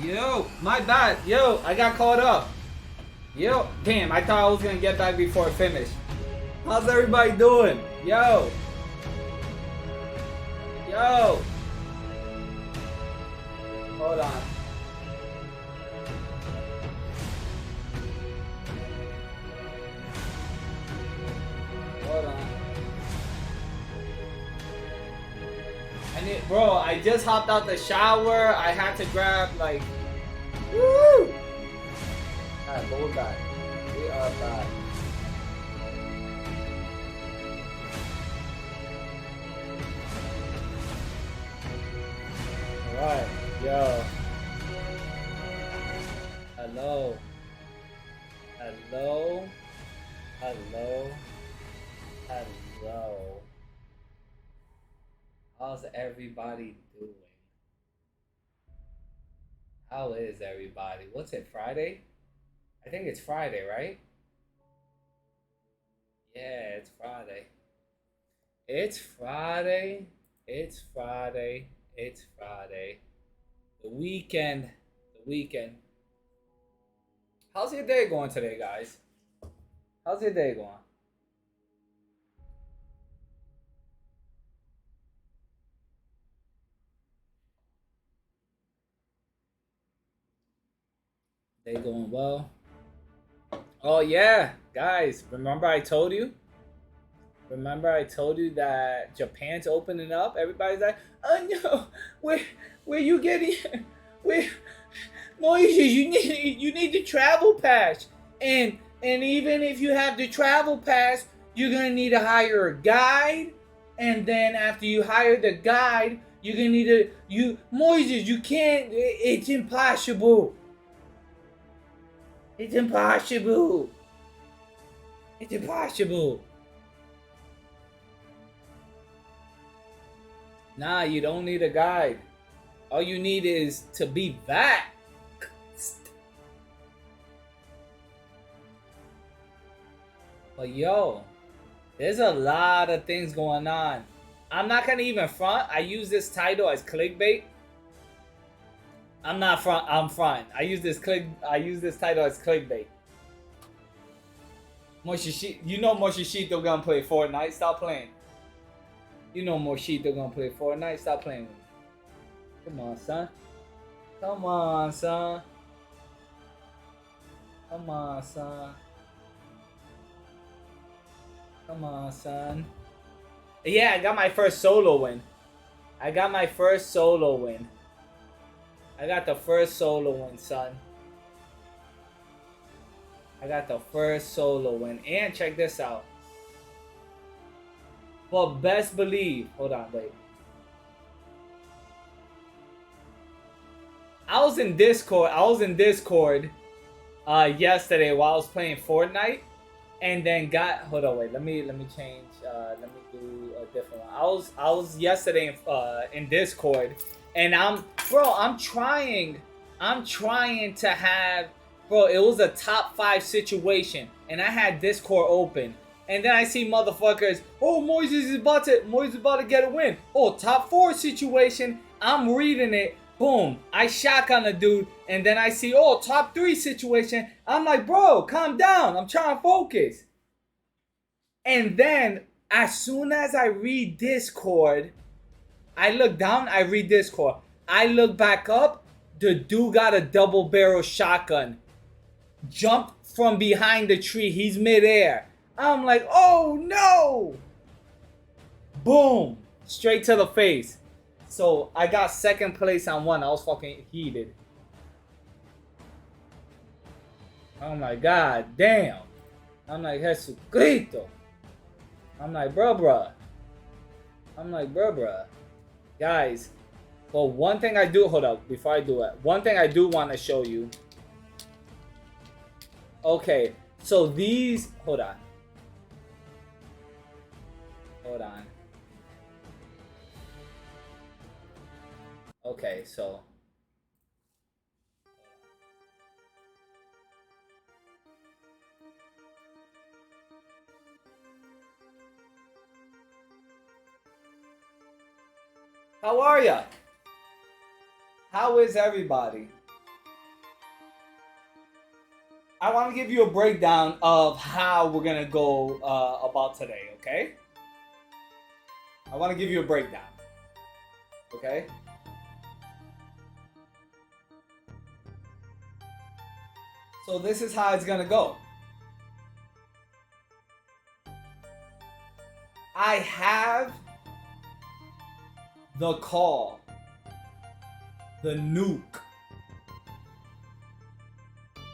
Yo, my bad. Yo, I got caught up. Yo, damn, I thought I was gonna get back before it finished. How's everybody doing? Yo. Yo. Hold on. Hold on. Bro, I just hopped out the shower. I had to grab like, woo! Alright, but we're back. We are back. Alright, yo. Hello. Hello. Hello. Hello. How's everybody doing? How is everybody? What's it, Friday? I think it's Friday, right? Yeah, it's Friday. It's Friday. It's Friday. It's Friday. The weekend. The weekend. How's your day going today, guys? How's your day going? Day going well. Oh yeah, guys, remember I told you? Remember I told you that Japan's opening up? Everybody's like, oh no, where you getting where Moises, you need the travel pass. And even if you have the travel pass, you're gonna need to hire a guide. And then after you hire the guide, you're gonna need Moises, you can't, it's impossible. It's impossible. It's impossible. Nah, you don't need a guide. All you need is to be vaxxed. But yo, there's a lot of things going on. I'm not gonna even front. I use this title as clickbait. I'm not front. I'm front. I use this title as clickbait. You know Moshishito gonna play Fortnite. Stop playing. You know Moshito gonna play Fortnite. Stop playing with me. Come on, son. Come on, son. Come on, son. Come on, son. Yeah, I got my first solo win. I got the first solo win, son. I got the first solo win. And check this out. But best believe. Hold on, wait. I was in Discord yesterday while I was playing Fortnite. And then hold on, wait. Let me change. Let me do a different one. I was yesterday in Discord, and I'm trying to have, bro. It was a top 5 situation, and I had Discord open, and then I see motherfuckers. Oh, Moises is about to get a win. Oh, top 4 situation. I'm reading it. Boom, I shotgun a dude, and then I see, oh, top 3 situation. I'm like, bro, calm down. I'm trying to focus. And then, as soon as I read Discord, I look down, I read Discord. I look back up, the dude got a double barrel shotgun. Jumped from behind the tree, he's midair. I'm like, oh no! Boom, straight to the face. So I got second place on one. I was fucking heated. Oh my god, damn. I'm like, Jesucristo. I'm like, bruh. Guys, but one thing I do, hold up, before I do it. One thing I do want to show you. Okay, so these, hold on. Okay, so how are ya? How is everybody? I want to give you a breakdown of how we're gonna go about today. Okay. I want to give you a breakdown. Okay. So this is how it's gonna go. I have the call, the NUKE,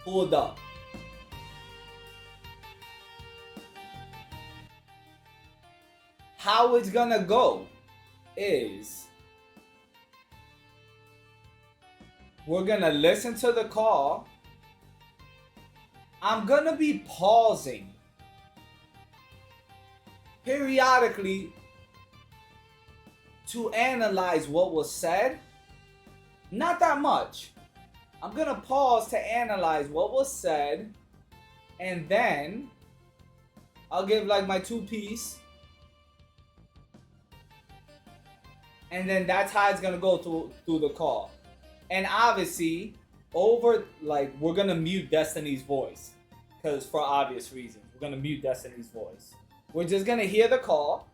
pulled up. How it's gonna go is we're gonna listen to the call. I'm gonna be pausing periodically to analyze what was said. Not that much. I'm gonna pause to analyze what was said, and then I'll give like my 2 piece, and then that's how it's gonna go through the call. And obviously, over like we're gonna mute Destiny's voice, because for obvious reasons, we're gonna mute Destiny's voice. We're just gonna hear the call.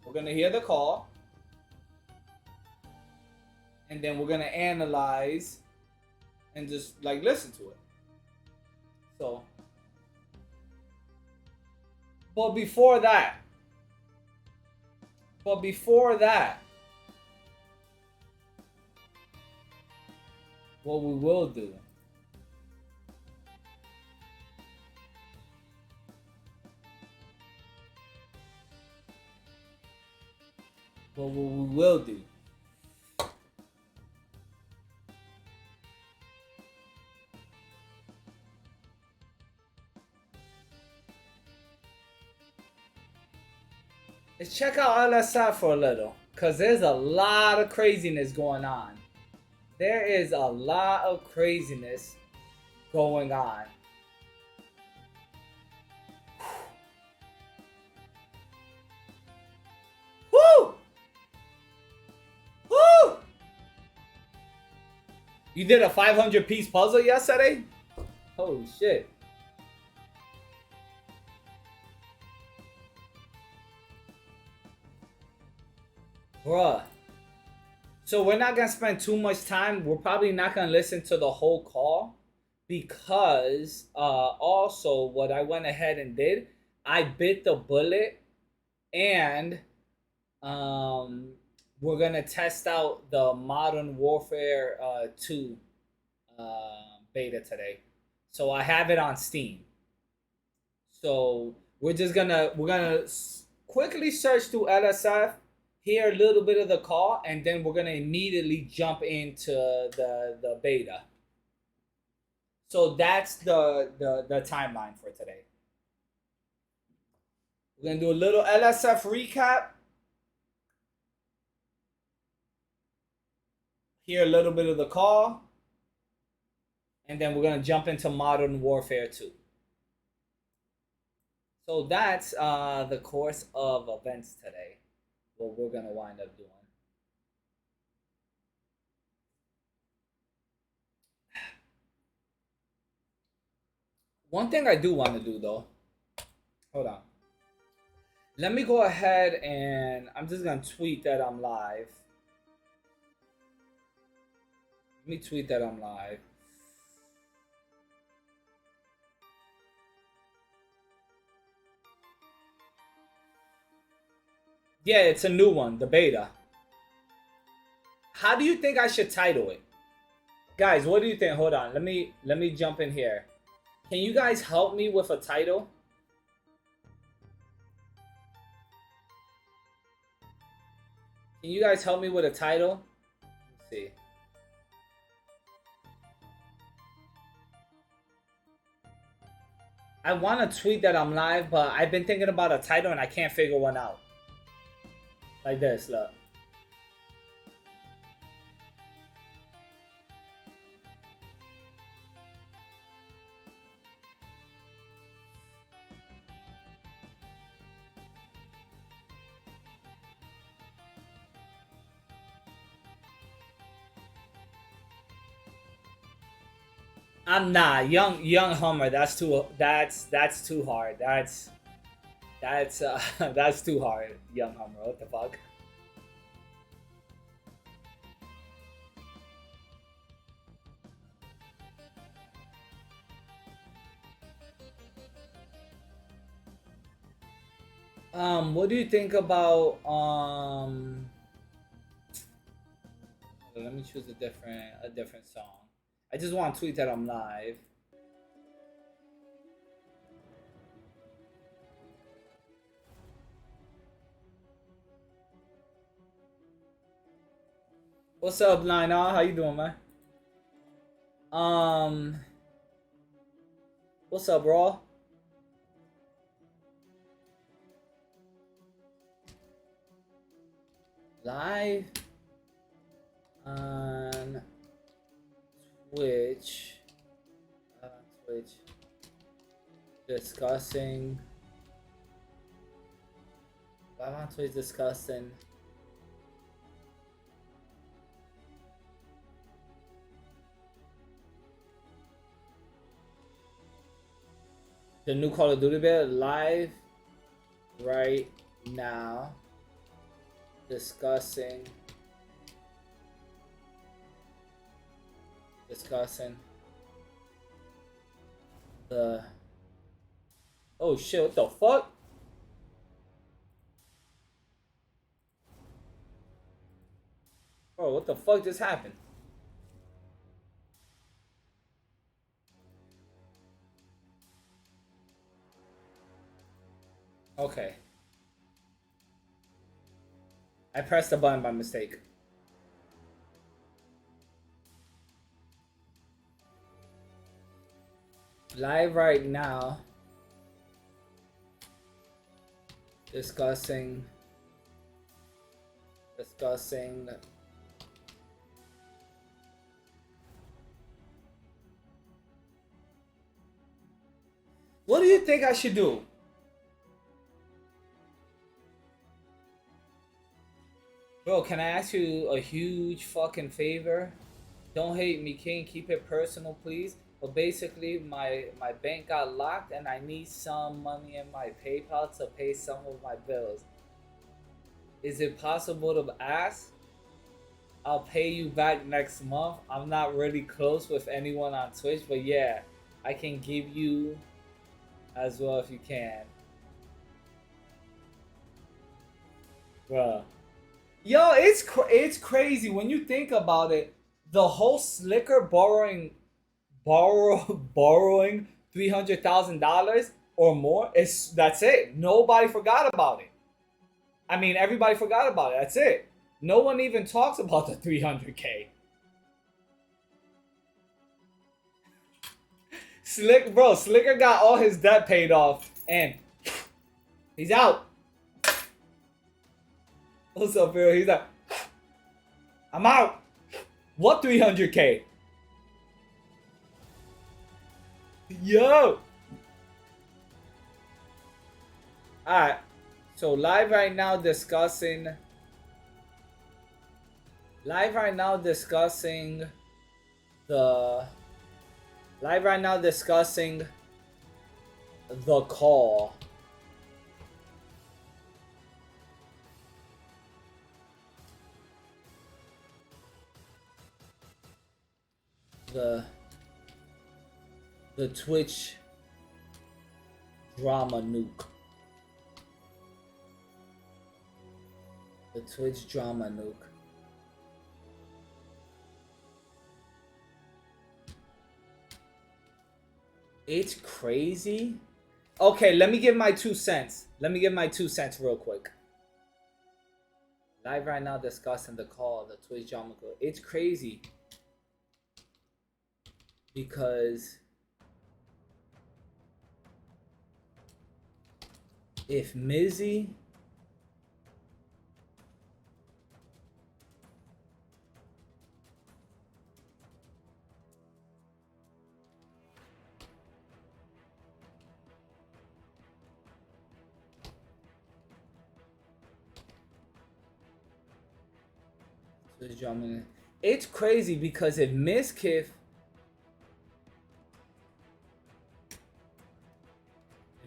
We're gonna hear the call, and then we're gonna analyze and just like listen to it. So, but before that, what we will do is check out LSI for a little, because there's a lot of craziness going on. There is a lot of craziness going on. Woo! Woo! You did a 500-piece puzzle yesterday? Holy shit. Bruh. So we're not going to spend too much time. We're probably not going to listen to the whole call, because also what I went ahead and did, I bit the bullet, and we're going to test out the Modern Warfare 2 beta today. So I have it on Steam. So we're gonna quickly search through LSF, hear a little bit of the call, and then we're gonna immediately jump into the beta. So that's the timeline for today. We're gonna do a little LSF recap, hear a little bit of the call, and then we're gonna jump into Modern Warfare 2. So that's the course of events today. What we're gonna wind up doing. One thing I do want to do though, hold on. Let me go ahead and I'm just gonna tweet that I'm live. Let me tweet that I'm live. Yeah, it's a new one, the beta. How do you think I should title it? Guys, what do you think? Hold on. Let me jump in here. Can you guys help me with a title? Can you guys help me with a title? Let's see. I want to tweet that I'm live, but I've been thinking about a title and I can't figure one out. Like this, look. I'm not young Hummer. That's too. That's too hard. That's that's too hard. Young Hummer. What the fuck? What do you think about Let me choose a different song. I just want to tweet that I'm live. What's up, Lionel? How you doing, man? Um, what's up, bro? Live on Twitch. Twitch. Discussing. Live on Twitch discussing. The new Call of Duty bit live right now. Discussing the oh shit, what the fuck? Bro, what the fuck just happened? Okay. I pressed the button by mistake. Live right now. Discussing. What do you think I should do? Bro, can I ask you a huge fucking favor? Don't hate me, King. Keep it personal, please. But basically, my bank got locked and I need some money in my PayPal to pay some of my bills. Is it possible to ask? I'll pay you back next month. I'm not really close with anyone on Twitch, but yeah, I can give you as well if you can. Bruh. Yo, it's crazy when you think about it. The whole Slicker borrowing $300,000 or more is that's it. Nobody forgot about it. I mean, everybody forgot about it. That's it. No one even talks about the 300K. Slicker got all his debt paid off and he's out. What's up, Bill? He's like, I'm out. What 300K? Yo. Alright. So live right now discussing the call. The Twitch drama nuke. The Twitch drama nuke. It's crazy. Okay, let me give my 2 cents. Real quick. Live right now discussing the call, the Twitch drama nuke. It's crazy. Because if Mizzy it's crazy because if Mizkif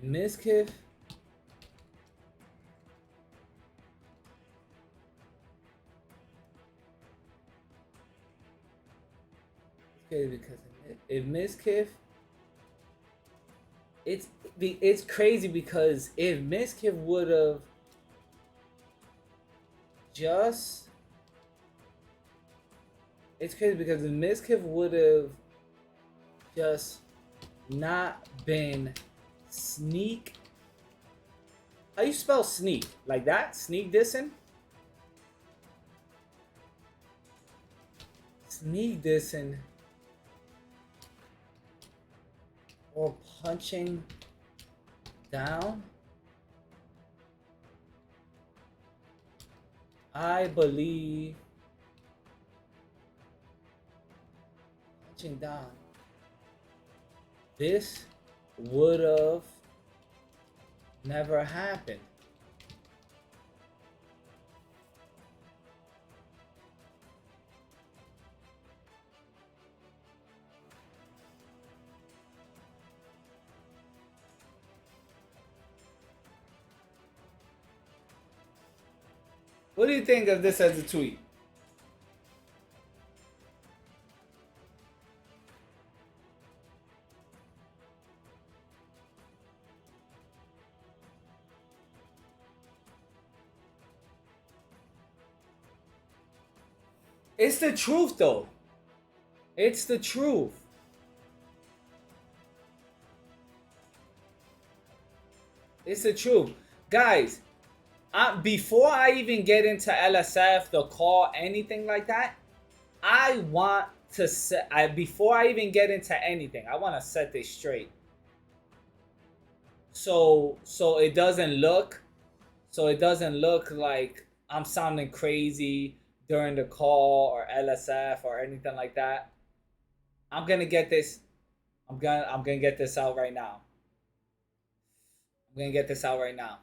Mizkif. Okay, because if Mizkif, it's crazy because if Mizkif would have just, it's crazy because if Mizkif would have just not been sneak. How you spell sneak? Like that? Sneak dissing? Sneak dissing. Or punching down. I believe punching down. This would have never happened. What do you think of this as a tweet? It's the truth, though. It's the truth. It's the truth. Guys, before I even get into LSF, the call, anything like that, I want to set, before I even get into anything, I want to set this straight. So it doesn't look like I'm sounding crazy during the call or LSF or anything like that. I'm gonna get this. I'm gonna get this out right now. I'm gonna get this out right now.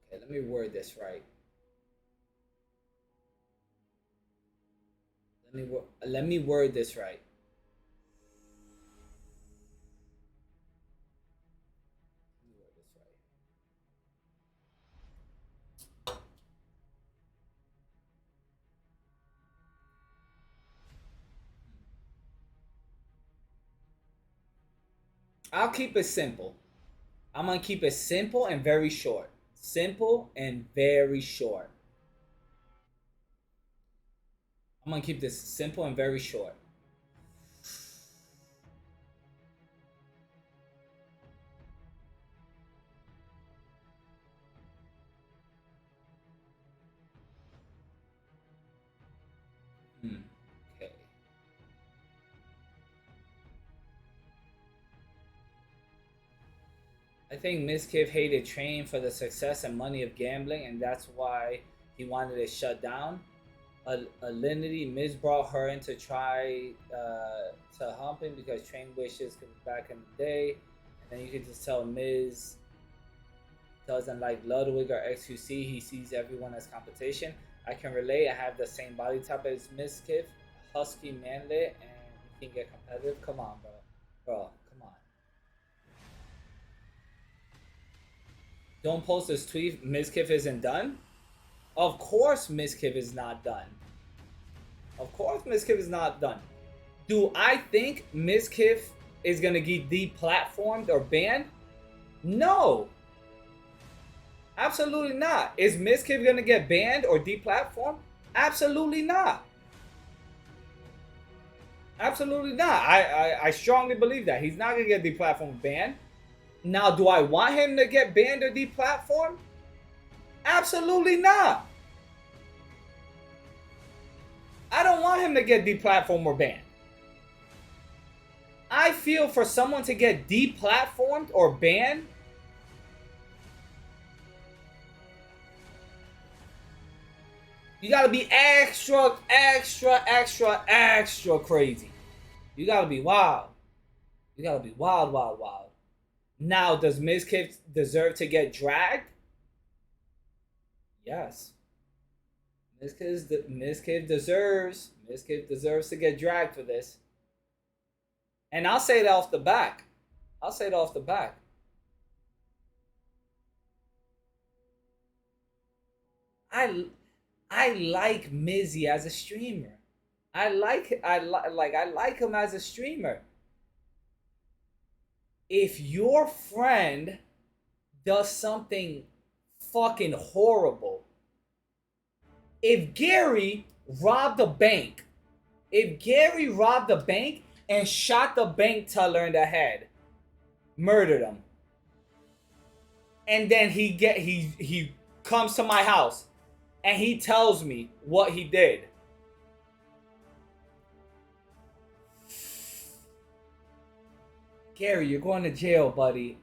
Okay, let me word this right. Let me word this right. I'll keep it simple. I'm gonna keep it simple and very short. Simple and very short. I'm gonna keep this simple and very short. Okay. I think Mizkif hated Train for the success and money of gambling, and that's why he wanted it shut down. Alinity, Miz brought her in to try to hump him because Train wishes could be back in the day. And then you can just tell Miz doesn't like Ludwig or XQC. He sees everyone as competition. I can relate. I have the same body type as Mizkif, husky, manly, and he can get competitive. Come on, bro. Bro, come on. Don't post this tweet. Mizkif isn't done. Of course, Mizkif is not done. Of course, Mizkif is not done. Do I think Mizkif is gonna get deplatformed or banned? No. Absolutely not. Is Mizkif gonna get banned or deplatformed? Absolutely not. Absolutely not. I strongly believe that. He's not gonna get deplatformed banned. Now, do I want him to get banned or deplatformed? Absolutely not. I don't want him to get deplatformed or banned. I feel for someone to get deplatformed or banned, you gotta be extra crazy. You gotta be wild. You gotta be wild. Now, does Mizkif deserve to get dragged? Yes. Mizkif deserves to get dragged for this. And I'll say it off the back. I'll say it off the back. I like Mizzy as a streamer. I like him as a streamer. If your friend does something fucking horrible, if Gary robbed a bank, and shot the bank teller in the head, murdered him, and then he comes to my house and he tells me what he did, Gary, you're going to jail, buddy.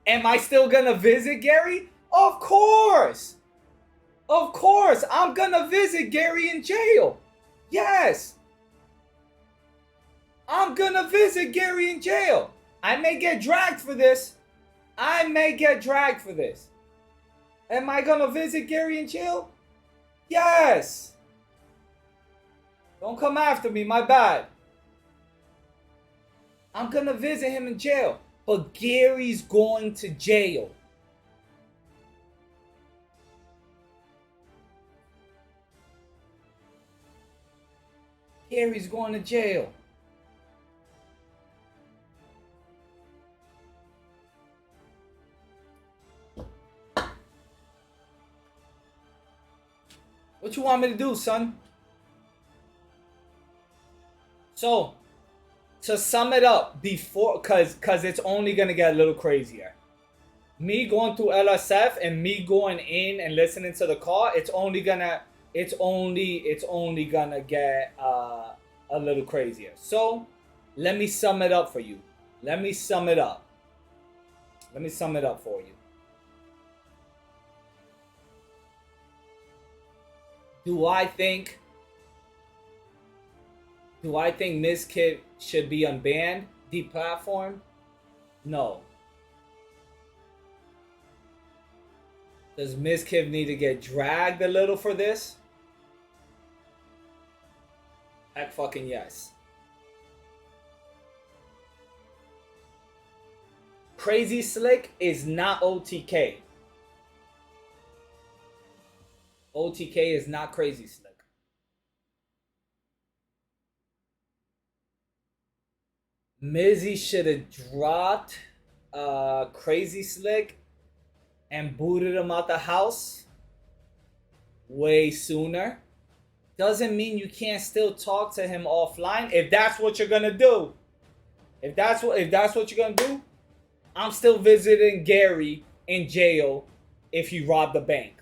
Am I still gonna visit Gary? Of course! Of course! I'm gonna visit Gary in jail! Yes! I'm gonna visit Gary in jail! I may get dragged for this. Am I gonna visit Gary in jail? Yes! Don't come after me, my bad. I'm gonna visit him in jail. But Gary's going to jail. Gary's going to jail. What you want me to do, son? So, to sum it up, cause it's only gonna get a little crazier. Me going through LSF and me going in and listening to the call, it's only gonna get a little crazier. So, let me sum it up for you. Let me sum it up for you. Do I think Miss Kid should be unbanned, deplatformed? No. Does Miss Kid need to get dragged a little for this? Heck fucking yes. Crazy Slick is not OTK. OTK is not Crazy Slick. Mizzy should have dropped Crazy Slick and booted him out the house way sooner. Doesn't mean you can't still talk to him offline if that's what you're gonna do. If that's what you're gonna do, I'm still visiting Gary in jail if he robbed the bank.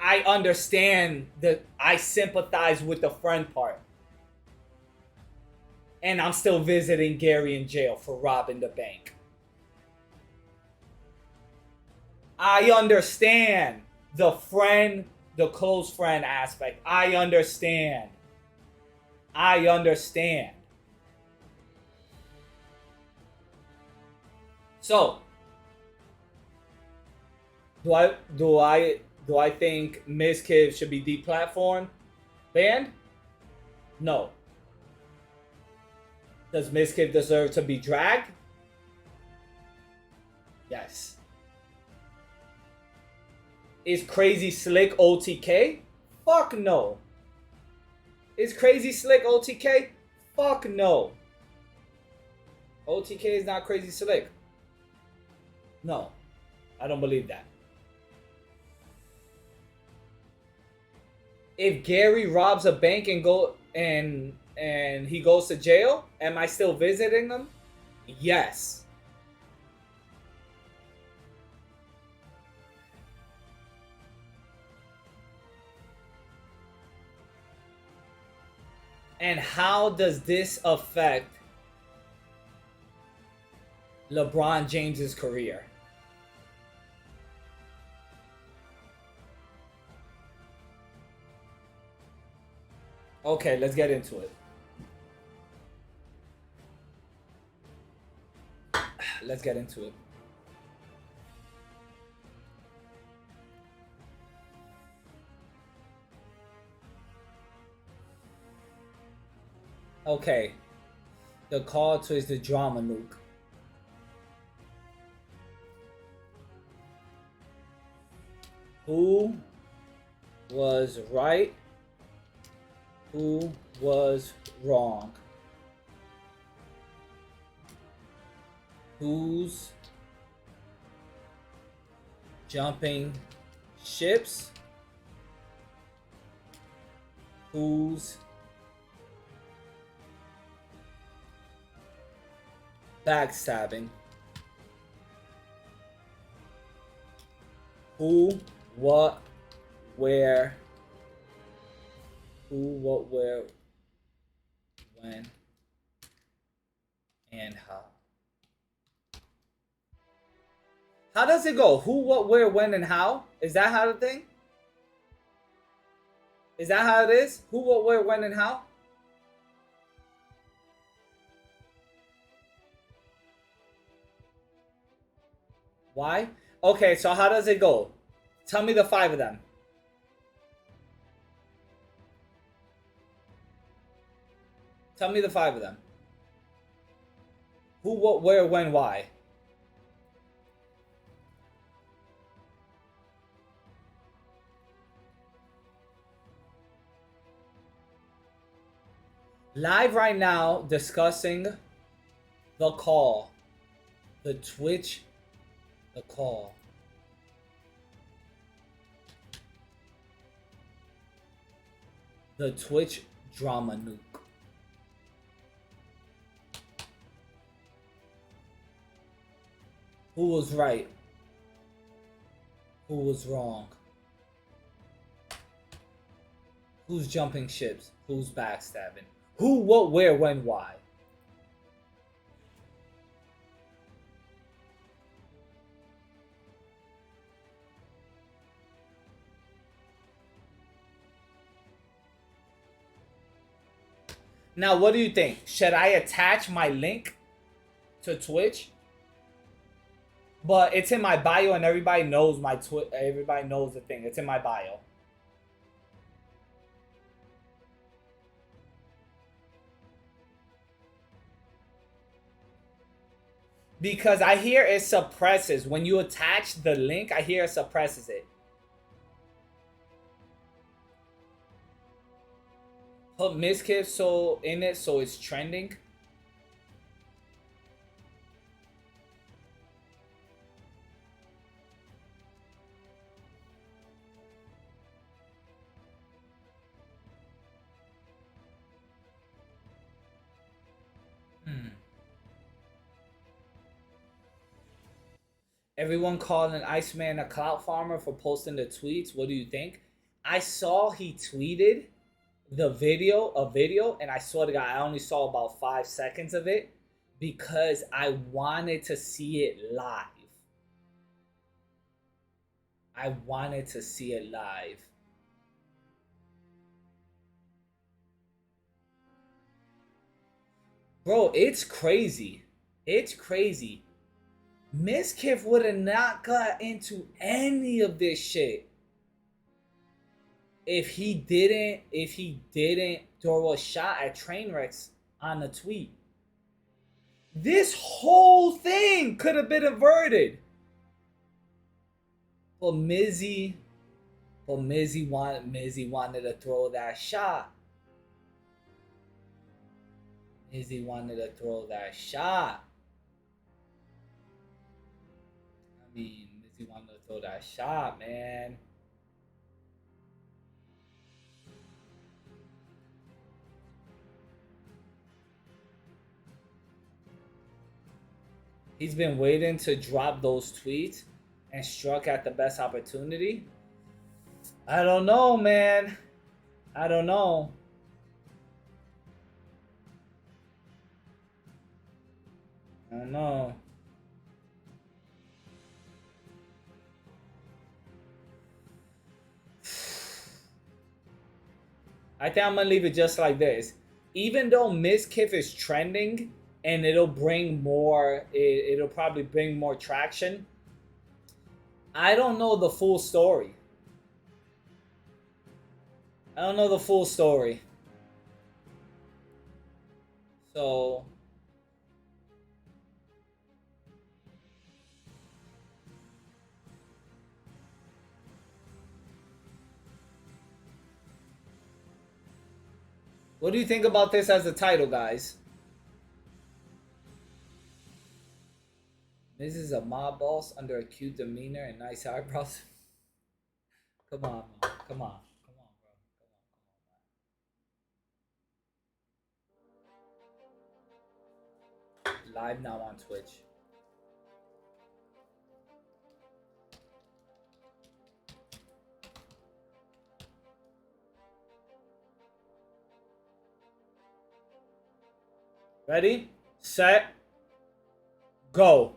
I understand that I sympathize with the friend part. And I'm still visiting Gary in jail for robbing the bank. I understand the close friend aspect. I understand. So, do I think Miss Kid should be deplatformed? Banned? No. Does Miss Kid deserve to be dragged? Yes. Is Crazy Slick OTK? Fuck no. Is Crazy Slick OTK? Fuck no. OTK is not Crazy Slick. No. I don't believe that. If Gary robs a bank and he goes to jail, am I still visiting them? Yes. And how does this affect LeBron James's career? Okay, let's get into it. Let's get into it. Okay, the call to the drama nuke. Who was right? Who was wrong? Who's jumping ships? Who's backstabbing? Who, what, where? Who, what, where, when, and how? How does it go? Who, what, where, when, and how? Is that how the thing? Is that how it is? Who, what, where, when, and how? Why? Okay, so how does it go? Tell me the 5 of them. Tell me the 5 of them. Who, what, where, when, why? Live right now discussing the call. The Twitch, the call. The Twitch drama nuke. Who was right? Who was wrong? Who's jumping ships? Who's backstabbing? Who, what, where, when, why? Now, what do you think? Should I attach my link to Twitch? But it's in my bio and everybody knows my everybody knows the thing. It's in my bio. Because I hear it suppresses. When you attach the link, I hear it suppresses it. Put Miskiff so in it so it's trending. Everyone calling Iceman a clout farmer for posting the tweets. What do you think? I saw he tweeted a video, and I swear to God, I only saw about 5 seconds of it because I wanted to see it live. I wanted to see it live. Bro, it's crazy. It's crazy. Miskiff would have not got into any of this shit if he didn't throw a shot at Trainwrecks on the tweet. This whole thing could have been averted. But Mizzy wanted to throw that shot. Mizzy wanted to throw that shot. I mean, Mizzy wanted to throw that shot, man. He's been waiting to drop those tweets and struck at the best opportunity. I don't know, man. I don't know. I don't know. I think I'm gonna leave it just like this. Even though Miskiff is trending and it'll bring more, it'll probably bring more traction, I don't know the full story. I don't know the full story. So What do you think about this as a title, guys? This is a mob boss under a cute demeanor and nice eyebrows. Come on, man. Come on. Come on, bro. Come on, man. Live now on Twitch. Ready, set, go.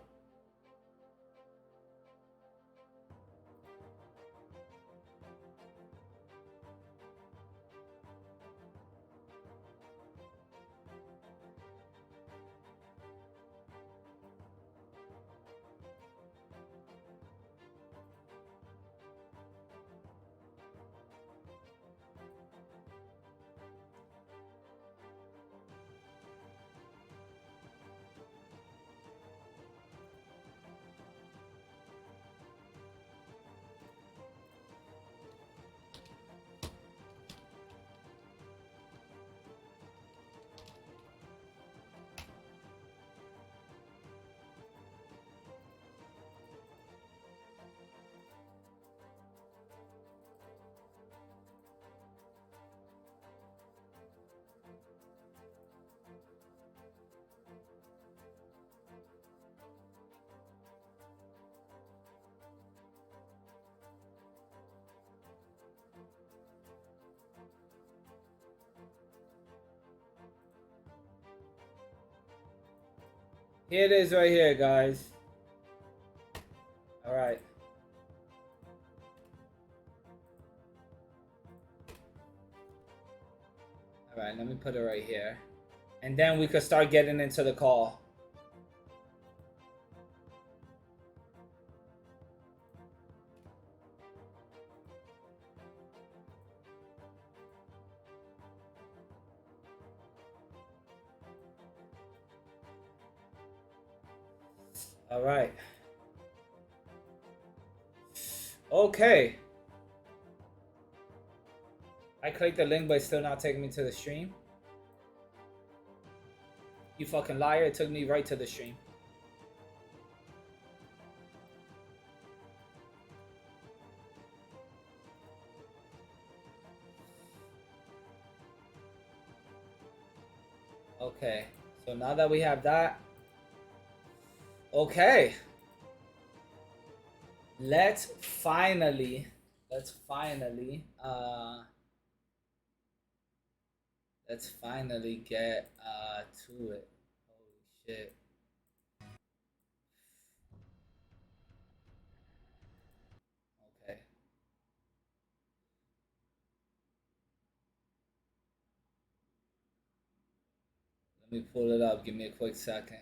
Here it is right here, guys. All right. All right, let me put it right here. And then we could start getting into the call. All right. Okay. I clicked the link, but it's still not taking me to the stream. You fucking liar. It took me right to the stream. Okay. So now that we have that. Okay. Let's finally get to it. Holy shit. Okay. Let me pull it up. Give me a quick second.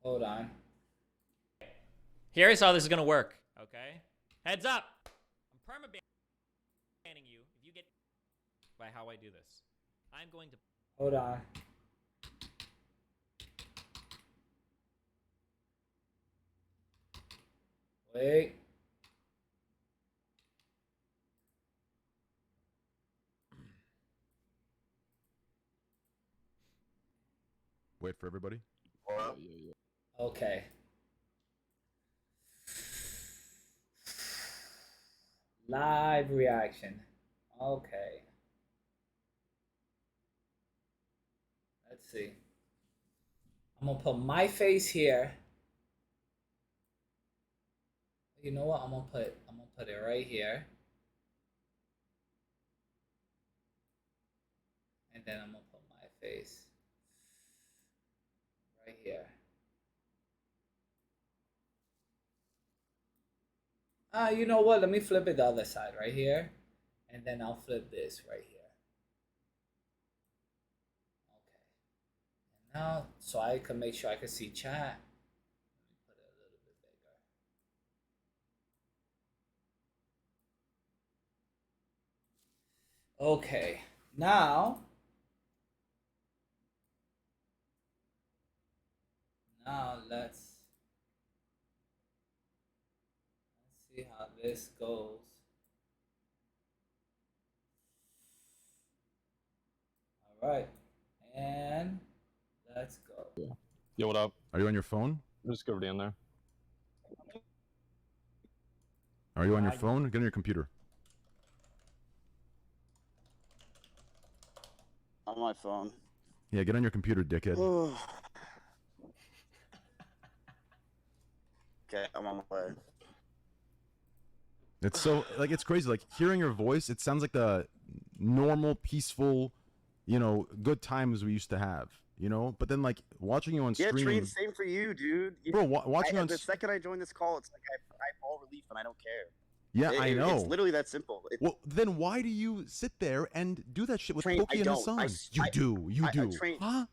Hold on. Here's how this is gonna work. Okay. Heads up. I'm perma-banning you if you get by how I do this. I'm going to. Hold on. Wait. Wait for everybody. Okay. Live reaction. Okay. Let's see. I'm gonna put my face here. You know what? I'm gonna put it right here. And then I'm gonna put my face right here. You know what? Let me flip it the other side right here. And then I'll flip this right here. Okay. And now, so I can make sure I can see chat. Let me put it a little bit bigger. Okay. Now, let's see how this goes. All right, and let's go. Yo, what up? Are you on your phone? Just go down there. Are you on your phone? Get on your computer. On my phone. Yeah, get on your computer, dickhead. Okay, I'm on my way. It's so, like, it's crazy. Like, hearing your voice, it sounds like the normal, peaceful, you know, good times we used to have, you know? But then, like, watching you on stream... Yeah, Train, same for you, dude. Bro, watching on... The second I join this call, it's like I fall relief and I don't care. Yeah, I know. It's literally that simple. Well, then why do you sit there and do that shit with Train, Pokey and Hassan? You do. Train, huh?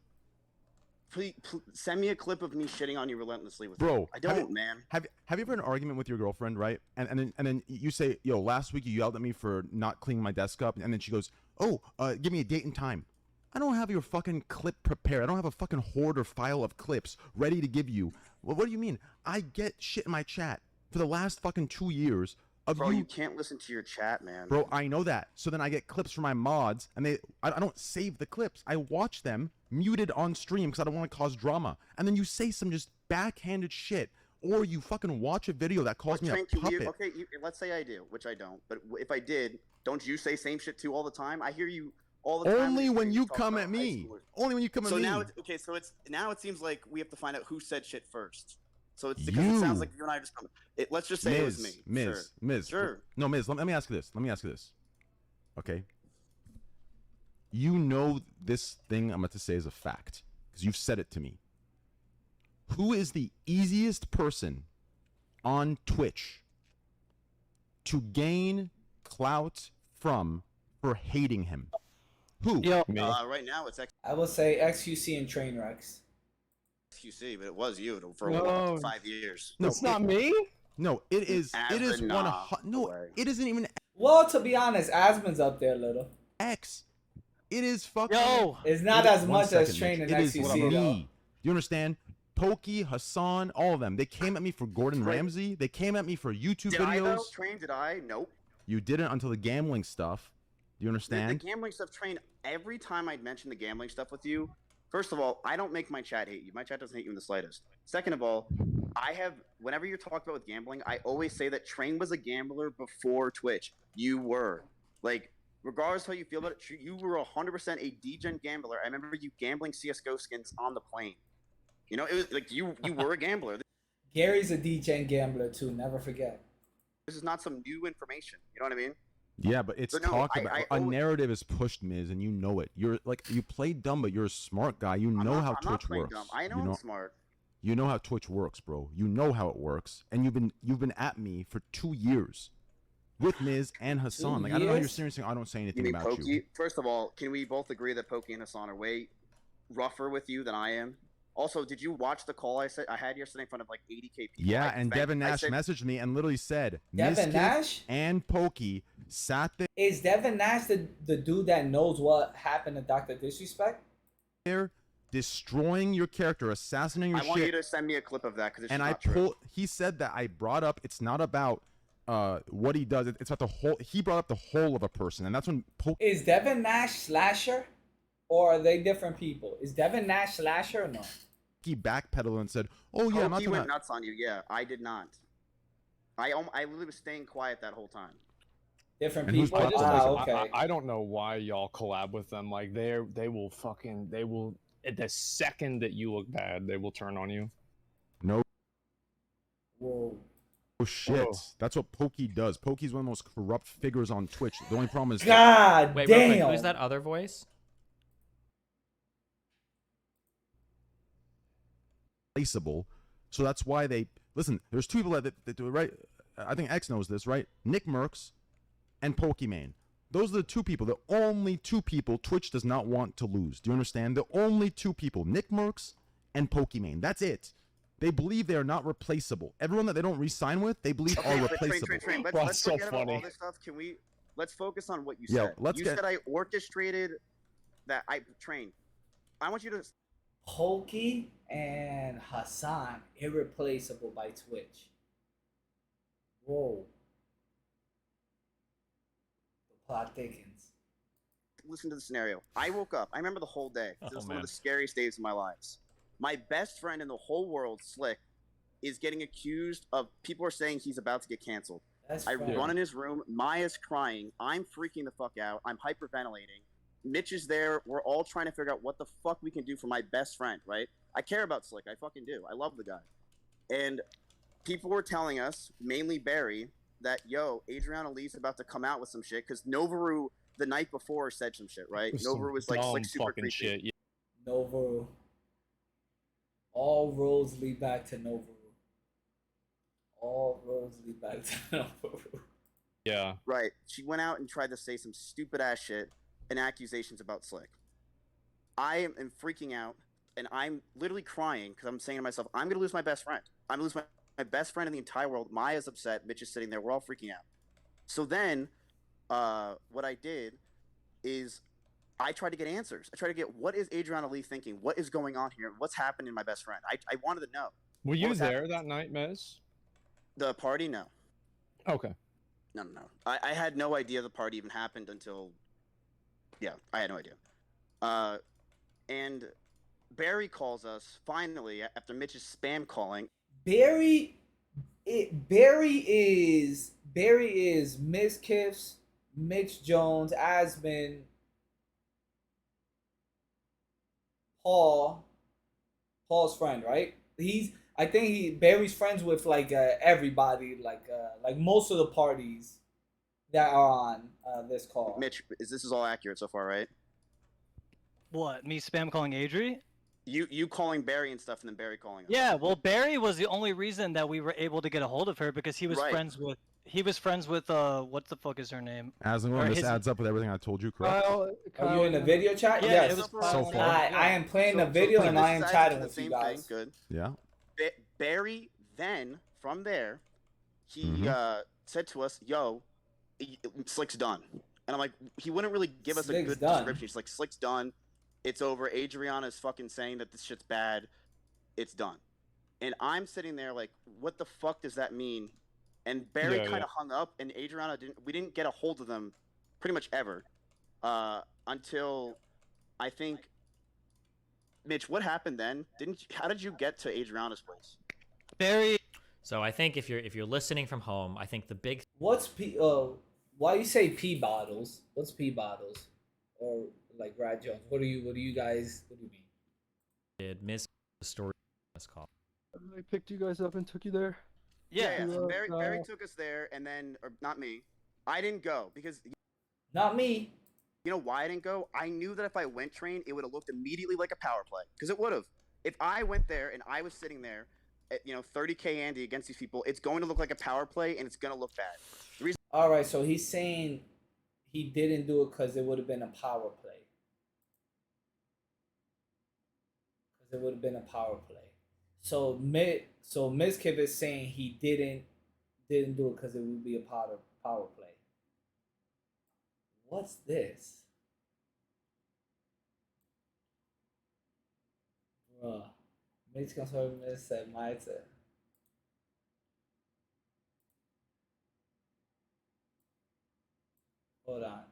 Please, send me a clip of me shitting on you relentlessly with Bro, you. I don't, man. Have you ever had an argument with your girlfriend, right? And then you say, yo, last week you yelled at me for not cleaning my desk up, and then she goes, oh, give me a date and time. I don't have your fucking clip prepared. I don't have a fucking hoard or file of clips ready to give you. Well, what do you mean? I get shit in my chat for the last fucking 2 years. Bro, you can't listen to your chat, man. Bro, I know that. So then I get clips from my mods, and I don't save the clips. I watch them muted on stream because I don't want to cause drama. And then you say some just backhanded shit, or you fucking watch a video that calls me a puppet. Okay, let's say I do, which I don't. But if I did, don't you say same shit too all the time? I hear you all the time. Only when you come at me. Only when you come at me. So now, now it seems like we have to find out who said shit first. So it's because it sounds like you and I just come. Let's just say it was me. Miz. Sure. No, Miz. Let me ask you this. Okay. You know this thing I'm about to say is a fact because you've said it to me. Who is the easiest person on Twitch to gain clout from for hating him? Who? Yeah, right now it's I will say XQC and Trainwrecks. XQC, but it was you for a while, 5 years. No, it's not me. No, it is. It is 100. No, it isn't even. Well, to be honest, Asmon's up there a little. X. It is fucking. Yo, it's not as much as Train and XQC. Me. You understand? Pokey, Hassan, all of them. They came at me for Gordon Ramsay. They came at me for YouTube videos. Did I? Nope. You didn't until the gambling stuff. Do you understand? The gambling stuff, Train. Every time I'd mention the gambling stuff with you, first of all, I don't make my chat hate you. My chat doesn't hate you in the slightest. Second of all, whenever you're talked about with gambling, I always say that Train was a gambler before Twitch. You were. Like, regardless how you feel about it, you were 100% a degen gambler. I remember you gambling CSGO skins on the plane. You know, it was like you were a gambler. Gary's a degen gambler too, never forget. This is not some new information. You know what I mean? Yeah, but it's talked about. A narrative is pushed, Miz, and you know it. You're like, you play dumb, but you're a smart guy. You know how Twitch works. Dumb. I know I'm smart. You know how Twitch works, bro. You know how it works, and you've been at me for 2 years with Miz and Hassan. Like, I don't know how you're seriously. I don't say anything about Pokey? you. First of all, can we both agree that Pokey and Hassan are way rougher with you than I am? Also, did you watch the call I had yesterday in front of like 80K people? Yeah, and Devin Nash messaged me and literally said, Devin Nash and Pokey sat there. Is Devin Nash the dude that knows what happened to Dr. Disrespect? There, destroying your character, assassinating your shit. I want you to send me a clip of that because it's not true. He said that I brought up. It's not about what he does. It's about the whole. He brought up the whole of a person, and that's when Pokey. Is Devin Nash Slasher, or are they different people? Is Devin Nash Slasher or no? He backpedaled and said, "Oh yeah, I'm not gonna." He went nuts on you. Yeah, I did not. I literally was staying quiet that whole time. Different and people. Okay. I don't know why y'all collab with them. Like they will the second that you look bad, they will turn on you. No. Whoa. Oh shit! Whoa. That's what Pokey does. Pokey's one of the most corrupt figures on Twitch. The only problem is. God wait, damn. Real quick, who's that other voice? Placeable, so that's why they listen. There's two people that do it right. I think X knows this, right? Nick Mercs and Pokemon. Those are the two people, the only two people Twitch does not want to lose. Do you understand? The only two people, Nick Mercs and Pokemon. That's it. They believe they are not replaceable. Everyone that they don't re-sign with, they believe are replaceable. Let's forget about all this stuff. Let's focus on what you said. You said I orchestrated that. I want you to. Pokey and Hassan irreplaceable by Twitch. Whoa. The plot thickens. Listen to the scenario. I woke up. I remember the whole day. This was one man. of the scariest days of my lives. My best friend in the whole world, Slick, is getting accused of. People are saying he's about to get canceled. That's I funny. run in his room. Maya's crying. I'm freaking the fuck out. I'm hyperventilating. Mitch is there. We're all trying to figure out what the fuck we can do for my best friend, right? I care about Slick. I fucking do. I love the guy. And people were telling us, mainly Barry, that, yo, Adriana Lee's about to come out with some shit because Novaru the night before said some shit, right? Novaru was like Dumb Slick super fucking creepy. shit. Yeah. Novaru. All roads lead back to Novaru. All roads lead back to Novaru. Yeah. Right. She went out and tried to say some stupid ass shit and accusations about Slick. I am freaking out and I'm literally crying because I'm saying to myself, I'm going to lose my best friend. I'm going to lose my best friend in the entire world. Maya's upset. Mitch is sitting there. We're all freaking out. So then what I did is I tried to get answers. I tried to get, what is Adriana Lee thinking? What is going on here? What's happening to my best friend? I wanted to know. Were What you was there happening? that night, Mez? The party? No. Okay. No. I had no idea the party even happened until, yeah, I had no idea. And Barry calls us finally after Mitch's spam calling. Barry is Miss Kiff's, Mitch Jones, Asmin, Paul's friend, right? I think Barry's friends with like everybody, like most of the parties that are on this call. Mitch, this is all accurate so far, right? What, me spam calling Adri? You calling Barry and stuff, and then Barry calling us. Yeah, well, Barry was the only reason that we were able to get a hold of her because he was Right. friends with what the fuck is her name? As and Or when this his- adds up with everything I told you, correct? Are you in the video chat? Yeah, Yes. it was So far. I am playing the video and this I am is chatting the with you same guys. Thing. Good. Yeah. Barry then from there, he Mhm. said to us, "Yo, Slick's done," and I'm like, he wouldn't really give us a Slick's good done. description. He's like, "Slick's done. It's over. Adriana's fucking saying that this shit's bad. It's done." And I'm sitting there like, what the fuck does that mean? And Barry Yeah, kind yeah. of hung up, and Adriana we didn't get a hold of them pretty much ever until I think. Mitch, what happened then? How did you get to Adriana's place? Barry. So I think if you're listening from home, I think the big What's why you say pee bottles? What's pee bottles? Or like Brad Jones? What do you mean? did miss the story on this call. I picked you guys up and took you there. Yeah. So Barry Uh, took us there, and then, or not me. I didn't go because Not me. you know why I didn't go? I knew that if I went train, it would have looked immediately like a power play. Because it would have. If I went there and I was sitting there, at, 30K Andy against these people, it's going to look like a power play, and it's going to look bad. The reason All right, so he's saying he didn't do it because it would have been a power play. Because it would have been a power play. So Ms. Kip is saying he didn't do it because it would be a power play. What's this? Bruh. Mitch conservative said mindset. Hold on.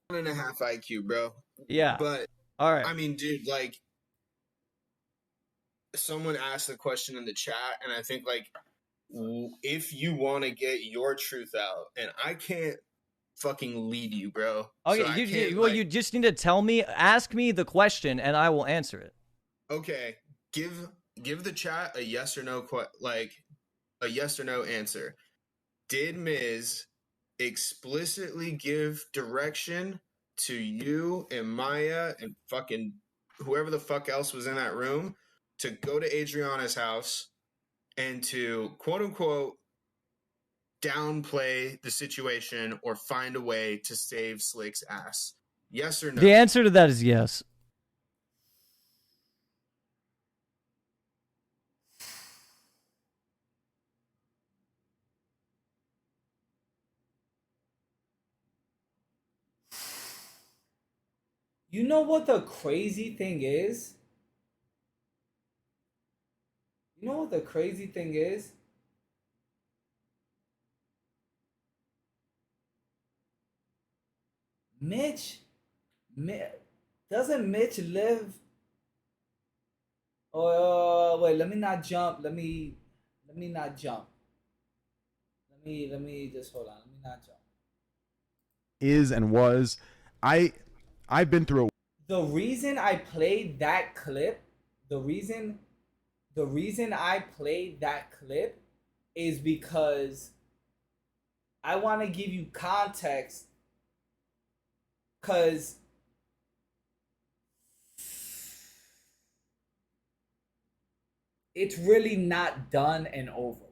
And a half IQ, bro. Yeah. But All right. I mean, dude, like, someone asked the question in the chat, and I think like, if you want to get your truth out, and I can't fucking lead you, bro. Okay, So I you can't, well, like- you just need to tell me, ask me the question, and I will answer it. Okay, give the chat a yes or no a yes or no answer. Did Miz explicitly give direction to you and Maya and fucking whoever the fuck else was in that room to go to Adriana's house and to quote unquote downplay the situation or find a way to save Slick's ass? Yes or no? The answer to that is yes. You know what the crazy thing is? You know what the crazy thing is? Mitch, doesn't Mitch live? Oh wait, let me not jump. Let me not jump. Let me just hold on. Let me not jump. Is and was, I've been through it. The reason I played that clip, the reason I played that clip is because I want to give you context, because it's really not done and over with.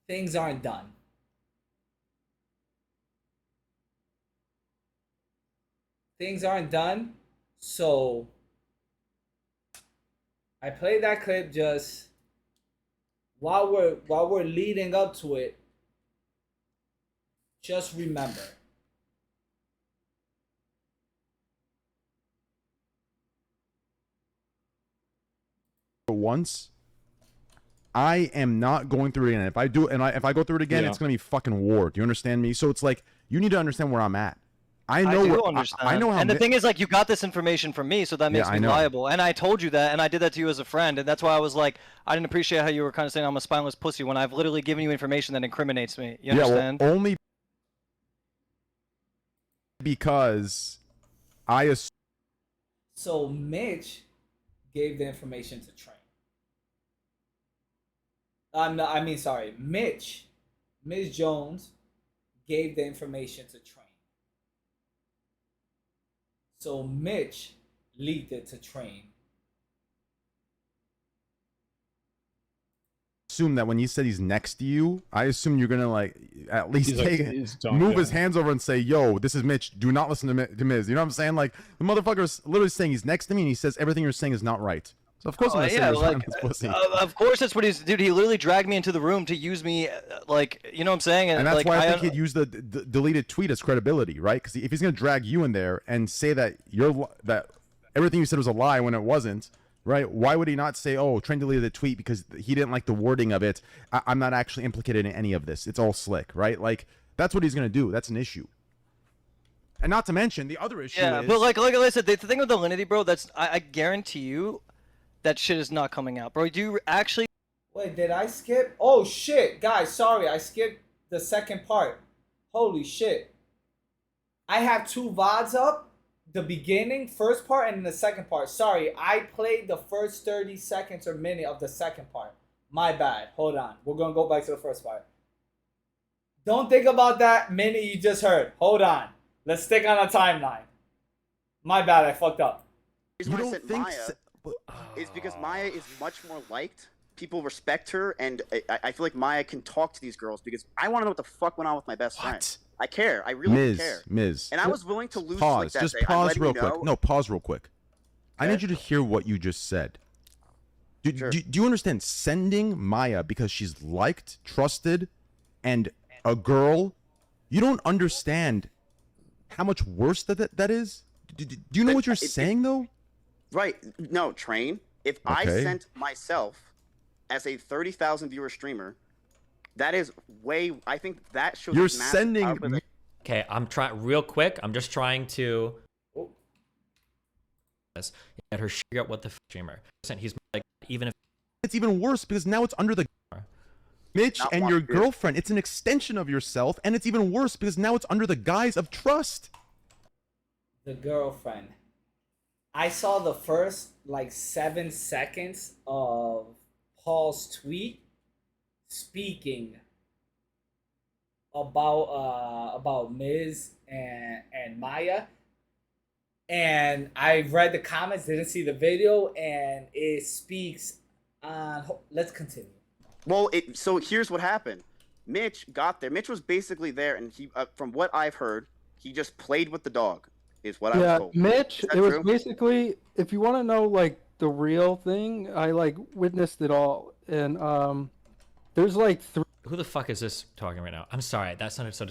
Things aren't done. Things aren't done. So I played that clip just while we're leading up to it. Just remember. Once, I am not going through it again. If I do, and if I go through it again, it's gonna be fucking war. Do you understand me? So it's like you need to understand where I'm at. I know. I do understand. I know how. And the thing is, like, you got this information from me, so that makes me liable. And I told you that, and I did that to you as a friend, and that's why I was like, I didn't appreciate how you were kind of saying I'm a spineless pussy when I've literally given you information that incriminates me. You understand? Well, only because I assume. So Mitch gave the information to Train. Mitch Jones gave the information to Train. So Mitch leaked it to Train. Assume that when you said he's next to you, I assume you're gonna like at least move his hands over and say, "Yo, this is Mitch. Do not listen to Miz." You know what I'm saying? Like the motherfucker's literally saying he's next to me, and he says everything you're saying is not right. So of course I'm gonna say you're pussy. Of course that's what he's. Dude, he literally dragged me into the room to use me, like, you know what I'm saying? And that's like, why I think he'd use the deleted tweet as credibility, right? Because if he's gonna drag you in there and say that that everything you said was a lie when it wasn't, right? Why would he not say, "Oh, Trent deleted the tweet because he didn't like the wording of it. I'm not actually implicated in any of this. It's all slick," right? Like that's what he's gonna do. That's an issue. And not to mention the other issue. Yeah, is, but like I said, the thing with the Linity, bro, that's I guarantee you, that shit is not coming out, bro. Do you actually? Wait, did I skip? Oh shit, guys, sorry, I skipped the second part. Holy shit. I have two VODs up. The beginning, first part, and the second part. Sorry, I played the first 30 seconds or minute of the second part. My bad. Hold on. We're going to go back to the first part. Don't think about that minute you just heard. Hold on. Let's stick on a timeline. My bad, I fucked up. The reason I said Maya is because Maya is much more liked. People respect her, and I feel like Maya can talk to these girls because I want to know what the fuck went on with my best friend. I care. I really care. Miz. And I was willing to lose. Pause. Like that Just day. pause real quick. No, pause real quick. I Okay. need you to hear what you just said. Do you understand? Sending Maya because she's liked, trusted, and a girl, you don't understand how much worse that is? Do you know what you're saying, though? Right. No, Train. If I sent myself as a 30,000 viewer streamer, that is way. I think that shows. You're sending. Okay, I'm trying real quick. I'm just trying to get her figure out what the streamer. He's like, even if it's even worse because now it's under the Mitch and your girlfriend. It's an extension of yourself, and it's even worse because now it's under the guise of trust. The girlfriend. I saw the first like 7 seconds of Paul's tweet speaking about Miz and Maya, and I read the comments, didn't see the video, and it speaks on. Let's continue. Well, so here's what happened. Mitch got there. Mitch was basically there, and he, from what I've heard, he just played with the dog. Is what I was told. Mitch, it was basically, if you want to know like the real thing, I like witnessed it all, and there's like Who the fuck is this talking right now? I'm sorry, that sounded so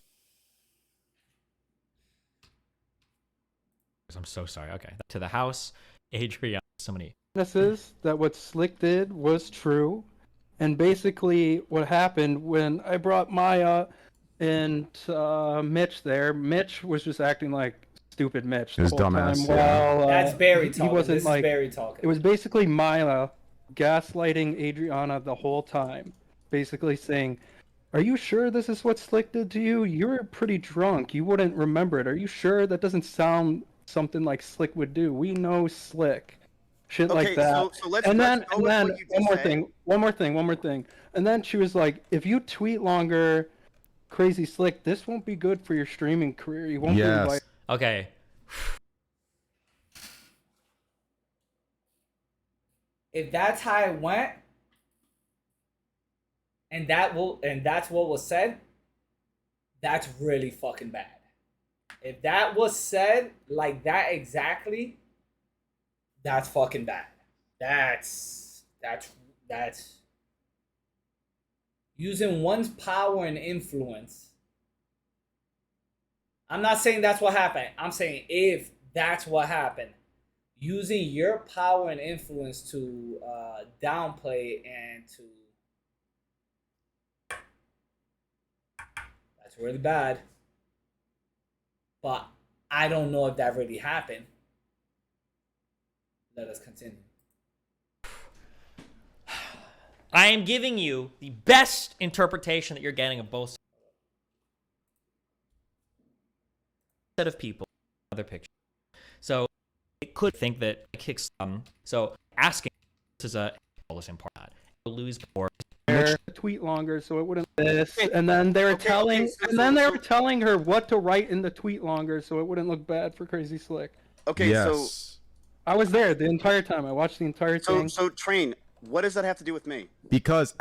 I'm so sorry. Okay, to the house, Adriana. So many witnesses that what Slick did was true, and basically what happened when I brought Maya and Mitch there, Mitch was just acting like stupid Mitch the His whole dumbass, time. yeah. While That's Barry talking. He wasn't This like is Barry talking. it was basically Maya gaslighting Adriana the whole time, basically saying, "Are you sure this is what Slick did to you? You're pretty drunk. You wouldn't remember it. Are you sure? That doesn't sound something like Slick would do. We know Slick." Shit like that. So let's and let's then, go and with then what you one just more said. thing, one more thing. And then she was like, "If you tweet longer, Crazy Slick, this won't be good for your streaming career. You won't be Yes. invited." Okay. If that's how it went, and that's what was said, that's really fucking bad. If that was said like that exactly, that's fucking bad. That's using one's power and influence. I'm not saying that's what happened. I'm saying if that's what happened, using your power and influence to downplay and to, that's really bad. But I don't know if that really happened. Let us continue. I am giving you the best interpretation that you're getting of both set of people. Other picture. So it could think that it kicks so asking this is a important. Lose more. Tweet longer so it wouldn't this, and then they were telling her what to write in the tweet longer so it wouldn't look bad for Crazy Slick. Okay, so Yes. I was there the entire time. I watched the entire thing. so Train, what does that have to do with me? Because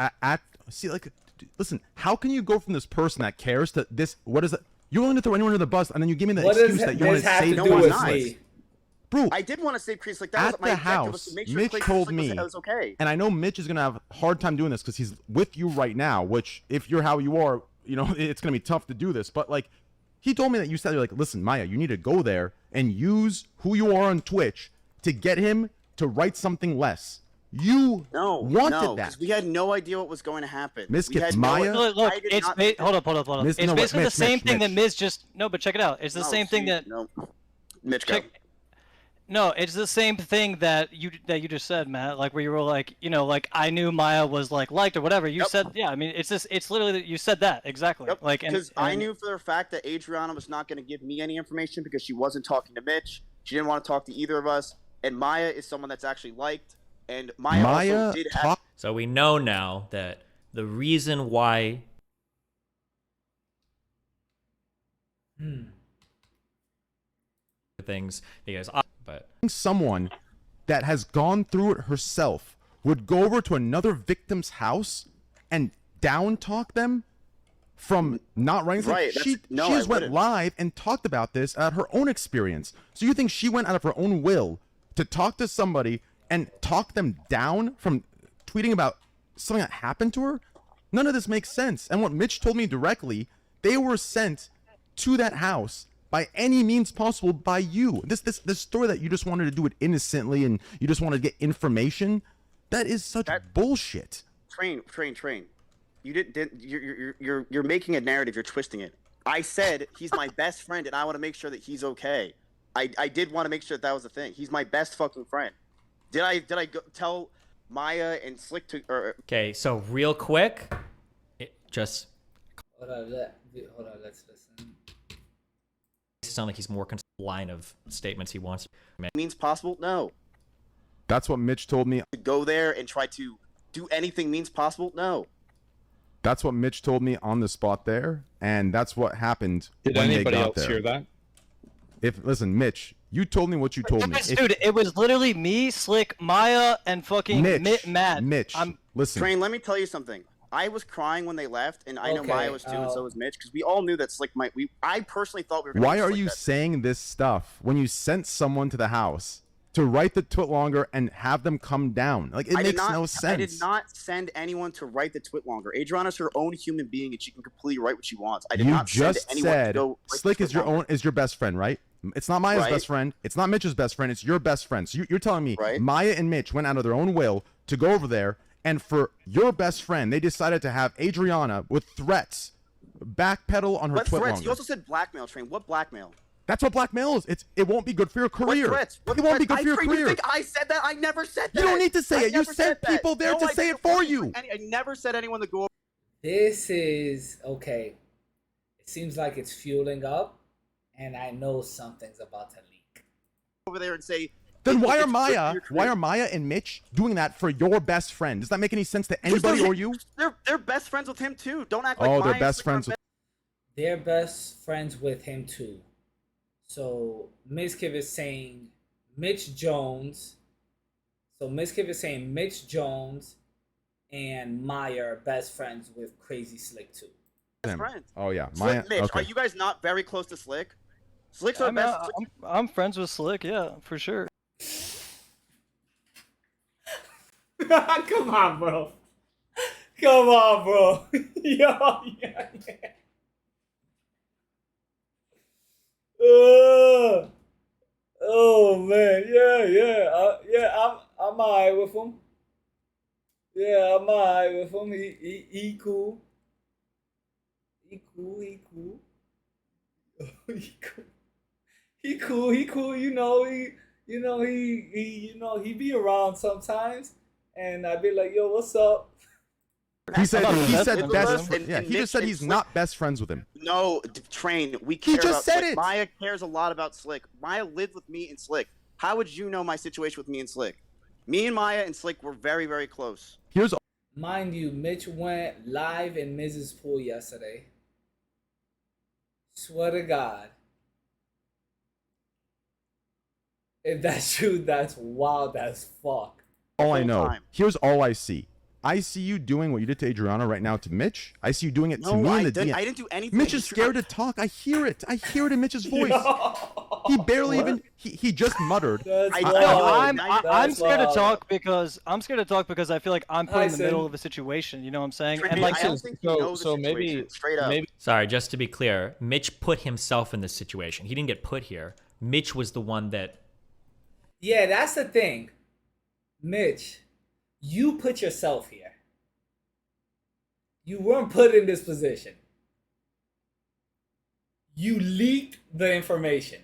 listen, how can you go from this person that cares to this? What is it? You're willing to throw anyone under the bus, and then you give me the What excuse does that you want this to have save to no do one's with lives. me? Bro, I did want to save Chris. Like that at was my the objective, was house, to make sure Mitch Chris told Slick me, was okay. and I know Mitch is gonna have a hard time doing this because he's with you right now. Which, if you're how you are, you know it's gonna be tough to do this. But like, he told me that you said, you're like, listen, Maya, you need to go there and use who you are on Twitch to get him to write something less. You wanted that. Because we had no idea what was going to happen. Miss We gets had no Maya. idea- Look, I did it's not- hold up. Miss- It's no, basically Mitch, the same thing that Mitch. Miz just no, but check it out. It's the same thing that no. Mitch, go. No, it's the same thing that you just said, Matt. Like where you were like, like I knew Maya was like liked or whatever. You said, yeah. I mean, it's literally that you said that exactly. Yep. Like because I knew for a fact that Adriana was not going to give me any information because she wasn't talking to Mitch. She didn't want to talk to either of us. And Maya is someone that's actually liked. And Maya also did have. So we know now that the reason why. Things because but Someone that has gone through it herself would go over to another victim's house and down talk them from not writing something. Right, She no, just I went wouldn't. live and talked about this at her own experience. So you think she went out of her own will to talk to somebody and talk them down from tweeting about something that happened to her? None of this makes sense. And what Mitch told me directly, they were sent to that house by any means possible by you. This story that you just wanted to do it innocently and you just wanted to get information, that is such bullshit. Train. You didn't. You're making a narrative. You're twisting it. I said he's my best friend, and I want to make sure that he's okay. I did want to make sure that was the thing. He's my best fucking friend. Did I go tell Maya and Slick to? okay, so real quick, just Hold on, let's listen. sound like he's more concerned with the line of statements he wants. Means possible? No. That's what Mitch told me. To go there and try to do anything means possible? No. That's what Mitch told me on the spot there, and that's what happened Did when anybody they got else there. hear that? Listen, Mitch, you told me what you told me. Yes, dude, it was literally me, Slick, Maya, and fucking Matt. Mitch, listen. Train, let me tell you something. I was crying when they left, and I know Maya was too, and so was Mitch, because we all knew that Slick might. I personally thought we were. Why are you saying this stuff when you sent someone to the house to write the tweet longer and have them come down? Like, it makes no sense. I did not send anyone to write the tweet longer. Adriana's her own human being, and she can completely write what she wants. I did not send anyone to go. Slick is your best friend, right? It's not Maya's Right. best friend. It's not Mitch's best friend. It's your best friend. So you're telling me Right. Maya and Mitch went out of their own will to go over there, and for your best friend, they decided to have Adriana with threats backpedal on her What twit threats? longer. You also said blackmail, Train. What blackmail? That's what blackmail is. It won't be good for your career. What threats? What it won't be threats? good for your Train, career. You think I said that? I never said that. You don't need to say I it. You never sent that. people there No, to I say it didn't. for you. I never said anyone to go This is okay. It seems like it's fueling up, and I know something's about to leak. over there and say. Then why it's are good Maya? for your Why career. are Maya and Mitch doing that for your best friend? Does that make any sense to anybody or you? They're best friends with him too. Don't act like Oh, Maya they're and best Slick friends are with. They're best friends with him too. So Mizkiv is saying Mitch Jones. So Mizkiv is saying Mitch Jones and Maya are best friends with Crazy Slick too. best friends. Oh yeah, Slick, Maya. Mitch, Okay. are you guys not very close to Slick? Slick's I our mean, best. I'm friends with Slick, yeah, for sure. Come on, bro. Come on, bro. Yo, yeah. Oh man, I'm alright with him. Yeah, I'm alright with him. He cool. He cool. He cool. He cool. You know, he be around sometimes, and I be like, yo, what's up? He said friends best. with him. Friend. Yeah, And he just said Mitch he's and not best friends with him. No, Train. We care just about said Slick. it. Maya cares a lot about Slick. Maya lived with me and Slick. How would you know my situation with me and Slick? Me and Maya and Slick were very, very close. Here's Mind you, Mitch went live in Mrs. Pool yesterday. Swear to God. If that's true, that's wild as fuck. all I whole know. time. Here's all I see. I see you doing what you did to Adriana right now to Mitch. I see you doing it to me I in the didn't, DM. I didn't do anything. Mitch is scared to talk. I hear it. I hear it in Mitch's voice. He barely even. He just muttered. That's I- wild. No, I'm That's scared to wild. talk because I feel like I'm put in the Tyson. middle of a situation. You know what I'm saying? Train, And like, I don't think you know the so maybe- situation. Straight up. Maybe Sorry, just to be clear, Mitch put himself in this situation. He didn't get put here. Mitch was the one that. Yeah, that's the thing. Mitch, you put yourself here. You weren't put in this position. You leaked the information.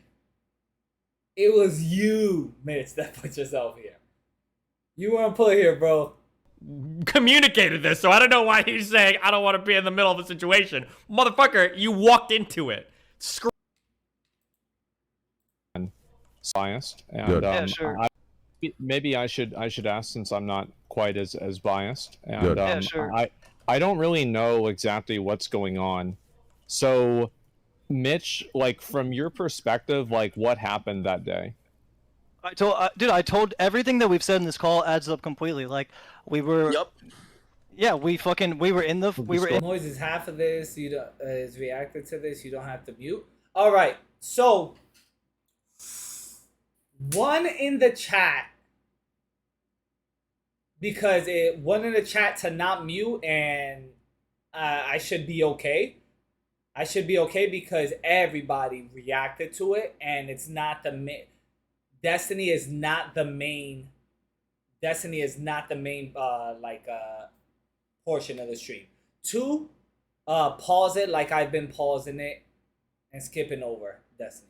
It was you, Mitch, that put yourself here. You weren't put here, bro. Communicated this, so I don't know why he's saying I don't want to be in the middle of the situation. Motherfucker, you walked into it. Screw. biased, and Good. Yeah, sure. maybe I should ask since I'm not quite as biased. And Good. Yeah, sure. I don't really know exactly what's going on. So, Mitch, like from your perspective, like what happened that day? I told everything that we've said in this call adds up completely. Like we were. Yep. Yeah, we were in. Noise is half of this. You don't, is reacted to this. You don't have to mute. All right. So, one in the chat because one in the chat to not mute, and I should be okay. I should be okay because everybody reacted to it, and it's not the Destiny is not the main. Destiny is not the main portion of the stream. 2, pause it like I've been pausing it and skipping over Destiny.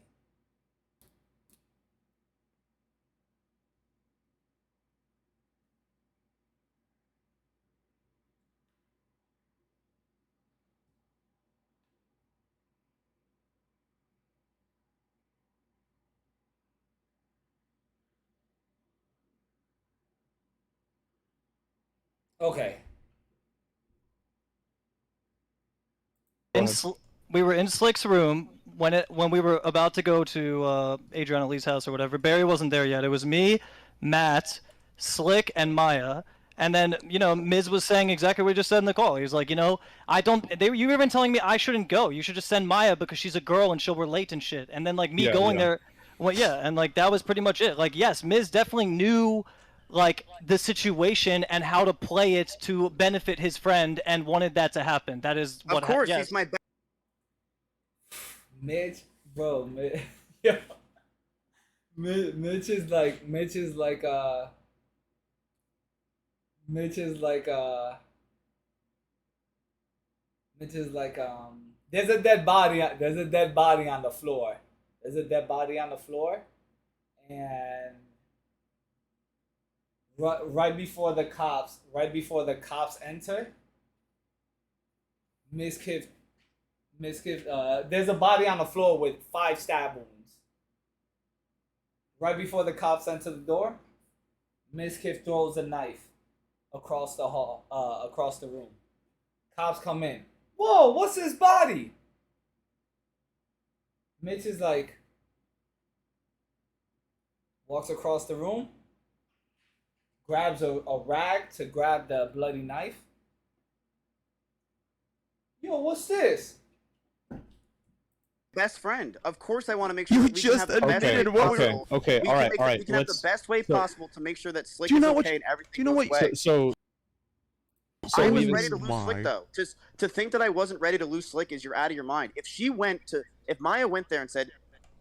Okay. We were in Slick's room when we were about to go to Adriana Lee's house or whatever. Barry wasn't there yet. It was me, Matt, Slick, and Maya. And then, Miz was saying exactly what he just said in the call. He was like, you were even telling me I shouldn't go. You should just send Maya because she's a girl and she'll relate and shit. And then, like, me going there, well, yeah, and, like, that was pretty much it. Like, yes, Miz definitely knew, like, the situation and how to play it to benefit his friend and wanted that to happen. That is what Of course, yes. he's my best. Mitch, bro, yeah. Mitch is like Mitch is like Mitch is like Mitch is like there's a dead body on the floor. There's a dead body on the floor, and right before the cops enter, Miss Kiff, there's a body on the floor with 5 stab wounds. Right before the cops enter the door, Miss Kiff throws a knife across the hall, across the room. Cops come in. Whoa, what's his body? Mitch is like, walks across the room, grabs a rag to grab the bloody knife. Yo, what's this? Best friend. Of course, I want to make sure You that we can have the just best admitted way what- possible. Okay, We all can right, make all it- right. We can have the best way possible to make sure that Slick Do you is know what okay you- and everything do you know goes what- away. So I I was mean, ready to lose Slick why? though. Just to think that I wasn't ready to lose Slick is you're out of your mind. If Maya went there and said,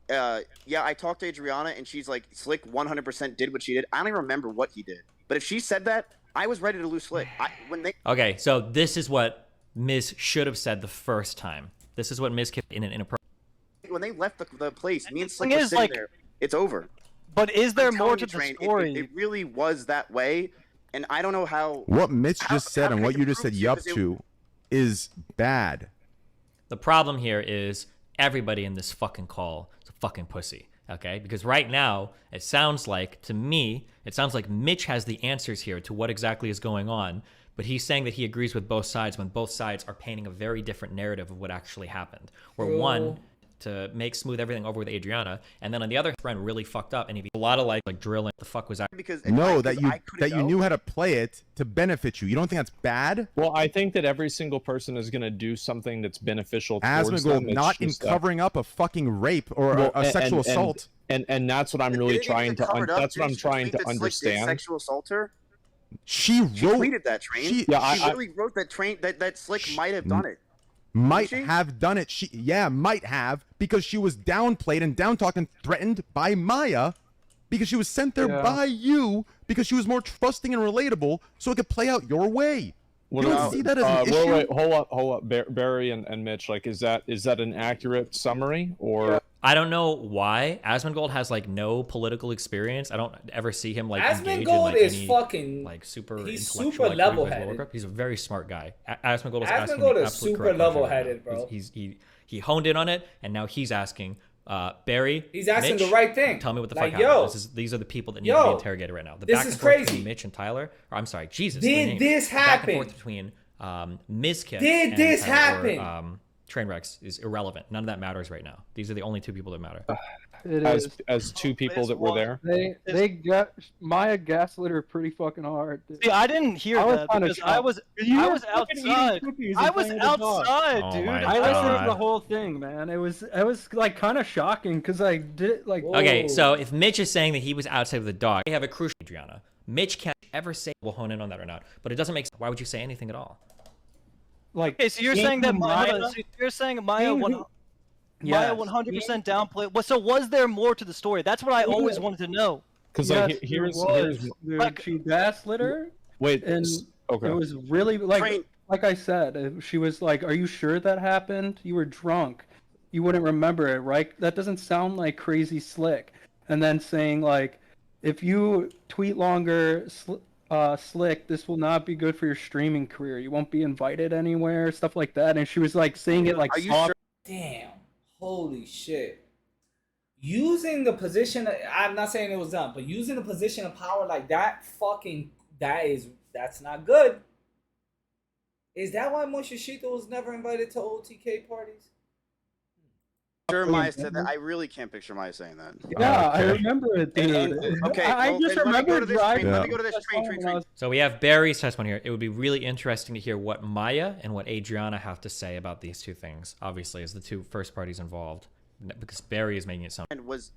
yeah, I talked to Adriana and she's like, Slick 100% did what she did. I don't even remember what he did. But if she said that, I was ready to lose Slick. Okay, so this is what Ms. should have said the first time. This is what Ms. kept in an inappropriate. When they left the place, me and Slick thing were is, sitting like- there. It's over. But is there I'm more telling to you, the Train, story? It really was that way, and I don't know how. What Mitch just said how and can I what you just prove said to you? yup 'Cause it- to is bad. The problem here is everybody in this fucking call is a fucking pussy, okay? Because right now, it sounds like, to me, Mitch has the answers here to what exactly is going on, but he's saying that he agrees with both sides when both sides are painting a very different narrative of what actually happened. Where one, to make smooth everything over with Adriana, and then on the other friend really fucked up, and he a lot of like drilling. The fuck was that? Because No, because that I couldn't know. you knew how to play it to benefit you. You don't think that's bad? well, I think that every single person is going to do something that's beneficial towards them. Asmongold It's not in just, covering up a fucking rape or well, a sexual assault. and that's what I'm really trying to. That's what I'm trying to understand. Sexual assault her. She She wrote tweeted that Train. she- She Yeah, I- literally wrote that Train that Slick might have done it. might she? have done it. She might have, because she was downplayed and down talked and threatened by Maya, because she was sent there Yeah. by you because she was more trusting and relatable, so it could play out your way. You don't see that as an issue? Wait, hold up, Barry and Mitch. Like, is that an accurate summary or? I don't know why. Asmongold has like no political experience. I don't ever see him like engage in Asmongold like is any fucking like super he's intellectual, super like, World War level-headed. Warcraft. He's a very smart guy. Asmongold is asking Asmongold the is absolute super correct question right level-headed, now. bro. He honed in on it, and now he's asking Barry. He's asking Mitch, the right thing. Tell me what the Like, fuck yo, happened. These are the people that need to be interrogated right now. The this back is and forth crazy. between Mitch and Tyler. Or I'm sorry, Jesus. Did the names. this The back happen? and forth between Ms. Kip Did and this Tyler, happen? Trainwrecks is irrelevant. None of that matters right now. These are the only two people that matter. It is. As two people that were there. They got Maya gaslit her pretty fucking hard. Dude. See, I didn't hear I was that kinda because I shocked. was You I were was fucking eating outside. cookies and I was playing with the dog. outside, Oh dude. my I listened God. to the whole thing, man. It was like kind of shocking because I did like. Okay, so if Mitch is saying that he was outside with the dog, they have a crucial Adriana. Mitch can't ever say we'll hone in on that or not, but it doesn't make sense. Why would you say anything at all? Like, Okay, so you're seeing saying that Maya- Maya, so you're saying Maya seeing one, who- Maya Yes. 100% downplayed. Well, so was there more to the story? That's what I always wanted to know. Because Yes, like there here's was, dude. like- She gaslit her, wait. and Okay. it was really like Train- like I said. She was like, "Are you sure that happened? You were drunk. You wouldn't remember it, right? That doesn't sound like crazy Slick." And then saying like, "If you tweet longer, Slick, this will not be good for your streaming career. You won't be invited anywhere, stuff like that." And she was like saying it like Are you soft. sure? Damn. Holy shit. Using the position, I'm not saying it was done, but using the position of power like that, that's not good. Is that why Moshishito was never invited to OTK parties? Sure, Maya said that. I really can't picture Maya saying that. Yeah, I Okay. remember it, dude. Okay, I well, just then let me go remember to this driving. train. Let me Yeah. go to this train. So we have Barry's testimony here. It would be really interesting to hear what Maya and what Adriana have to say about these two things, obviously, as the two first parties involved, because Barry is making it sound. And was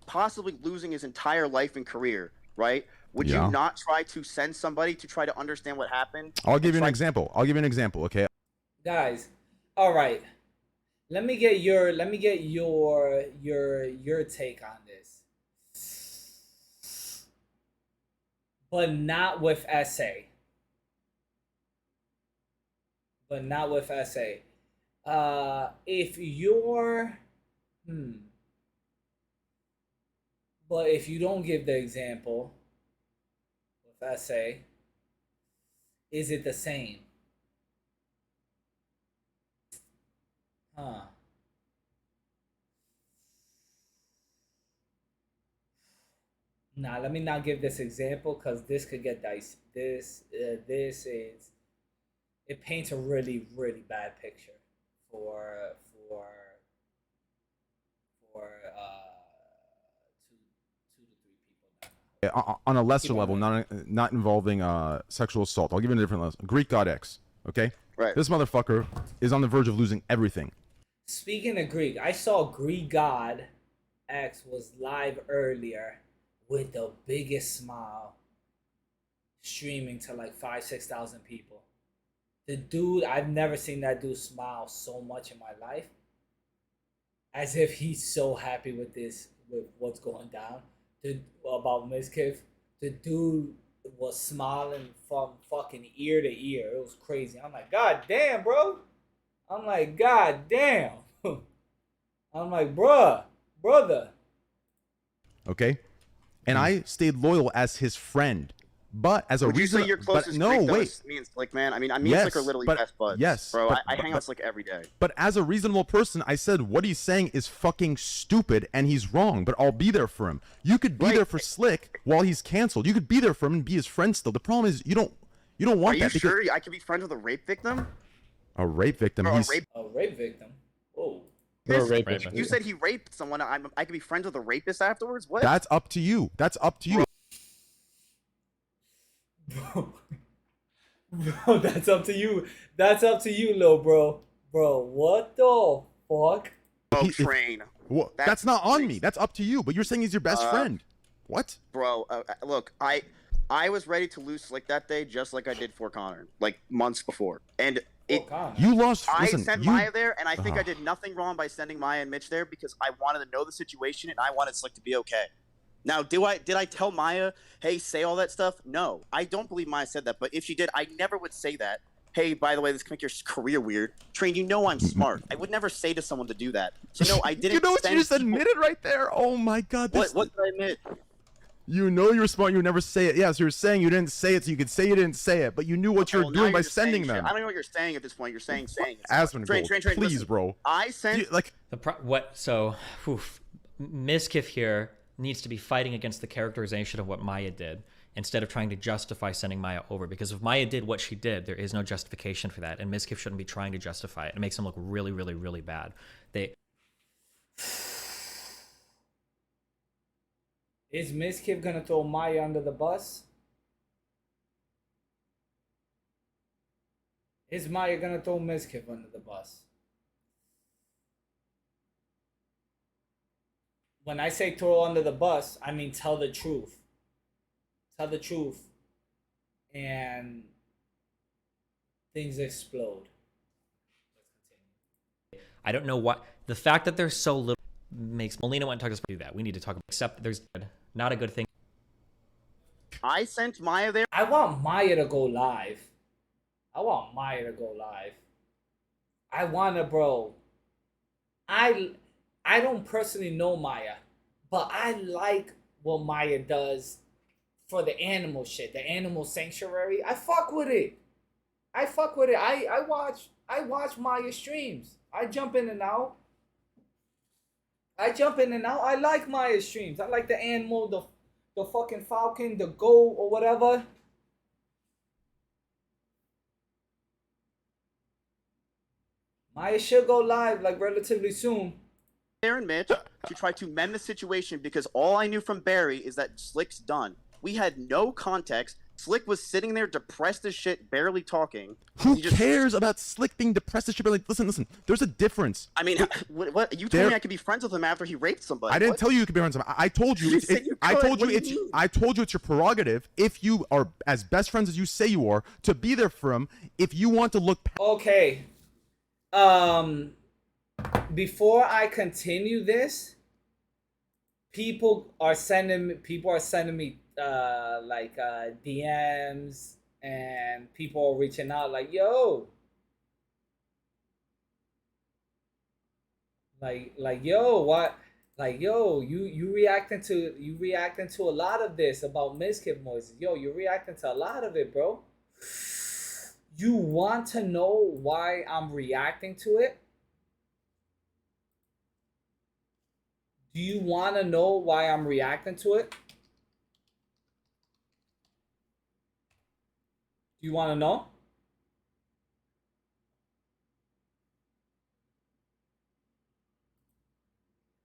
possibly losing his entire life and career, right? Would Yeah. you not try to send somebody to try to understand what happened? I'll give you an Try- example. Okay. Guys, all right. Let me get your take on this. but not with SA. But not with SA. If you're, but if you don't give the example with SA, is it the same? Huh. Nah, let me not give this example because this could get dicey. This is, it paints a really, really bad picture for two to three people. On a lesser Keep level, on not involving sexual assault. I'll give you a different lesson. Greek god X. Okay. Right. This motherfucker is on the verge of losing everything. Speaking of Greek, I saw Greek God X was live earlier with the biggest smile, streaming to like 5,000-6,000 people. The dude, I've never seen that dude smile so much in my life. As if he's so happy with what's going down. About Mizkif. The dude was smiling from fucking ear to ear. It was crazy. I'm like, God damn, bro. I'm like, God damn. I'm like, brother. Okay. And I stayed loyal as his friend. But as a Would you reason, say your closest no, Greek, though, wait. is me and Slick, man? I mean, me and Slick are literally best buds. Yes, bro. but, I hang out with Slick every day. But as a reasonable person, I said what he's saying is fucking stupid and he's wrong. But I'll be there for him. You could be there for Slick while he's canceled. You could be there for him and be his friend still. The problem is you don't want Are that. you sure I could be friends with a rape victim? A rape victim. Bro, He's A rape victim. Whoa. You said he raped someone. I could be friends with a rapist afterwards. What? That's up to you. That's up to you. Bro, that's up to you. That's up to you, little bro. Bro, what the fuck? Oh, train. That's not on me. That's up to you. But you're saying he's your best friend. What? Bro, look, I was ready to lose Slick that day, just like I did for Connor, like months before, and you lost. I Listen, sent Maya there, and I think I did nothing wrong by sending Maya and Mitch there because I wanted to know the situation and I wanted Slick to be okay. Now, did I tell Maya, hey, say all that stuff? No, I don't believe Maya said that. But if she did, I never would say that. Hey, by the way, this can make your career weird. Train, you know I'm smart. I would never say to someone to do that. So no, I didn't. You know what you just admitted right there? Oh my God. What did I admit? You know you're smart. You would never say it. Yes, you're saying you didn't say it, so you could say you didn't say it. But you knew what you were doing by sending them. I don't know what you're saying at this point. You're saying. Aspen, train, please, listen. bro. I sent Mizkif here needs to be fighting against the characterization of what Maya did instead of trying to justify sending Maya over. Because if Maya did what she did, there is no justification for that, and Mizkif shouldn't be trying to justify it. It makes him look really, really, really bad. Is Mizkif gonna throw Maya under the bus? Is Maya gonna throw Mizkif under the bus? When I say throw under the bus, I mean tell the truth. Tell the truth. And things explode. I don't know what the fact that there's so little makes Molina want to talk to us about do that. We need to talk about except there's not a good thing. I sent Maya there. I want Maya to go live. I wanna, bro. I don't personally know Maya, but I like what Maya does for the animal shit, the animal sanctuary. I fuck with it. I watch Maya streams. I jump in and out. I like Maya streams. I like the animal, the fucking falcon, the goat or whatever. Maya should go live like relatively soon. And Mitch to try to mend the situation because all I knew from Barry is that Slick's done. We had no context. Slick was sitting there depressed as shit, barely talking. Who cares about Slick being depressed as shit? Like, listen. There's a difference. I mean, what you told me I could be friends with him after he raped somebody. I didn't tell you could be friends with him. I told you. I told you it's your prerogative if you are as best friends as you say you are to be there for him. If you want to look. Okay. Before I continue this, people are sending me like DMs, and people are reaching out like, yo, like yo, what, like yo, you reacting to a lot of this about Mizkif noises. Yo, you're reacting to a lot of it, bro. You want to know why I'm reacting to it? Do you want to know why I'm reacting to it? Do you want to know?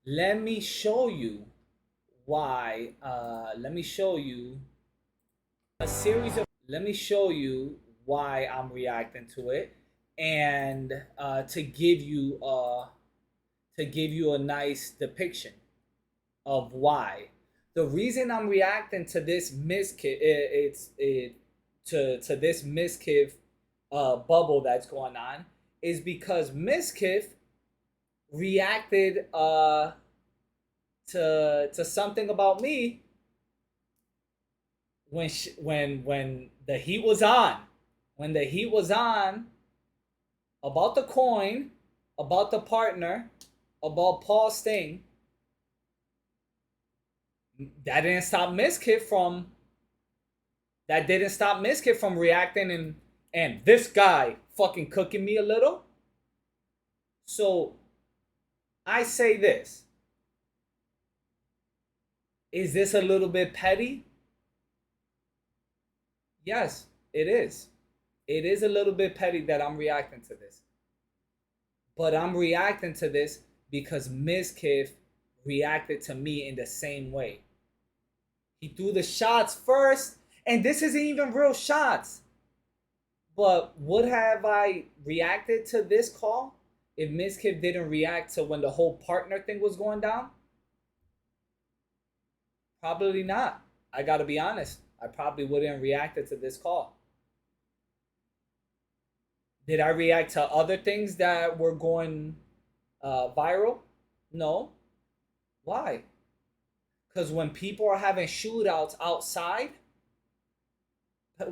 Let me show you why. Let me show you a series of. Let me show you why I'm reacting to it, and to give you a nice depiction of why. The reason I'm reacting to this Mizkif, to this Mizkif bubble that's going on, is because Mizkif reacted to something about me when the heat was on. When the heat was on about the coin, about the partner, about Paul's thing, that didn't stop Mizkif from reacting and this guy fucking cooking me a little. So I say this. Is this a little bit petty? Yes, it is. It is a little bit petty that I'm reacting to this. But I'm reacting to this because Mizkif reacted to me in the same way. He threw the shots first, and this isn't even real shots. But would have I reacted to this call if Mizkif didn't react to when the whole partner thing was going down? Probably not. I gotta be honest. I probably wouldn't have reacted to this call. Did I react to other things that were going viral? No. Why? Because when people are having shootouts outside, in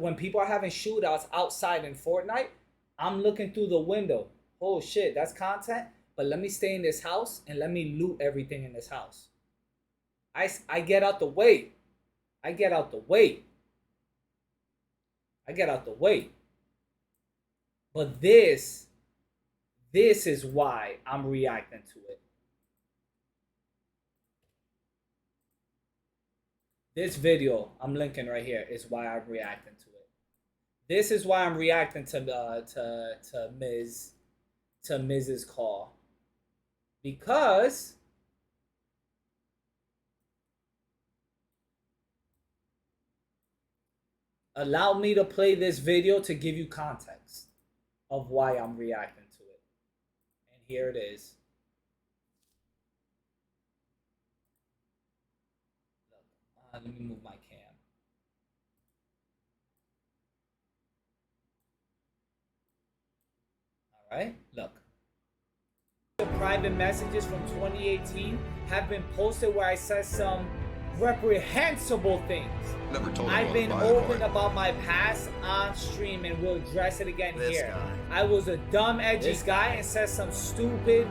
Fortnite, I'm looking through the window. Oh shit, that's content. But let me stay in this house and let me loot everything in this house. I get out the way. I get out the way. But this is why I'm reacting to it. This video I'm linking right here is why I'm reacting to it. This is why I'm reacting to Miz's call. Because allow me to play this video to give you context of why I'm reacting to it. And here it is. Let me move my cam. All right, look. The private messages from 2018 have been posted where I said some reprehensible things. Never told I've been open about my past on stream and will address it again here. I was a dumb, edgy guy and said some stupid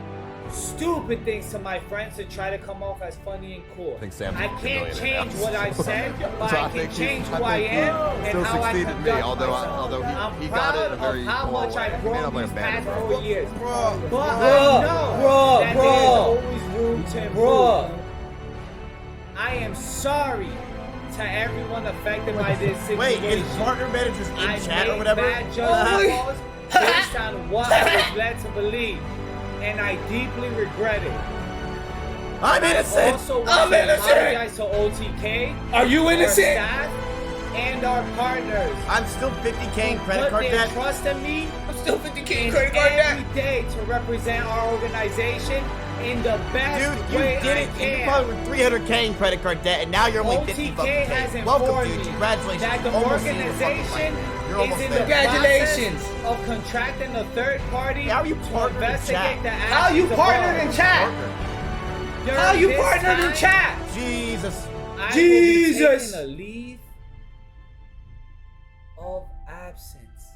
things to my friends to try to come off as funny and cool. I can't change what I've said, but I can change who I am and how I conduct myself. I'm proud of how much I've grown these past 4 years. But I know that there's always room to improve. I am sorry to everyone affected by this situation. Wait, his partner managers in chat or whatever? I made bad judgment calls based on what I was led to believe, and I deeply regret it. I'm innocent! Also, I'm innocent! To OTK, are you innocent? Our staff and our partners. I'm still 50K in credit card debt. Trust in me. I'm still 50K in credit card debt. Every day to represent our organization in the best way I can. You probably were 300K in credit card debt, and now you're only 50 bucks. OTK has Welcome, informed dude. me Congratulations. that the organization is in the Congratulations. process of contracting a third party How are you to partnered in investigate chat? the actions How are you of partnered all. in chat? How you this partnered in time- chat? Jesus. I Jesus. will be taking a leave of absence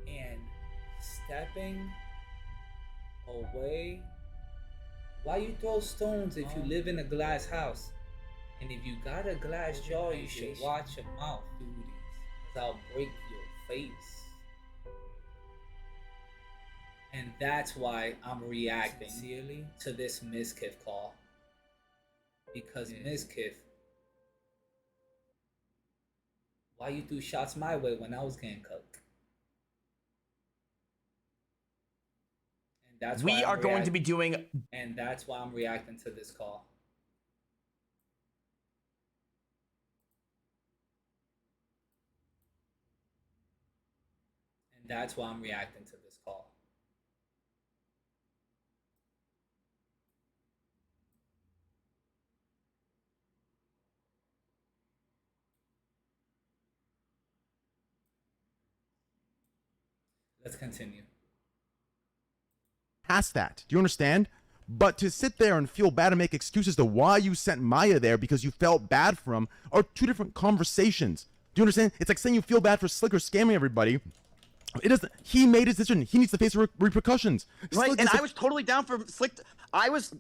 and stepping away. Why you throw stones if you live in a glass house? And if you got a glass jaw, you should watch your mouth, duties, cause I'll break your face. And that's why I'm reacting to this Mizkif call. Because Mizkif, why you threw shots my way when I was getting cooked? And that's We why are going to be doing. And that's why I'm reacting to this call. And that's why I'm reacting to this call. Let's continue. Past that. Do you understand? But to sit there and feel bad and make excuses to why you sent Maya there because you felt bad for him are two different conversations. Do you understand? It's like saying you feel bad for Slicker scamming everybody. It doesn't. He made his decision. He needs to face repercussions. Right, Slick and is I was totally down for Slick. I was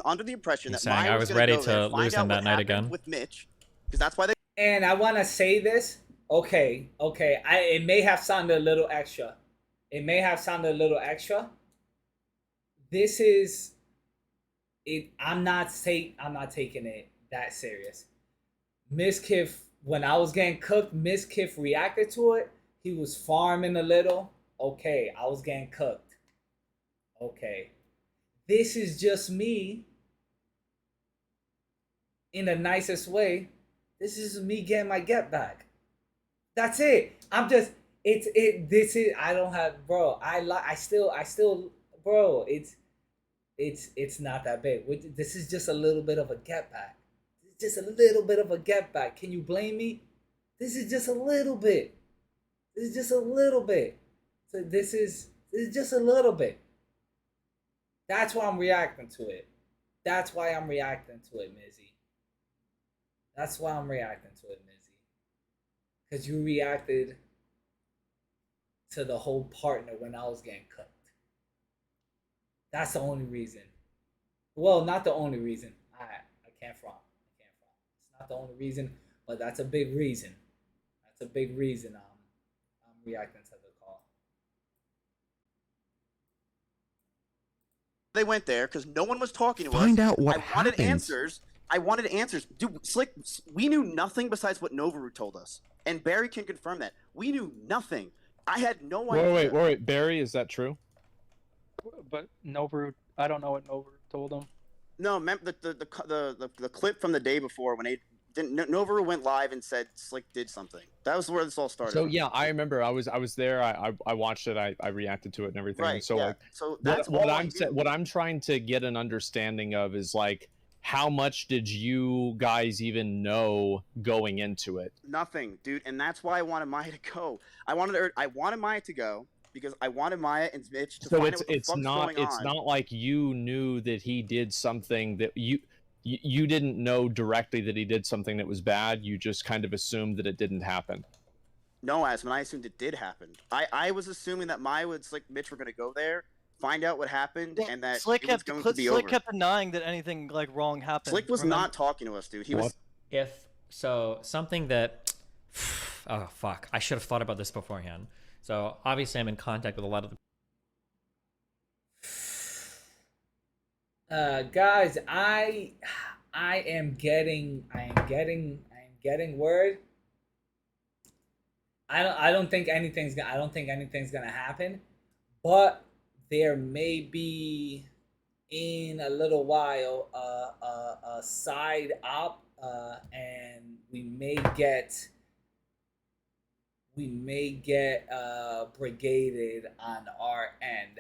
under the impression He's that saying Maya I was was gonna ready go there, to find lose out him that what night happened again. with Mitch, because that's why they. And I want to say this. Okay. It may have sounded a little extra. This is it. I'm not taking it that serious. Mizkif, when I was getting cooked, Mizkif reacted to it. He was farming a little. Okay, I was getting cooked. Okay. This is just me in the nicest way. This is me getting my get back. That's it. This is I don't have, bro. I still bro, it's not that big. This is just a little bit of a get back. It's just a little bit of a get back. Can you blame me? This is just a little bit. This is just a little bit. So this is just a little bit. That's why I'm reacting to it. That's why I'm reacting to it, Mizzy. That's why I'm reacting to it, Mizzy. Because you reacted to the whole partner when I was getting cooked. That's the only reason. Well, not the only reason. I can't front. It's not the only reason, but that's a big reason. That's a big reason I'm reacting to the call. They went there because no one was talking to us. Find out what I wanted happened. answers. I wanted answers. Dude, Slick, we knew nothing besides what Novaru told us. And Barry can confirm that. We knew nothing. I had no idea. Wait, Barry, is that true? But Novaru, I don't know what Novaru told him. No, remember the clip from the day before when Novaru went live and said Slick did something. That was where this all started. So yeah, I remember. I was there. I watched it. I reacted to it and everything. Right. So yeah. like, So that's what I'm trying to get an understanding of is like, how much did you guys even know going into it? Nothing, dude, and that's why I wanted Maya to go. I wanted Maya to go because I wanted Maya and Mitch to find out what the fuck's going on. It's not like you knew that he did something that you didn't know directly that he did something that was bad. You just kind of assumed that it didn't happen. No, Asman, I assumed it did happen. I was assuming that Maya and Mitch were going to go there, find out what happened, and that Slick it was going to be over. Slick kept denying that anything like wrong happened. Slick was not talking to us, dude. He was. Something that, oh fuck, I should have thought about this beforehand. So obviously I'm in contact with a lot of the guys, I am getting word. I don't think anything's gonna happen, but there may be in a little while a side op, and we may get brigaded on our end.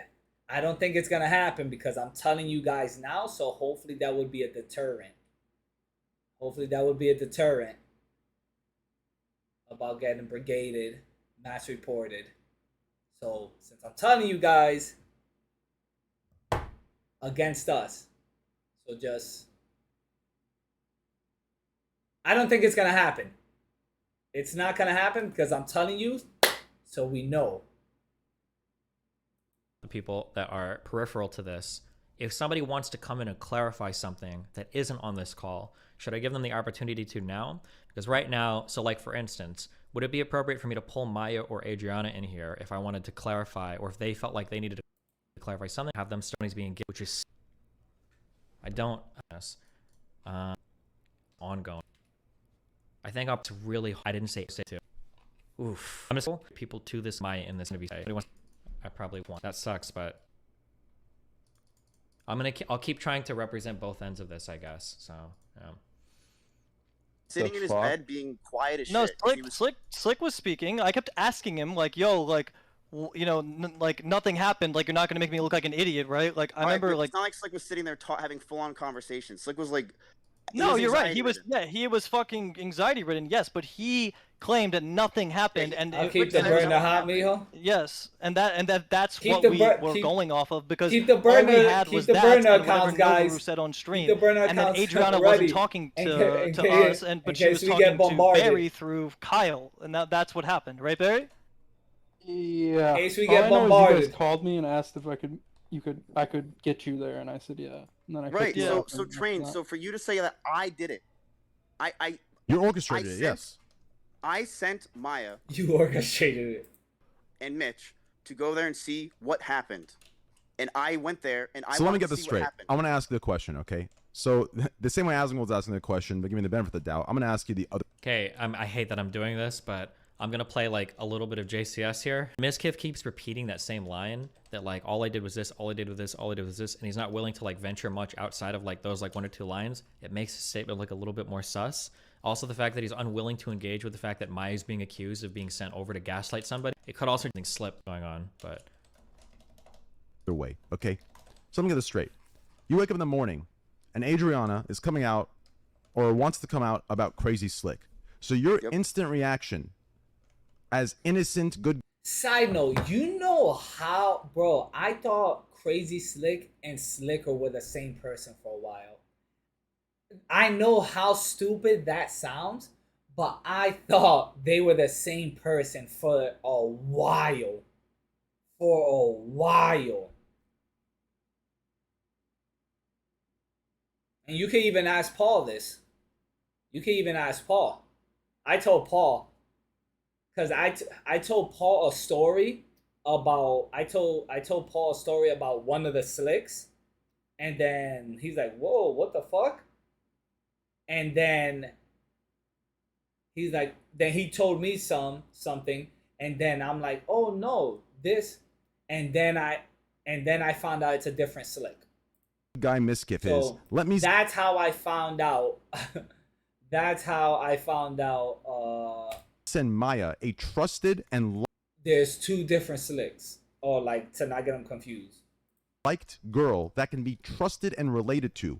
I don't think it's gonna happen because I'm telling you guys now, so hopefully that would be a deterrent. About getting brigaded, match reported. So since I'm telling you guys, against us. So just, I don't think it's gonna happen. It's not gonna happen because I'm telling you, so we know. The people that are peripheral to this, if somebody wants to come in and clarify something that isn't on this call, should I give them the opportunity to now? Because right now, so like for instance, would it be appropriate for me to pull Maya or Adriana in here if I wanted to clarify, or if they felt like they needed to clarify something, have them start being given, which is, I don't, ongoing. I think it's really, I didn't say to. Oof. I'm just people to this Maya in this interview. I probably won't. That sucks, but I'll keep trying to represent both ends of this, I guess. So, yeah. Sitting in his bed, being quiet as No, shit. Slick was speaking. I kept asking him, like, yo, like, you know, like, nothing happened. Like, you're not going to make me look like an idiot, right? Like, I remember, like... It's not like Slick was sitting there having full-on conversations. Slick was, like... No, you're right. He was fucking anxiety-ridden, yes, but he claimed that nothing happened, and I'll keep the burner hot, mijo. Yes, that's keep what we were going off of, because keep the burner, all we had was that and whatever Nobu said on stream, and then Adriana wasn't talking to us, but she was talking to Barry through Kyle, and that's what happened, right, Barry? Yeah. In case we all get I know bombarded. is you guys called me and asked if I could get you there, and I said yeah. And then I right. So Train. So for you to say that I did it, You orchestrated it, yes. I sent Maya. You orchestrated it. And Mitch to go there and see what happened, and I went there and I. So let me get this straight. I want to ask you the question, okay? So the same way Asling was asking the question, but give me the benefit of the doubt. I'm gonna ask you the other. Okay, I hate that I'm doing this, but I'm gonna play like a little bit of JCS here. Mizkif keeps repeating that same line that like all I did was this, all I did was this, all I did was this, and he's not willing to like venture much outside of like those like 1 or 2 lines. It makes his statement look a little bit more sus. Also, the fact that he's unwilling to engage with the fact that Maya's being accused of being sent over to gaslight somebody. It could also be slip going on, but either way, okay? So let me get this straight. You wake up in the morning, and Adriana is coming out, or wants to come out about Crazy Slick. So your instant reaction, as innocent, good. Side note, you know how, bro? I thought Crazy Slick and Slicker were the same person for a while. I know how stupid that sounds, but I thought they were the same person for a while. For a while. And you can even ask Paul this. You can even ask Paul. I told Paul, because I told Paul a story about I told Paul a story about one of the Slicks, and then he's like, "Whoa, what the fuck?" And then he's like, then he told me something, and then I'm like, "Oh no, this," and then I found out it's a different Slick. Guy Miskiff is. Let me. That's how I found out. That's how I found out. Send Maya a trusted and there's 2 different Slicks, or like to not get them confused. Liked girl that can be trusted and related to,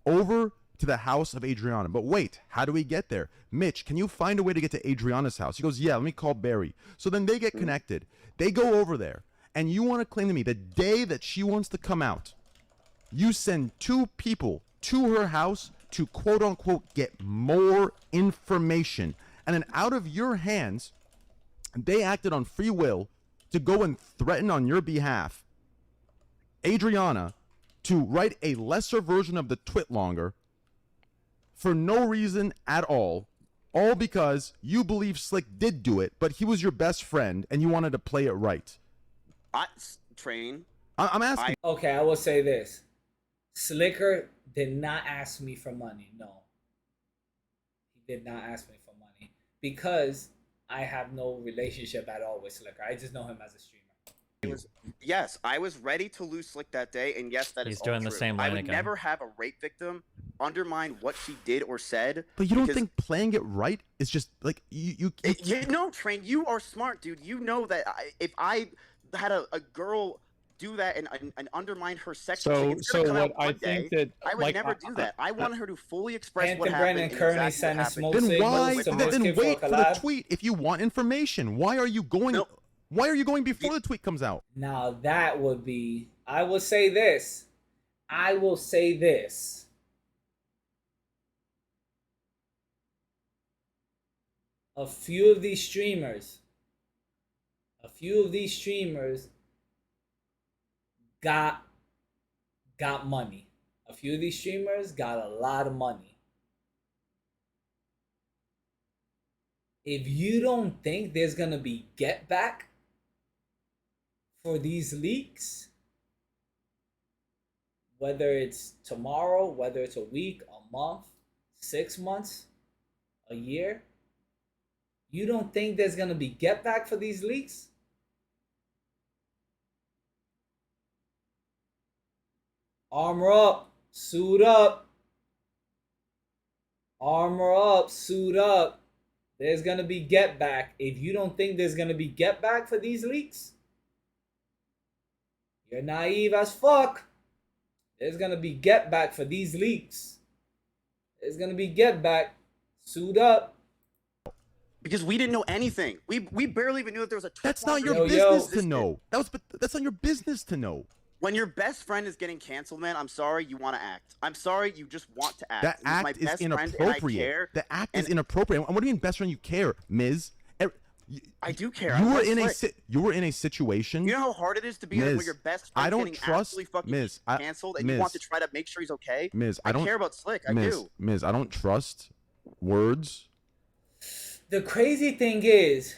over to the house of Adriana. But wait, how do we get there? Mitch, can you find a way to get to Adriana's house? He goes, yeah, let me call Barry. So then they get connected. They go over there, and you want to claim to me the day that she wants to come out, you send 2 people to her house to quote unquote get more information. And then out of your hands, they acted on free will to go and threaten on your behalf Adriana to write a lesser version of the twit longer for no reason at all because you believe Slick did do it, but he was your best friend and you wanted to play it right. I'm asking. Okay, I will say this. Slicker did not ask me for money. No. He did not ask me for money because I have no relationship at all with Slicker. I just know him as a streamer. Yes, I was ready to lose Slick that day, and yes, that is all doing true. the same line I would again. never have a rape victim undermine what she did or said. But you don't think playing it right is just like you no, Train, you are smart, dude. You know that if I had a girl do that and undermine her sexually, so what I think that I would like, never do that. I want her to fully express what Brandon happened. Kearney sent a smoke then signal why? to Then Miskiff wait for for a the collab. tweet if you want information. Why are you going? No. Why are you going before the tweet comes out? Now that would be, I will say this. I will say this. A few of these streamers got money. A few of these streamers got a lot of money. If you don't think there's gonna be get back for these leaks, whether it's tomorrow, whether it's a week, a month, 6 months, a year, you don't think there's gonna be get back for these leaks? Armor up, suit up. Armor up, suit up. There's gonna be get back. If you don't think there's gonna be get back for these leaks, you're naive as fuck. There's gonna be get back for these leaks. There's gonna be get back. Suit up. Because we didn't know anything. We barely even knew that there was a. That's not your business to know. That's not your business to know. When your best friend is getting canceled, man, I'm sorry you want to act. I'm sorry you just want to act. That act is inappropriate. The act is inappropriate. And what do you mean, best friend? You care, Ms. I do care. You were in a situation. You know how hard it is to be with your best friend getting absolutely fucking canceled, and you want to try to make sure he's okay. Ms. I care about Slick. I do. Ms. I don't trust words. The crazy thing is,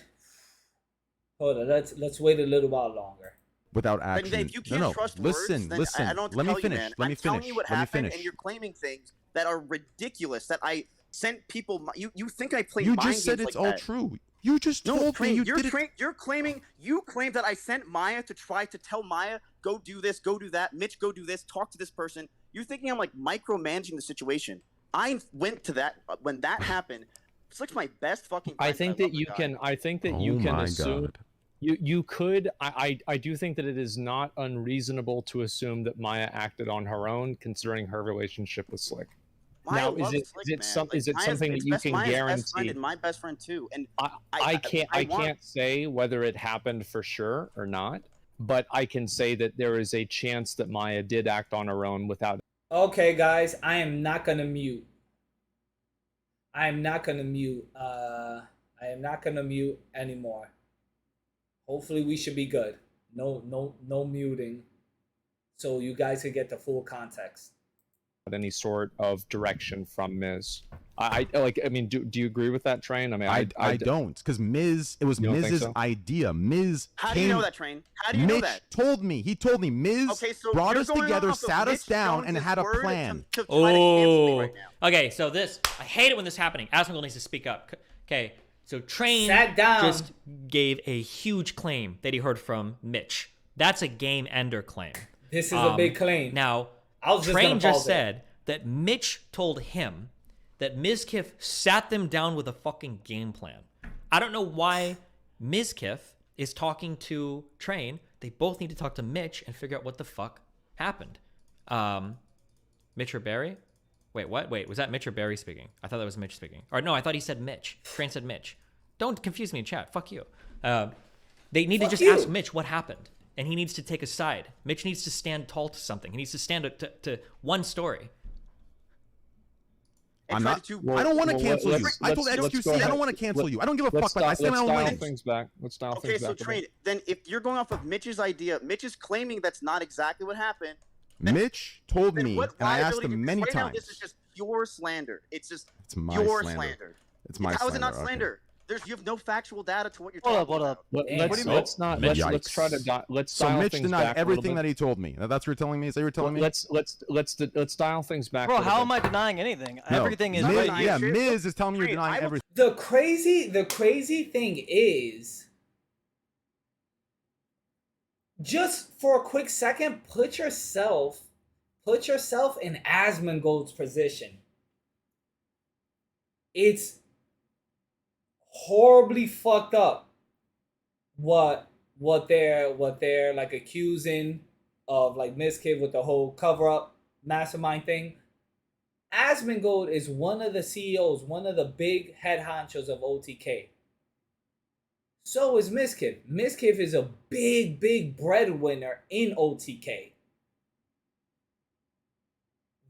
hold on. Let's wait a little while longer. Without action. If you can't trust words, then I don't Let me tell finish. You, man. Let me I'm finish. telling you what happened, and you're claiming things that are ridiculous. That I sent people. You think I played? You just said it's all true. You just told me you did it. You're claiming. You claim that I sent Maya to try to tell Maya, go do this, go do that. Mitch, go do this. Talk to this person. You're thinking I'm like micromanaging the situation. I went to that when that happened. It's like my best fucking. I think that you can. I think that you can assume. God. You could. I do think that it is not unreasonable to assume that Maya acted on her own, considering her relationship with Slick. Maya now, is it something that you can Maya's guarantee? Best friend and my best friend too. And I can't say whether it happened for sure or not, but I can say that there is a chance that Maya did act on her own without. Okay, guys, I am not gonna mute. I am not gonna mute. I am not gonna mute anymore. Hopefully we should be good. No muting. So you guys can get the full context. Any sort of direction from Ms. I mean, do you agree with that, Train? I mean, I don't, because Ms. It was Miz's idea. Ms. How do you know that, Train? How do you know that? Told me. He told me. Ms. Brought us together, sat us down, and had a plan. Okay, so I hate it when this is happening. Asmongold needs to speak up. Okay, so Train sat down. Just gave a huge claim that he heard from Mitch. That's a game ender claim. This is a big claim. Now, Train just said that Mitch told him that Mizkif sat them down with a fucking game plan. I don't know why Mizkif is talking to Train. They both need to talk to Mitch and figure out what the fuck happened. Mitch or Barry? Wait, what? Wait, was that Mitch or Barry speaking? I thought that was Mitch speaking. Or no, I thought he said Mitch. Train said Mitch. Don't confuse me in chat. Fuck you. They need to just ask Mitch what happened. And he needs to take a side. Mitch needs to stand tall to something. He needs to stand to one story. I'm not. I don't want to cancel you. I told XQC I don't want to cancel you. I don't give a fuck. I stand my own lane. Things back. Let's dial things back. Okay, so Train. Then if you're going off of Mitch's idea, Mitch is claiming that's not exactly what happened. Mitch told me, and I asked him many times. Now, this is just pure slander. It's just your slander. It's my slander. How is it not slander? You have no factual data to what you're talking about. Let's try to let's so dial Mitch things denied back everything that he told me. That's what you're telling me. Is that what you're telling me? Let's dial things back. Bro, how am I denying anything? No. Everything is right. Yeah, Miz is telling me you're denying everything. The crazy thing is, just for a quick second, put yourself in Asmongold's position. It's horribly fucked up what they're like accusing of, like Mizkif with the whole cover up mastermind thing. Asmongold is one of the CEOs, one of the big head honchos of OTK. So is Mizkif. Mizkif is a big breadwinner in OTK.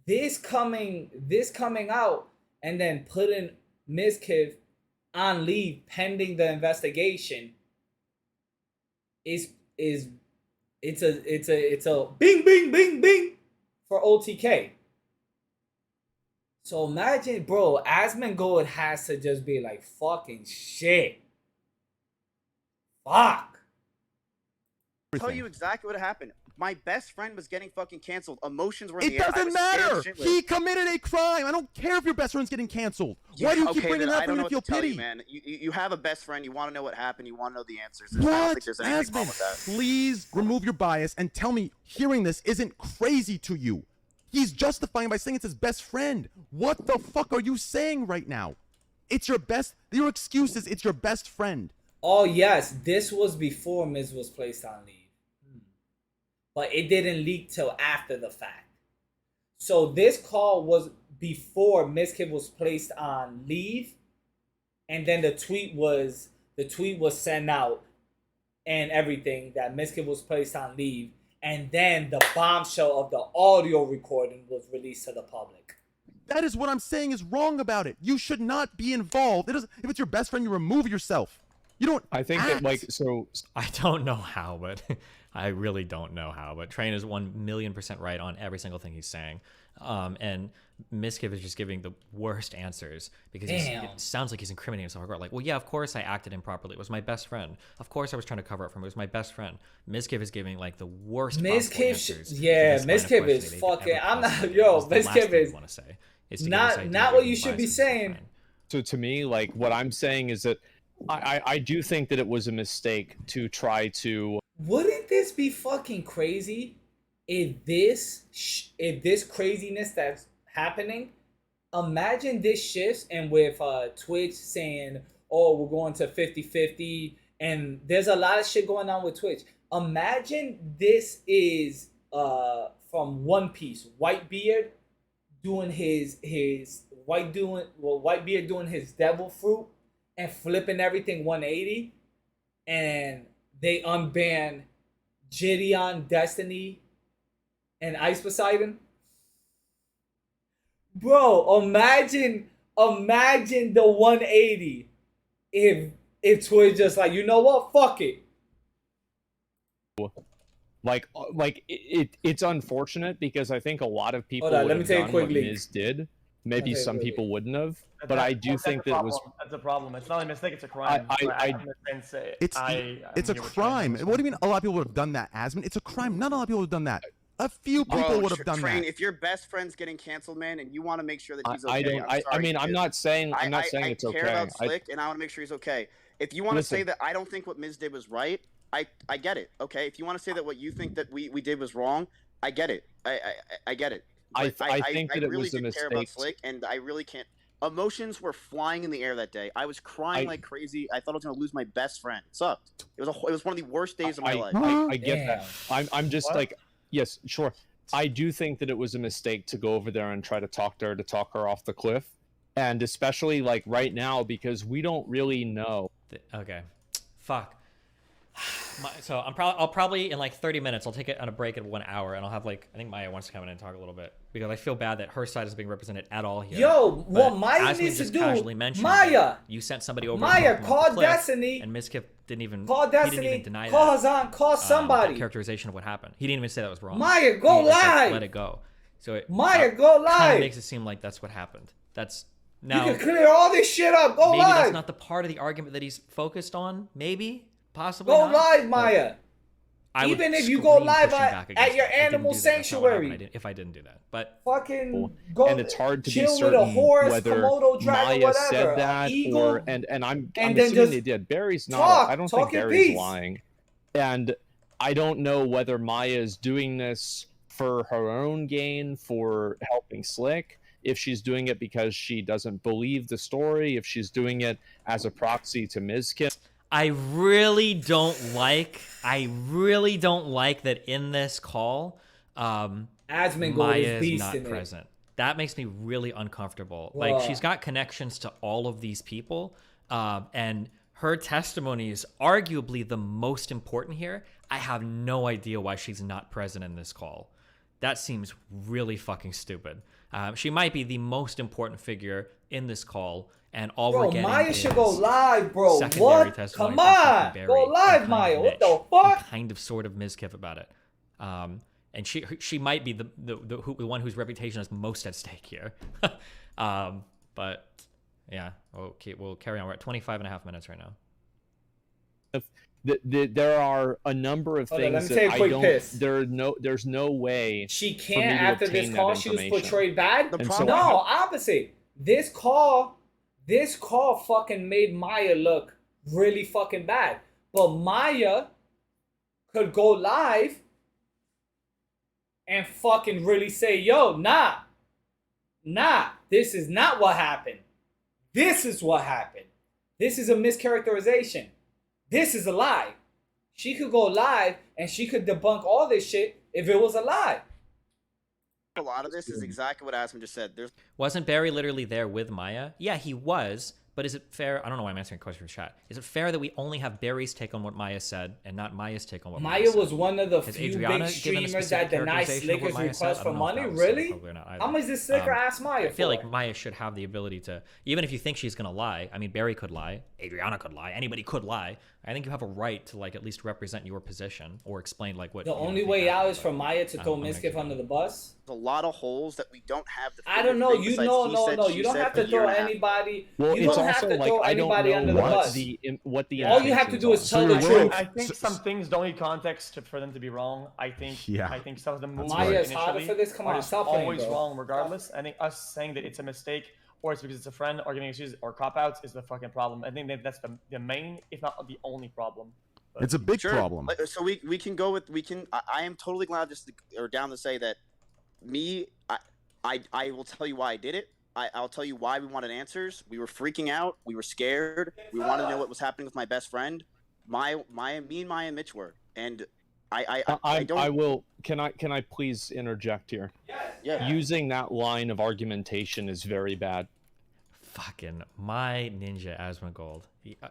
this coming out and then putting Mizkiv on leave pending the investigation is it's a bing bing bing bing for OTK. So imagine, bro, Asmongold has to just be like, fucking shit. Fuck. I'll tell you exactly what happened. My best friend was getting fucking canceled. Emotions were in It the air. doesn't matter. He committed a crime. I don't care if your best friend's getting canceled. Why do you keep bringing that up when you feel pity? You, man. You have a best friend. You want to know what happened. You want to know the answers. I What? don't think there's anything wrong with that. Please remove your bias and tell me hearing this isn't crazy to you. He's justifying by saying it's his best friend. What the fuck are you saying right now? It's your your excuse is it's your best friend. Oh, yes, this was before Miz was placed on leave. But it didn't leak till after the fact. So this call was before Mizkiv was placed on leave, and then the tweet was sent out and everything that Mizkiv was placed on leave, and then the bombshell of the audio recording was released to the public. That is what I'm saying is wrong about it. You should not be involved. If it's your best friend, you remove yourself. You don't. I think that I don't know how, but I really don't know how. But Train is 1,000,000% right on every single thing he's saying. And Mizkiv is just giving the worst answers because it sounds like he's incriminating himself. Like, well, yeah, of course I acted improperly. It was my best friend. Of course I was trying to cover it from him. It was my best friend. Mizkiv is giving like the worst possible answers. Yeah, Mizkiv is fucking. I'm not. Yo, Mizkiv is not what you should be saying. So to me, like what I'm saying is that I do think that it was a mistake to try to. Wouldn't this be fucking crazy if this craziness that's happening, imagine this shifts and with Twitch saying, oh, we're going to 50-50, and there's a lot of shit going on with Twitch. Imagine this is from One Piece, Whitebeard doing his Whitebeard doing his devil fruit and flipping everything 180, and they unban Gideon, Destiny, and Ice Poseidon. Bro, imagine the 180 if Twitch just like, you know what, fuck it. Like it's unfortunate because I think a lot of people Hold on, would let me have take a done quick what leak. Miz did. Maybe some people wouldn't have, but I do think that it was. That's a problem. It's not a mistake. It's a crime. It's a crime. What do you mean? A lot of people would have done that, Asmon. It's a crime. Not a lot of people would have done that. A few people would have done Train, that. if your best friend's getting canceled, man, and you want to make sure that he's okay, I don't. I mean, I'm not saying. I'm not saying it's okay. I care about Slick, and I want to make sure he's okay. If you want to say that I don't think what Miz did was right, I get it. Okay. If you want to say that what you think that we did was wrong, I get it. I get it. I think that it really was a did care mistake. about Slick, and I really can't. Emotions were flying in the air that day. I was crying like crazy. I thought I was gonna lose my best friend. It sucked. It was one of the worst days of my life. I get that. I'm just like, yes, sure. I do think that it was a mistake to go over there and try to talk to her, to talk her off the cliff, and especially like right now because we don't really know. Okay, fuck. So I'll probably in like 30 minutes I'll take it on a break at 1 hour and I'll have like I think Maya wants to come in and talk a little bit because I feel bad that her side isn't being represented at all here. Yo, what Maya needs to do, Maya, you sent somebody over. Maya, call Destiny, and Mizkif didn't even call Destiny. He didn't even deny call that. Hazan, call somebody. The characterization of what happened. He didn't even say that was wrong. Maya, go live. Let it go. So it Maya, go live. Kind of makes it seem like that's what happened. That's now. You can clear all this shit up. Go maybe live. That's not the part of the argument that he's focused on. Maybe, possibly. Go not, live, Maya. Even if you go live at your animal sanctuary. If I didn't do that, but fucking go and it's hard to be chill certain with a horse, whether Komodo dragon, Maya whatever, said that eagle, or and I'm then assuming just they did. Barry's not. talk, I don't talk think in Barry's peace. lying, and I don't know whether Maya is doing this for her own gain, for helping Slick. If she's doing it because she doesn't believe the story, if she's doing it as a proxy to Mizkif. I really don't like that in this call, Maya is not present. That makes me really uncomfortable. Whoa. Like, she's got connections to all of these people, and her testimony is arguably the most important here. I have no idea why she's not present in this call. That seems really fucking stupid. She might be the most important figure in this call, and all we're Bro, getting Maya is should go live, bro. secondary What? testimony Come from fucking on. Barry Go and live, kind of Maya. What Mitch, the fuck? and kind of sort of Ms. Kiff about it. And she might be the one whose reputation is most at stake here. But yeah, okay, we'll carry on. We're at 25 and a half minutes right now. There are a number of Hold on, let things me that take a I quick don't. piss. There's no way She for me can't to after this obtain call. that She was information. portrayed bad. The And problem. so No, opposite. This call fucking made Maya look really fucking bad. But Maya could go live and fucking really say, yo, nah, this is not what happened. This is what happened. This is a mischaracterization. This is a lie. She could go live and she could debunk all this shit if it was a lie. A lot of this is exactly what Asman just said. There's Wasn't Barry literally there with Maya? Yeah, he was. But is it fair? I don't know why I'm answering a question from chat. Is it fair that we only have Barry's take on what Maya said and not Maya's take on what Maya Maya said? was one of the Has few Adriana big given a streamers specific that denied characterization of what Slicker's Maya said? request I for don't know if money. that was Really? appropriate or not either. How much did Slicker ask Maya I feel for? like Maya should have the ability to, even if you think she's gonna lie. I mean, Barry could lie, Adriana could lie, anybody could lie. I think you have a right to like at least represent your position or explain like what. The you only think way out happened, is for but Maya to throw I'm gonna Miskiff keep under going. the bus. a lot of holes that we don't have. I don't know. You know, no. You don't have to throw anybody. anybody. Well, You it's don't have also to like throw I don't anybody know under the bus. what the All you have to do is intentions tell are. the you're truth. I think some things don't need context for them to be wrong. I think some of the moves Maya's initially harder for this. Come are on, just stop playing, always bro. wrong regardless. I think us saying that it's a mistake or it's because it's a friend or giving excuses or cop outs is the fucking problem. I think that's the main, if not the only problem. But It's a big Sure. problem. So we can go with I am totally glad or down to say that I will tell you why I did it. I'll tell you why we wanted answers. We were freaking out. We were scared. We wanted to know what was happening with my best friend. Me and Maya and Mitch were, and I don't. I will. Can I please interject here? Yeah. Using that line of argumentation is very bad. Fucking my ninja Asmongold.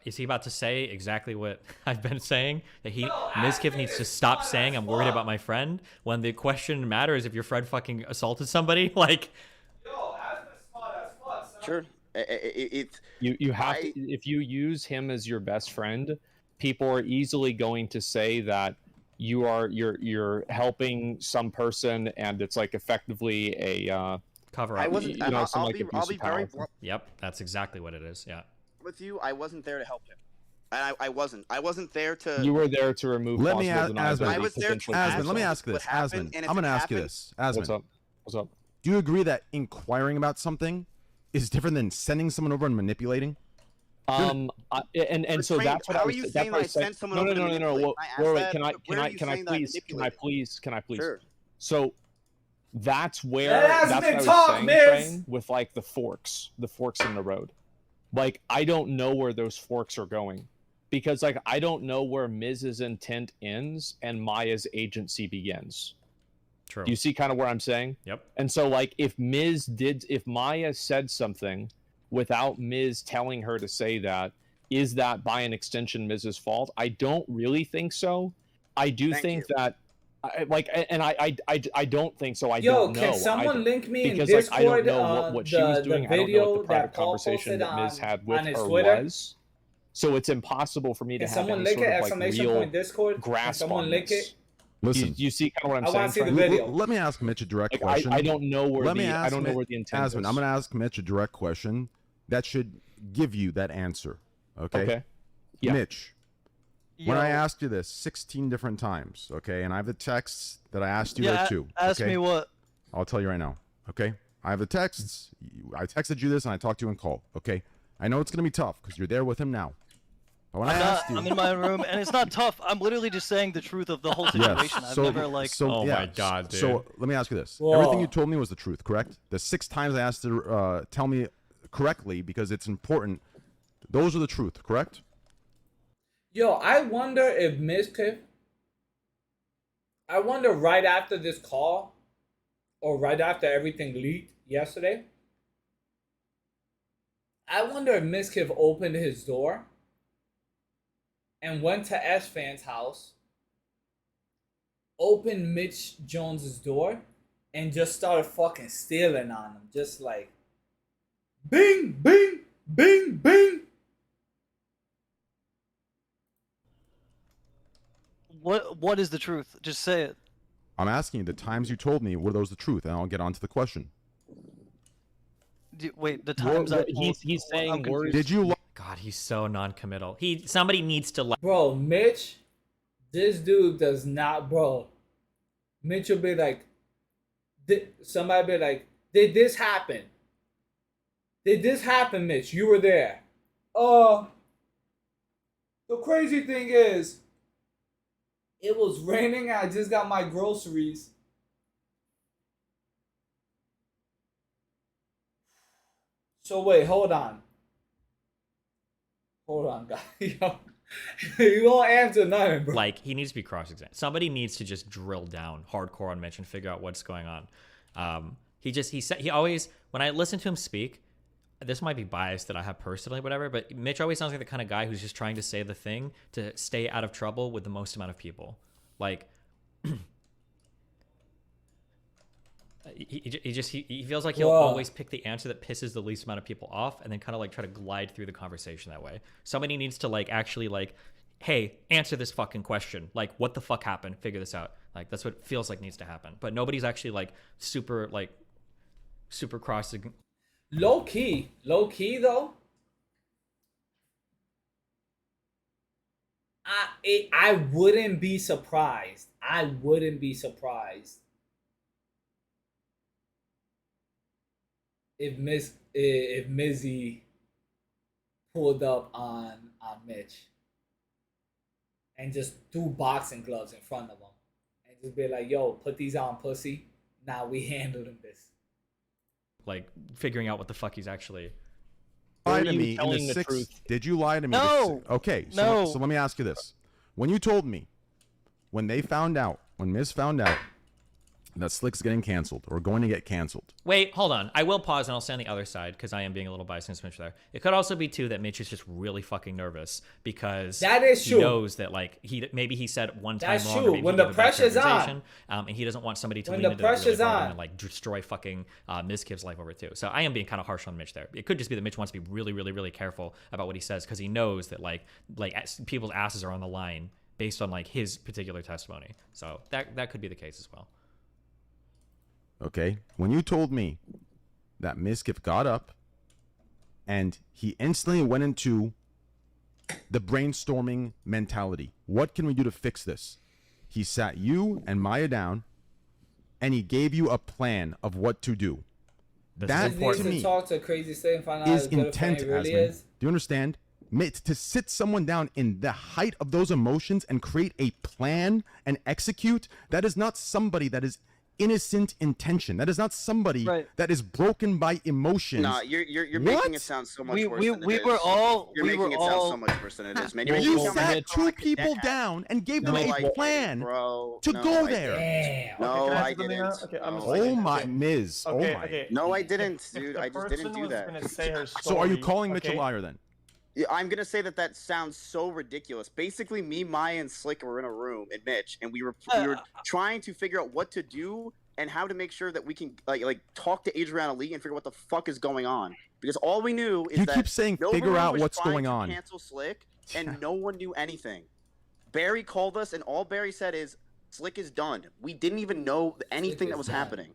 Is he about to say exactly what I've been saying? That Mizkiff needs to stop saying I'm worried about my friend when the question matters if your friend fucking assaulted somebody? Like, Sure. You have to, if you use him as your best friend, people are easily going to say that you're helping some person and it's like effectively a cover I up. wasn't. I'll be very blunt Yep, that's exactly what it is. Yeah. with you. I wasn't there to help him. And I wasn't there to. You were there to remove. Let me ask possible Asman. I was there to potentially Asman, ask let me what ask this. happened, Asman, and if I'm going to it ask you happened- this. What's Asman, up? What's up? do you agree that inquiring about something is different than sending someone over and manipulating? And so Train, that's what how I are was. you That's saying what I I said. sent someone No, over no, to no, no, no. manipulate? Wait, I asked wait. that, Can I where are you saying that I Can I please? Sure. So that's where Let that's what I Asman was talk, saying, Miz. Train, with like the forks in the road. Like I don't know where those forks are going, because like I don't know where Miz's intent ends and Maya's agency begins. True. Do you see kind of where I'm saying? Yep. And so like if Maya said something without Miz telling her to say that, is that by an extension Miz's fault? I don't really think so. I do think that I don't think so. I don't know. Can someone either. link me in Because Discord? like I don't know what she was doing. I don't know video what the private that Paul conversation posted that Miz had on with his her Twitter. was. So it's impossible for me to Can have someone any link sort it? of like Exclamation real point Discord. Can grasp someone on link this. it? Listen, You see kind of what I'm I saying? wanna see the Frank? video. let me ask Mitch a direct Like, question. I don't know where I don't know Mitch- where the intent Asman, is. I'm going to ask Mitch a direct question that should give you that answer. Okay? Okay. Yeah. Mitch, when I asked you this 16 different times, okay, and I have the texts that I asked you there too. Ask okay? me what. I'll tell you right now, okay? I have the texts. I texted you this and I talked to you in call, okay? I know it's going to be tough because you're there with him now. But when I asked you... I'm in my room, and it's not tough. I'm literally just saying the truth of the whole situation. Yes, I've never like. Oh my God, dude. So let me ask you this. Whoa. Everything you told me was the truth, correct? The 6 times I asked you to tell me correctly because it's important, those are the truth, correct? Yo, I wonder if Mizkiff. I wonder right after this call, or right after everything leaked yesterday. I wonder if Mizkiff opened his door and went to S-Fan's house, opened Mitch Jones's door, and just started fucking stealing on him, just like bing, bing, bing, bing. What is the truth? Just say it. I'm asking you, the times you told me, were those the truth? And I'll get on to the question. Wait, the times he's saying words. Did you lie? God, he's so non-committal. Somebody needs to lie. Bro, Mitch, this dude does not, bro. Mitch will be like, somebody be like, did this happen? Did this happen, Mitch? You were there. The crazy thing is, it was raining. I just got my groceries. So wait, hold on. Hold on, guys. Yo, you won't answer nothing, bro. Like, he needs to be cross-examined. Somebody needs to just drill down hardcore on Mitch and figure out what's going on. He always, when I listen to him speak, this might be biased that I have personally, whatever, but Mitch always sounds like the kind of guy who's just trying to say the thing to stay out of trouble with the most amount of people. Like, he feels like he'll always pick the answer that pisses the least amount of people off and then kind of like try to glide through the conversation that way. Somebody needs to like actually like, hey, answer this fucking question. Like, what the fuck happened? Figure this out. Like, that's what it feels like needs to happen. But nobody's actually like super cross. Low key though. I wouldn't be surprised. If Mizzy pulled up on Mitch and just threw boxing gloves in front of him and just be like, yo, put these on, pussy. Nah, we handled him this. Like, figuring out what the fuck he's actually... Lie to me in the sixth. Did you lie to me? No. Okay. No. So let me ask you this: when you told me, when Miz found out that Slick's getting canceled or going to get canceled. Wait, hold on. I will pause and I'll stay on the other side because I am being a little biased against Mitch there. It could also be too that Mitch is just really fucking nervous because that is he true. knows that like maybe he said one time That's wrong. true. Or maybe When he the gave a bad pressure's on. characterization, and he doesn't want somebody to When lean the into that really pressure's hard on. and like destroy fucking Mizkiv's life over it too. So I am being kind of harsh on Mitch there. It could just be that Mitch wants to be really, really, really careful about what he says because he knows that like people's asses are on the line based on like his particular testimony. So that could be the case as well. Okay, when you told me that Mizkiv got up and he instantly went into the brainstorming mentality, what can we do to fix this? He sat you and Maya down and he gave you a plan of what to do. That to me talk to Crazy State and find out is how good intent, a really Asman. is. Do you understand? To sit someone down in the height of those emotions and create a plan and execute, that is not somebody that is innocent intention. That is not somebody that is broken by emotions. Nah, you're making it sound so much worse than it is. You're making it sound so much worse than it is, man. You sat two people down and gave them a plan to go there. Damn. No, Okay, I didn't. Okay, I'm just Oh my, Miz. Oh my. Okay. No, I didn't, dude. The I just didn't person do was that. gonna say her So are you story, calling Mitch a okay? liar then? Yeah, I'm gonna say that sounds so ridiculous. Basically, me, Maya, and Slick were in a room, and Mitch, and we were trying to figure out what to do and how to make sure that we can like talk to Adriana Lee and figure out what the fuck is going on. Because all we knew is You that keep saying no figure one out was what's trying going to on. Cancel Slick, and no one knew anything. Barry called us, and all Barry said is Slick is done. We didn't even know anything that was happening.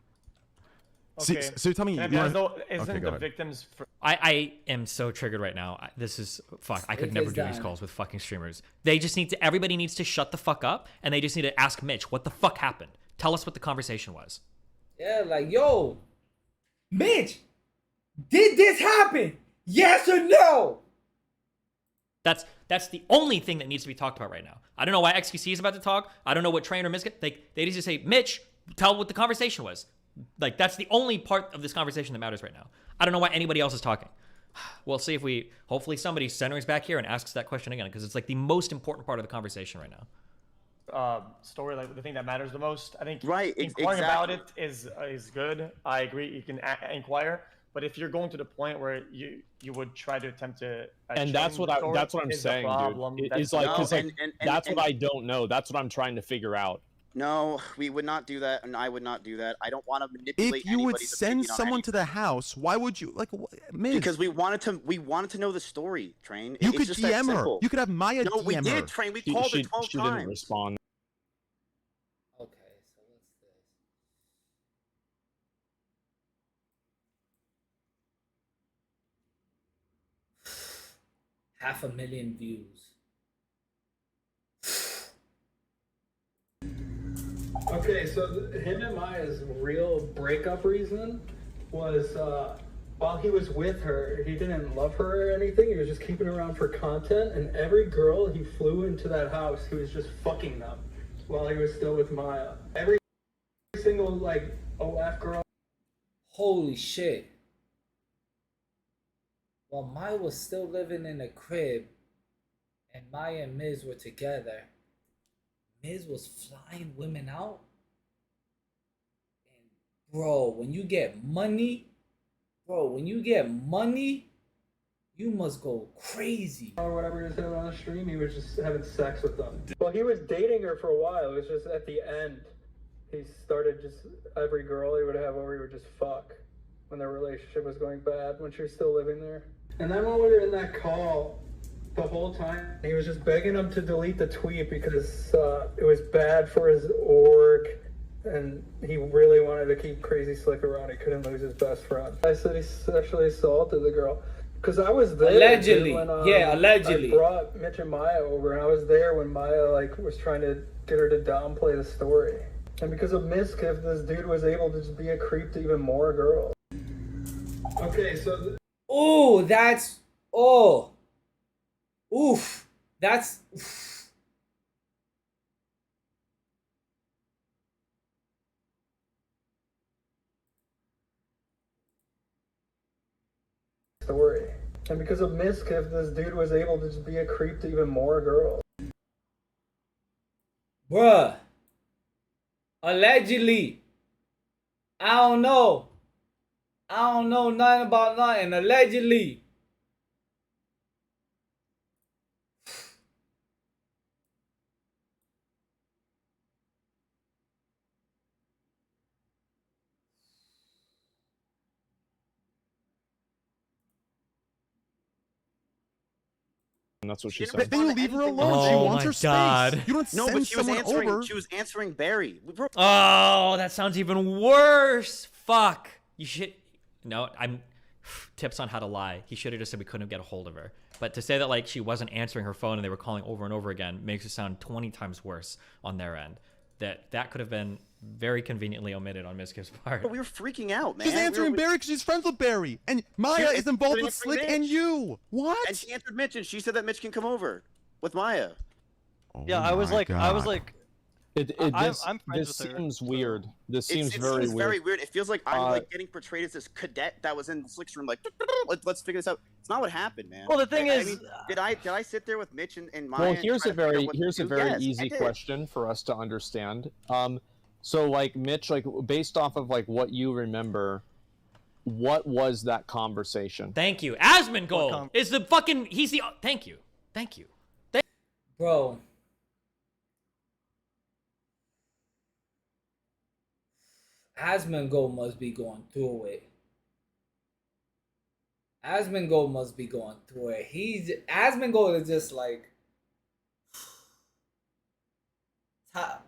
Okay. So you're telling me Can you I want be honest, though, Okay, isn't go the ahead. victims? I am so triggered right now. This is fuck. I could It never is do these done. calls with fucking streamers. They just need to. Everybody needs to shut the fuck up, and they just need to ask Mitch what the fuck happened. Tell us what the conversation was. Yeah, like, yo, Mitch, did this happen? Yes or no? That's the only thing that needs to be talked about right now. I don't know why XQC is about to talk. I don't know what Train or Miska. They just say, Mitch, tell what the conversation was. Like, that's the only part of this conversation that matters right now. I don't know why anybody else is talking. We'll see if hopefully somebody centers back here and asks that question again, because it's like the most important part of the conversation right now. Story, like the thing that matters the most. I think Exactly. inquiring about it is good. I agree. You can inquire, but if you're going to the point where you would try to attempt to, And that's what I'm saying, dude. It's like, because like, that's what I don't know. That's what I'm trying to figure out. No, we would not do that, and I would not do that. I don't want to manipulate If you would anybody's send opinion on someone to the anything. house, why would you Miz? Because we wanted to know the story, Train. You It's could just that DM her. simple. You could have Maya No, we DM did, her. Train. We She, called her she, 12 she times. didn't respond. Okay, so what's this? 500,000 views. Okay, so him and Maya's real breakup reason was while he was with her, he didn't love her or anything. He was just keeping her around for content, and every girl he flew into that house, he was just fucking them while he was still with Maya. Every single like OF girl. Holy shit. While Maya was still living in a crib and Maya and Miz were together, Miz was flying women out. And bro, when you get money, you must go crazy. Or whatever he was having on the stream, he was just having sex with them. Well, he was dating her for a while. It was just at the end, he started just every girl he would have over, he would just fuck when their relationship was going bad, when she was still living there. And then when we were in that call, the whole time, he was just begging him to delete the tweet because it was bad for his org, and he really wanted to keep Crazy Slick around. He couldn't lose his best friend. I said he sexually assaulted the girl. Because I was there. Allegedly. When, Allegedly. I brought Mitch and Maya over, and I was there when Maya was trying to get her to downplay the story. And because of Miskiff, this dude was able to just be a creep to even more girls. Okay, so... Oh, that's... Oh. Oof. That's... Oof. Story. And because of Miskiff, this dude was able to just be a creep to even more girls. Bruh. Allegedly. I don't know nothing about nothing. Allegedly. And that's what she didn't said. Then you respond to leave her anything. alone. She Oh wants my her space. God. You don't No, send but she was someone answering. over. She was answering Barry. Oh, that sounds even worse. Fuck. You should. No, I'm. Tips on how to lie. He should have just said we couldn't get a hold of her. But to say that like she wasn't answering her phone and they were calling over and over again makes it sound 20 times worse on their end. That could have been very conveniently omitted on Miskiff's part. But we were freaking out, man. She's answering we Barry because she's friends with Barry. And Maya is involved with Slick and you. What? And she answered Mitch, and she said that Mitch can come over with Maya. Oh Yeah, I was my like, God. I'm friends This with her. seems weird. This It seems very weird. very weird. It feels like I'm like getting portrayed as this cadet that was in Slick's room, like let's figure this out. It's not what happened, man. Well, the thing I is, mean, did I sit there with Mitch and Maya? Well, and here's try a to figure very out what to do? Yes, I easy did. question for us to understand. So like Mitch, like based off of like what you remember, what was that conversation? Thank you. Asmongold is the fucking. He's the. Thank you. Bro. Asmongold must be going through it. Asmongold must be going through it. Asmongold is just like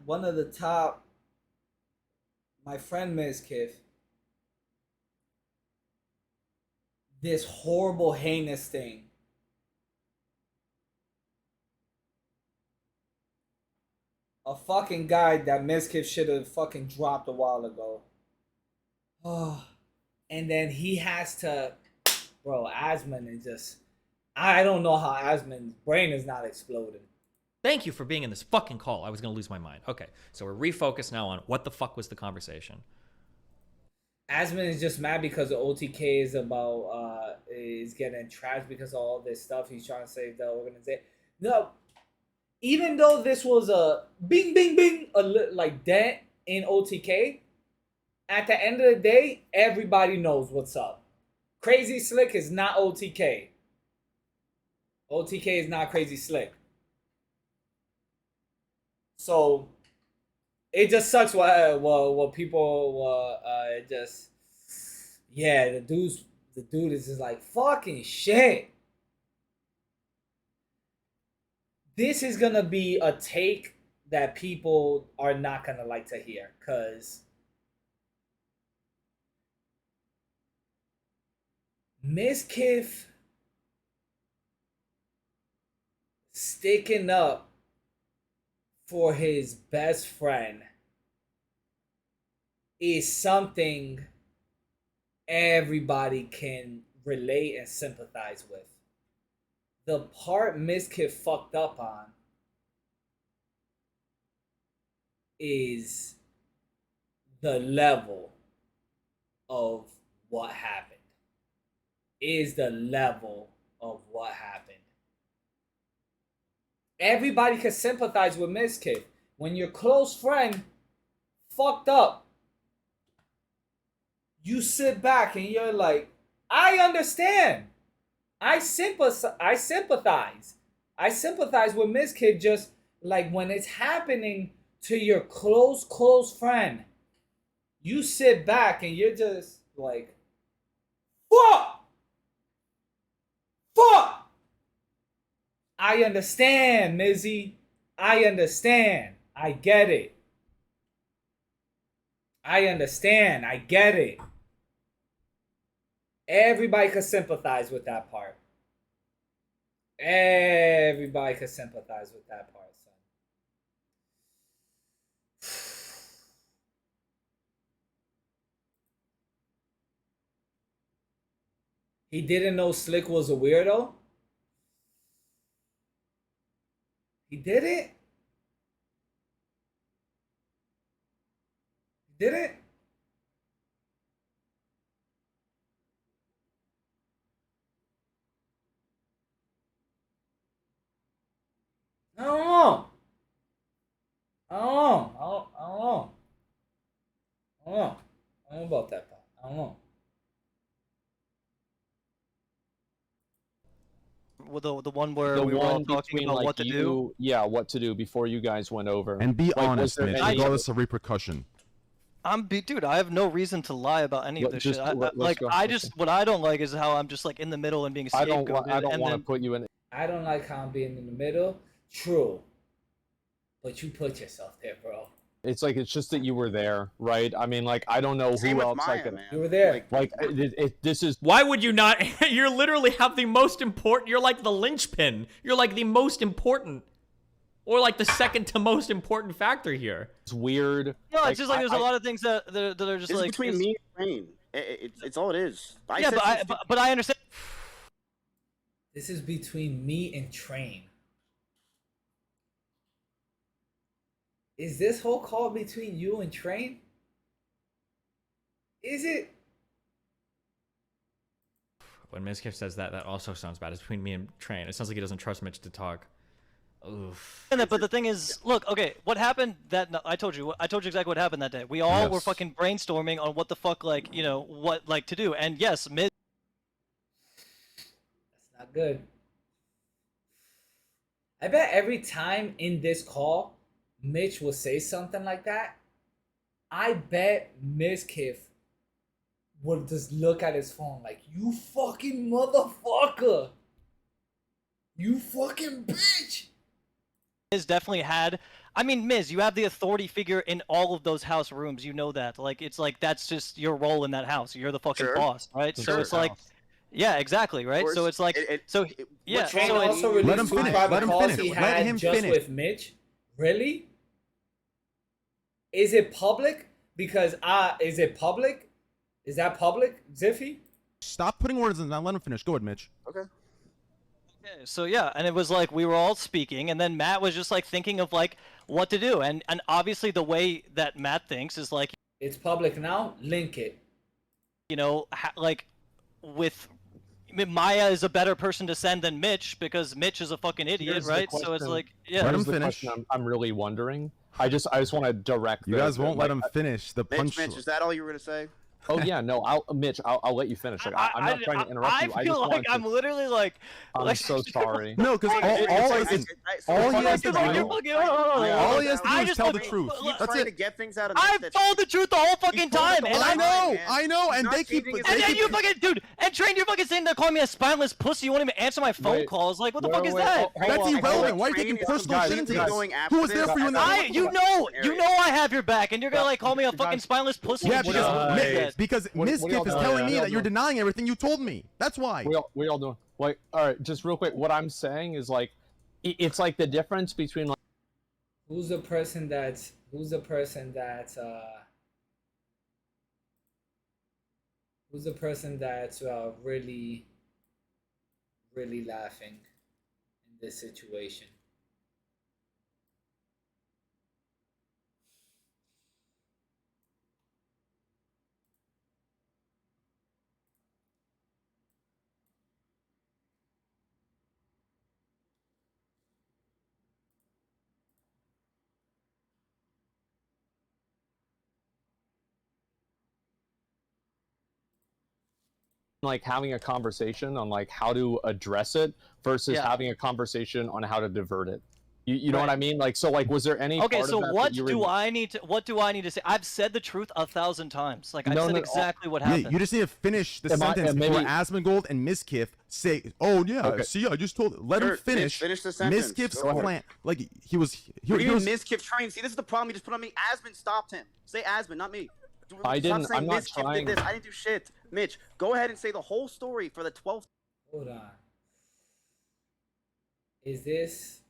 one of the top. My friend Miskiff. This horrible, heinous thing. A fucking guy that Miskiff should have fucking dropped a while ago. Oh, and then he has to, bro. Asmon is just. I don't know how Asmon's brain is not exploding. Thank you for being in this fucking call. I was gonna lose my mind. Okay, so we're refocused now on what the fuck was the conversation. Asmon is just mad because the OTK is getting trashed because of all this stuff. He's trying to save the organization. No, even though this was a bing bing bing like dent in OTK, at the end of the day, everybody knows what's up. Crazy Slick is not OTK. OTK is not Crazy Slick. So it just sucks what people it just the dude is just like fucking shit. This is gonna be a take that people are not gonna like to hear, cause Mizkif sticking up for his best friend is something everybody can relate and sympathize with. The part Mizkif fucked up on is the level of what happened. Everybody can sympathize with Mizkif. When your close friend fucked up, you sit back and you're like, I understand. I sympathize. I sympathize with Mizkif, just like when it's happening to your close friend. You sit back and you're just like, fuck! I understand, Mizzy. I understand. I get it. Everybody can sympathize with that part. Son. He didn't know Slick was a weirdo? He did it? I don't know about that part. I don't know. With the one where we were all talking about what to do. Yeah, what to do before you guys went over. And be honest, Mitch, regardless of repercussion. Dude, I have no reason to lie about any of this shit. What I don't like is how I'm just like in the middle and being scapegoated. I don't want to put you in. I don't like how I'm being in the middle. True. But you put yourself there, bro. It's like, it's just that you were there, right? I mean, like, I don't know who else Maya, man. You were there. This is... Why would you not? You literally have the most important... You're like the linchpin. You're like the most important. Or like the second to most important factor here. It's weird. No, it's just like there's a lot of things that are just like... It's between me and Rain. It's all it is. But I understand. This is between me and Train. Is this whole call between you and Train? Is it? When Mizkif says that, that also sounds bad. It's between me and Train. It sounds like he doesn't trust Mitch to talk. Oof. But the thing is, look, okay, what happened that I told you exactly what happened that day. We all were fucking brainstorming on what the fuck, like, you know, what, like, to do. And yes, That's not good. I bet every time in this call, Mitch will say something like that. I bet Mizkif would just look at his phone like, you fucking motherfucker. You fucking bitch. Miz definitely had... I mean, Miz, you have the authority figure in all of those house rooms. You know that. Like, it's like, that's just your role in that house. You're the fucking boss, right? So it's like... Yeah, exactly, right? So it's like... Yeah, so also let him finish. Let him finish. Let him finish. With Mitch? Really? Is it public? Because is it public? Is that public, Ziffy? Stop putting words in. Now let him finish. Go ahead, Mitch. Okay. So yeah, and it was like we were all speaking, and then Matt was just like thinking of like what to do, and obviously the way that Matt thinks is like it's public now. Link it. You know, like with Maya is a better person to send than Mitch because Mitch is a fucking idiot, right? So it's like, yeah. Let him finish. I'm really wondering. I just want to direct. You guys won't let him finish the punch. Mitch, is that all you were gonna say? Oh yeah, no, Mitch, I'll let you finish. Like, I'm not trying to interrupt you. I feel like I'm literally like. I'm so sorry. No, because all he has to do, all he has to do is tell the truth. That's it. To get things out of I've told the truth the whole fucking time, and I know, and they keep. And then you fucking dude, and Train, you're fucking saying they're calling me a spineless pussy. You won't even answer my phone calls. Like, what the fuck is that? That's irrelevant. Why are you taking personal shit into this? Who was there for you in the? You know I have your back, and you're gonna like call me a fucking spineless pussy. Yeah, because Mizkif is telling me that you're denying everything you told me. That's why. We all doing. Like, all right, just real quick. What I'm saying is like, it's like the difference between like. Who's the person that's really laughing in this situation? Like having a conversation on like how to address it versus having a conversation on how to divert it. You know what I mean? Like, so like, was there any? Okay, part so of that what that do I need to say? I've said the truth 1,000 times. Like, I said exactly what happened. Yeah, you just need to finish the sentence before Asmongold and Mizkif say, "Oh yeah, see, I just told." Let him finish. Finish the sentence. Mizkif's plan, like he was. Mizkif trying. See, this is the problem. He just put on me. Asmon stopped him. Say Asmon, not me. I didn't. I'm not Mizkif trying. did this. I didn't do shit. Mitch, go ahead and say the whole story for the 12th. Hold on. Is this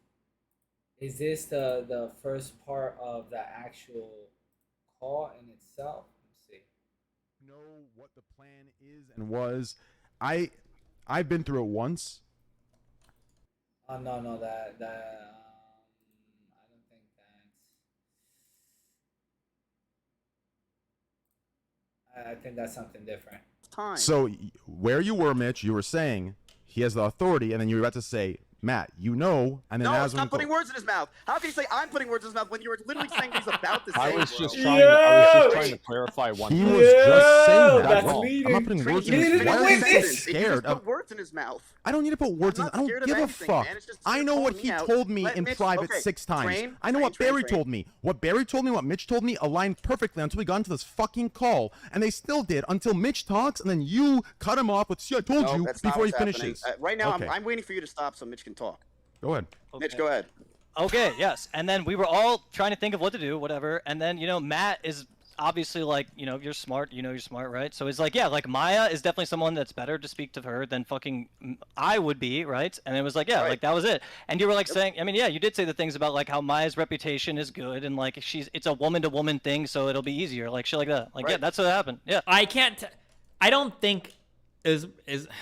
the first part of the actual call in itself? Let's see. Know what the plan is and was. I've been through it once. Oh no, that I don't think that's. I think that's something different. Time. So where you were, Mitch, you were saying he has the authority, and then you were about to say, Matt, you know, and then no, Asmon stop putting words in his mouth. How can you say I'm putting words in his mouth when you were literally saying he's about to say? I was just trying to clarify one. He was just saying that. That's I'm not putting words in his mouth. Why are you so scared? Put words in his mouth. I don't need to put words in. I don't give a fuck. I know what he told me in private 6 times. I know what Barry told me. What Barry told me, what Mitch told me, aligned perfectly until we got into this fucking call, and they still did until Mitch talks, and then you cut him off with "See, I told you" before he finishes. Right now, I'm waiting for you to stop so Mitch can talk. Go ahead. Okay. Mitch, go ahead. Okay, yes. And then we were all trying to think of what to do, whatever. And then, Matt is obviously like, you're smart. You're smart, right? So he's like, yeah, like Maya is definitely someone that's better to speak to her than fucking I would be, right? And it was like, yeah, like that was it. And you were like saying, I mean, yeah, you did say the things about like how Maya's reputation is good and like it's a woman-to-woman thing, so it'll be easier, like shit like that. Like, yeah, that's what happened. Yeah. I don't think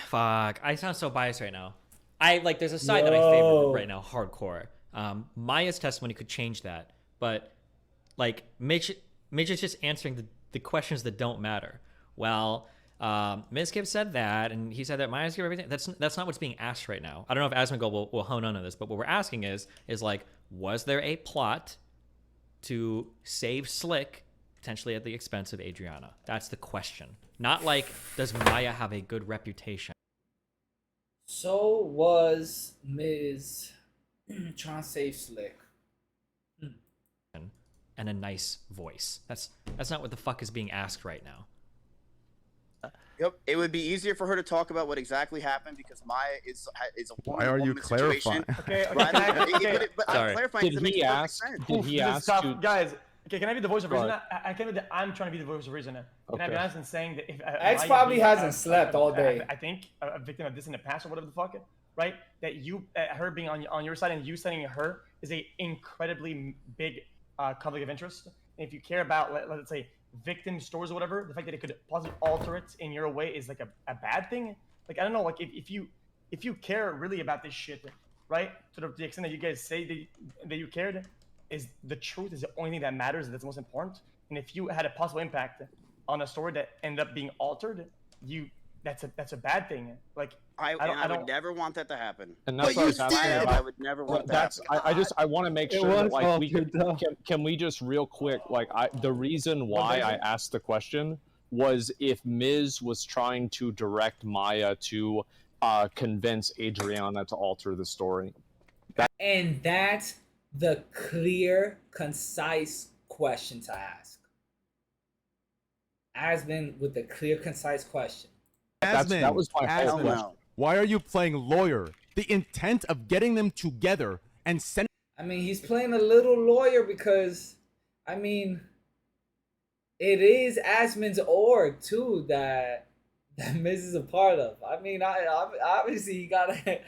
fuck. I sound so biased right now. There's a side that I favor right now, hardcore. Maya's testimony could change that, but like Mitch is just answering the questions that don't matter. Well, Mizkif said that, and he said that Maya's give everything. That's not what's being asked right now. I don't know if Asmongold will hone in on this, but what we're asking is like, was there a plot to save Slick potentially at the expense of Adriana? That's the question. Not like, does Maya have a good reputation? So was Miz trying to save Slick. And a nice voice. That's not what the fuck is being asked right now. Yep, it would be easier for her to talk about what exactly happened because Maya is a Why are you clarifying? Okay. But Sorry. clarifying Did he ask? Did he ask? Guys, okay, can I be the voice of reason? I'm trying to be the voice of reason. Can I be honest in saying that if X probably hasn't slept all day. I think a victim of this in the past or whatever the fuck, right? That her being on your side and you sending her is a incredibly big conflict of interest. And if you care about, let's say, victim stories or whatever, the fact that it could possibly alter it in your way is like a bad thing. Like, I don't know, like if you care really about this shit, right? To the extent that you guys say that you cared, is the truth is the only thing that matters, that's most important. And if you had a possible impact on a story that ended up being altered, that's a bad thing. Like I would never want that to happen. And that's what I was asking about. I would never want that. I want to make sure that like can we just real quick, like the reason why I asked the question was if Miz was trying to direct Maya to convince Adriana to alter the story. And that's the clear, concise question to ask. Asmin with the clear, concise question. That was my whole Asmin, question. why are you playing lawyer? The intent of getting them together and sending. I mean, he's playing a little lawyer because, I mean, it is Asmin's org too that Miz is a part of. I mean, obviously he gotta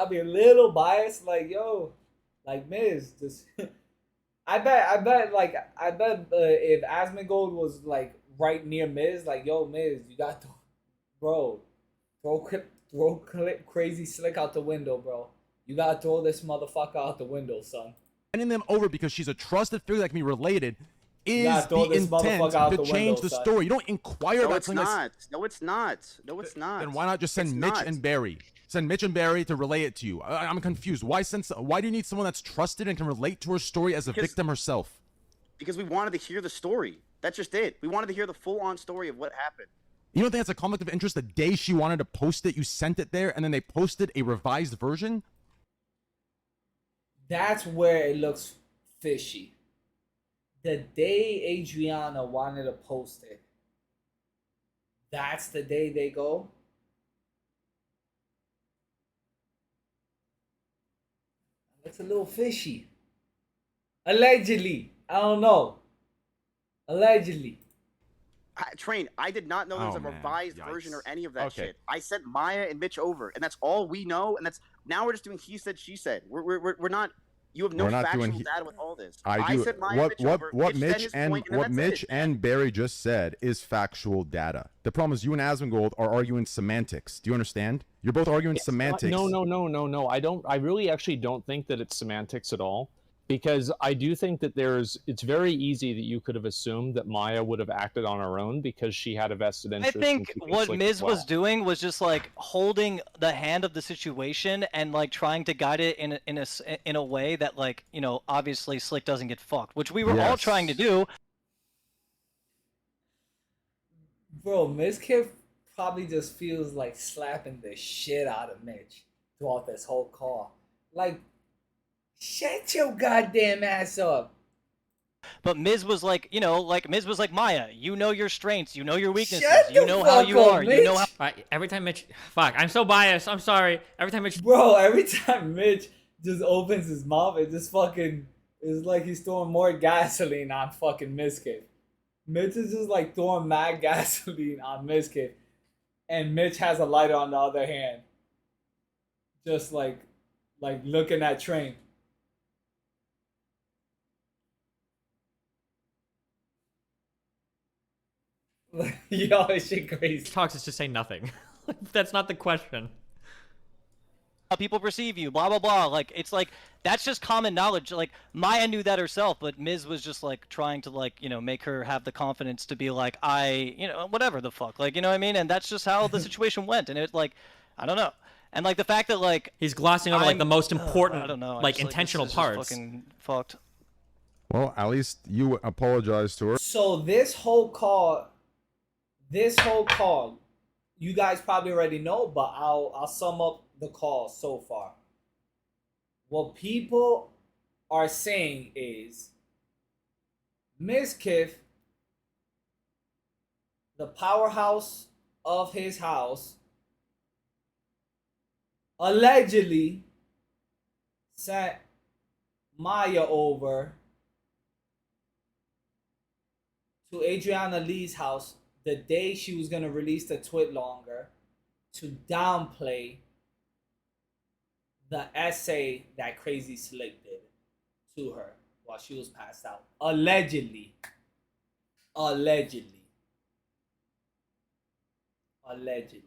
be a little biased. Like, yo, like Miz, just. I bet if Asmongold was like right near Miz, like, yo, Miz, you got to, bro, throw crazy Slick out the window, bro. You gotta throw this motherfucker out the window, son. Sending them over because she's a trusted figure that can be related is throw the this intent motherfucker out to the change window, the son. story. You don't inquire No, about it's something that's. not. No, it's not. No, it's not. Then why not just send It's Mitch not. and Barry? Send Mitch and Barry to relay it to you. I'm confused. Why do you need someone that's trusted and can relate to her story as a victim herself? Because we wanted to hear the story. That's just it. We wanted to hear the full-on story of what happened. You don't think that's a conflict of interest? The day she wanted to post it, you sent it there, and then they posted a revised version? That's where it looks fishy. The day Adriana wanted to post it, that's the day they go. It's a little fishy. Allegedly. I don't know. Allegedly. Train, I did not know there was Oh, a man. revised Yikes. version or any of that Okay. shit. I sent Maya and Mitch over, and that's all we know. And that's now we're just doing he said, she said. We're not. You have no We're not factual doing data with all this. I do. sent Maya and Mitch over. What Mitch said Mitch his and point, and what that's Mitch it. and Barry just said is factual data. The problem is you and Asmongold are arguing semantics. Do you understand? You're both arguing semantics. No. I really actually don't think that it's semantics at all. Because I do think that it's very easy that you could have assumed that Maya would have acted on her own because she had a vested I interest. think in what Slick Miz as well. was doing was just like holding the hand of the situation and like trying to guide it in a way that, like, you know, obviously Slick doesn't get fucked, which we were all Yes. trying to do. Bro, Miz Kid probably just feels like slapping the shit out of Mitch throughout this whole call. Like, shut your goddamn ass up. But Miz was like, you know, like Miz was like, Maya, you know your strengths, you know your weaknesses, Shut you the know how fuck you up, are, you know how. Mitch. Right, every time Mitch, fuck, I'm so biased. I'm sorry. Every time Mitch, Bro, every time Mitch just opens his mouth, it just fucking is like he's throwing more gasoline on fucking Mizkif. Mitch is just like throwing mad gasoline on Mizkif. And Mitch has a lighter on the other hand. Just like looking at Train. Yo, this shit crazy. talks is just say nothing. That's not the question. How people perceive you, blah blah blah. Like, it's like that's just common knowledge. Like, Maya knew that herself, but Miz was just like trying to, like, you know, make her have the confidence to be like, you know, whatever the fuck, like, you know what I mean? And that's just how the situation went. And it, like, I don't know. And like the fact that, like, He's glossing over like the most important, I don't know, like, just, intentional this is parts. fucking fucked. Well, at least you apologize to her. So this whole call, you guys probably already know, but I'll sum up the call so far. What people are saying is Mizkif, the powerhouse of his house, allegedly sent Maya over to Adriana Lee's house the day she was going to release the tweet longer to downplay the essay that Crazy Slick did to her while she was passed out. Allegedly. Allegedly. Allegedly.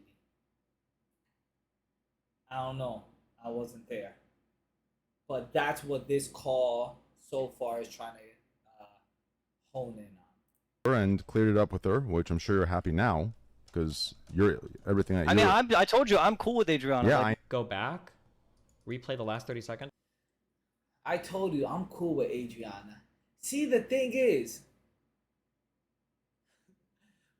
I don't know. I wasn't there. But that's what this call so far is trying to hone in on. And cleared it up with her, which I'm sure you're happy now, because you're everything that you. I mean, I told you I'm cool with Adriana. Yeah, like, Go back, replay the last 30 seconds. I told you I'm cool with Adriana. See, the thing is,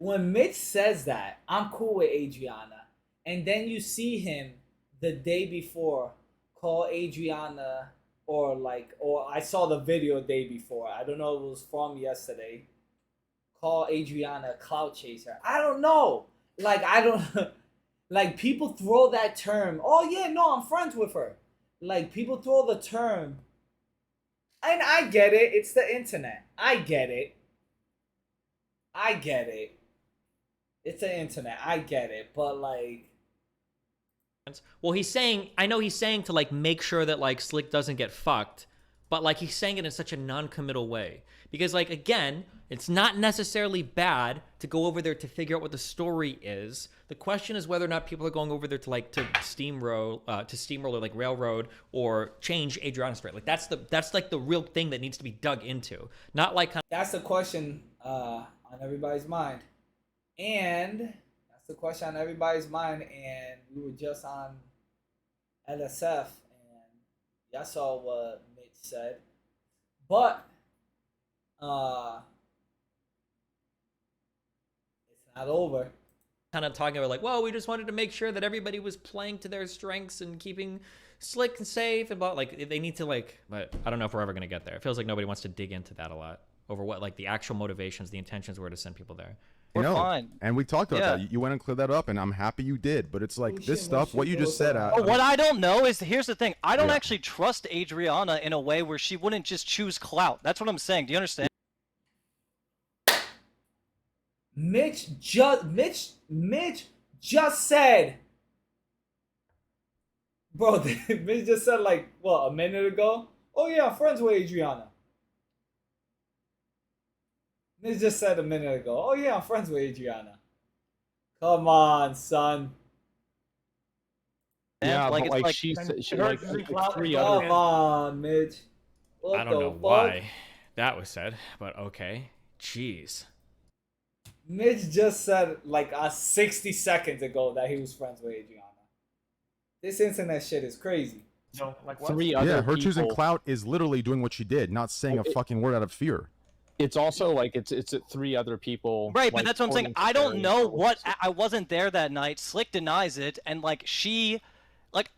when Mitch says that, I'm cool with Adriana, and then you see him the day before call Adriana, or I saw the video the day before. I don't know if it was from yesterday. Call Adriana a clout chaser. I don't know. Like, I don't. Like, people throw that term. Oh yeah, no, I'm friends with her. Like, people throw the term. And I get it. It's the internet. I get it. It's the internet. I get it. But, like... Well, I know he's saying to, like, make sure that, like, Slick doesn't get fucked. But, like, he's saying it in such a non-committal way. Because, like, again, it's not necessarily bad to go over there to figure out what the story is. The question is whether or not people are going over there to, like, to steamroll or, like, railroad or change Adriana's story. Like, that's like the real thing that needs to be dug into. Not like... That's the question on everybody's mind. And that's the question on everybody's mind. And we were just on LSF, and y'all saw what Mitch said. But it's not over. Kind of talking about like, well, we just wanted to make sure that everybody was playing to their strengths and keeping Slick and safe, and like they need to like, but I don't know if we're ever gonna get there. It feels like nobody wants to dig into that a lot over what like the actual motivations, the intentions were to send people there. We're fine. And we talked about that. You went and cleared that up, and I'm happy you did. But it's like this stuff, what you just said. What I don't know is, here's the thing. I don't actually trust Adriana in a way where she wouldn't just choose clout. That's what I'm saying. Do you understand? Mitch just said, bro, Mitch just said like, what, a minute ago? Oh yeah, I'm friends with Adriana. Mitch just said a minute ago, oh yeah, I'm friends with Adriana. Come on, son. Yeah, like, but it's like she like three Come other. on, Mitch. What I don't know fuck? why that was said, but okay. Jeez. Mitch just said like 60 seconds ago that he was friends with Adriana. This internet shit is crazy. No, like what? Three other Yeah, her choosing people. clout is literally doing what she did, not saying a fucking word out of fear. It's also like it's three other people. Right, like, but that's what I'm saying. pointing I don't to know their what I wasn't there that night. Slick denies it, and like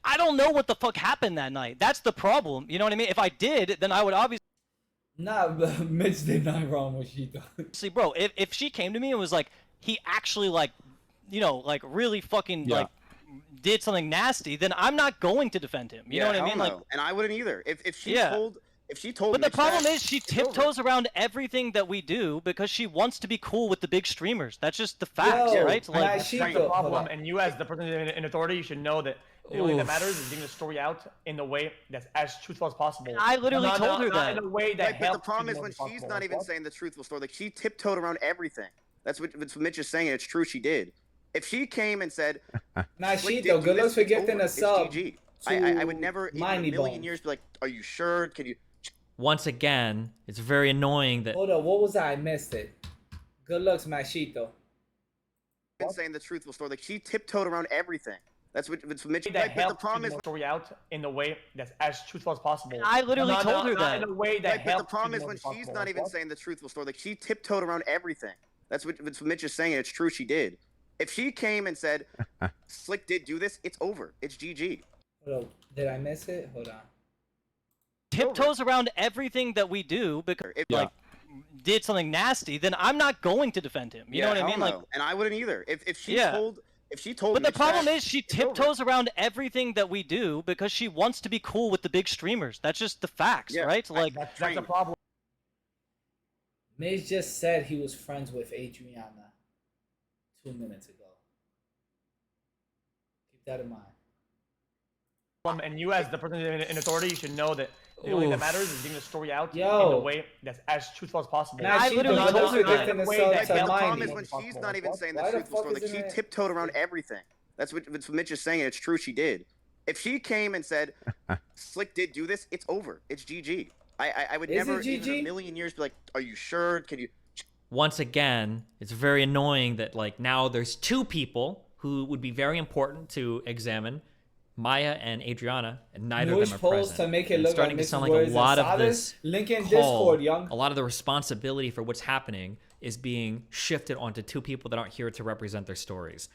I don't know what the fuck happened that night. That's the problem. You know what I mean? If I did, then I would obviously. Nah, but Mitch did not wrong what she done. See, bro, if she came to me and was like, he actually like, you know, like really fucking like did something nasty, then I'm not going to defend him. You know what I mean? No. Like, and I wouldn't either. If she told But me the problem that, is she it's over. tiptoes around everything that we do because she wants to be cool with the big streamers. That's just the facts, right? Like, that's the problem, and you as the person in authority, you should know that the only thing that matters is getting the story out in the way that's as truthful as possible. I literally told her that. In a way that Right, but the helps problem is people when as possible. she's not even saying the truthful story. Like she tiptoed around everything. That's what Mitch is saying. It's true. She did. If she came and said, Nah, "Slick she did though. do Good this," looks for it's getting over. a It's sub. GG. I would never in a Miney million Bones. years be like, "Are you sure? Can you?" Once again, it's very annoying that. Hold on, what was that? I missed it. Good looks, Machito. Been saying the truthful story. Like she tiptoed around everything. That's what Mitch. That Right, but the helps problem get is the story out in the way that's as truthful as possible. I literally told her that. In a way that right, but the helps problem is people when as she's possible. not even saying the truthful story. Like she tiptoed around everything. That's what Mitch is saying. It's true. She did. If she came and said, "Slick did do this," it's over. It's GG. Hold on, did I miss it? Hold on. tiptoes around everything that we do because like did something nasty, then I'm not going to defend him. You know what I mean? Like, and I wouldn't either. If she told But the Mitch problem that, is she it's over. tiptoes around everything that we do because she wants to be cool with the big streamers. That's just the facts, right? Like that's the problem. Mitch just said he was friends with Adriana 2 minutes ago. Keep that in mind. And you as the person in authority, you should know that the only thing that matters is getting the story out in Yo. the way that's as truthful as possible. Nah, I literally Not- told not- her not this in in a the way sub that to the helps problem Miney. is when she's not even saying the Why the truthful fuck story. Like isn't she it- tiptoed around everything. That's what Mitch is saying. It's true. She did. If she came and said, "Slick did do this," it's over. It's GG. I would Is it never, even GG? a million years, be like, "Are you sure? Can you?" Once again, it's very annoying that like now there's two people who would be very important to examine, Maya and Adriana, and neither Newish of them are polls present. to make it And look it's starting like to sound Mrs. like a Words lot and of this Link in call, Discord, young. a lot of the responsibility for what's happening is being shifted onto two people that aren't here to represent their stories.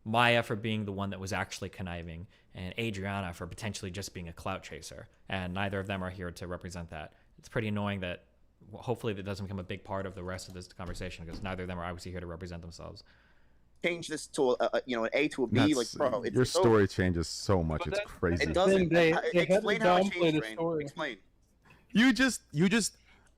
Maya for being the one that was actually conniving, and Adriana for potentially just being a clout chaser. And neither of them are here to represent that. It's pretty annoying that hopefully that doesn't become a big part of the rest of this conversation, because neither of them are obviously here to represent themselves. Change this to an A to a B, like, bro. Your story changes so much. It's crazy. It doesn't. Explain how it changed, Rain. story. Explain. You just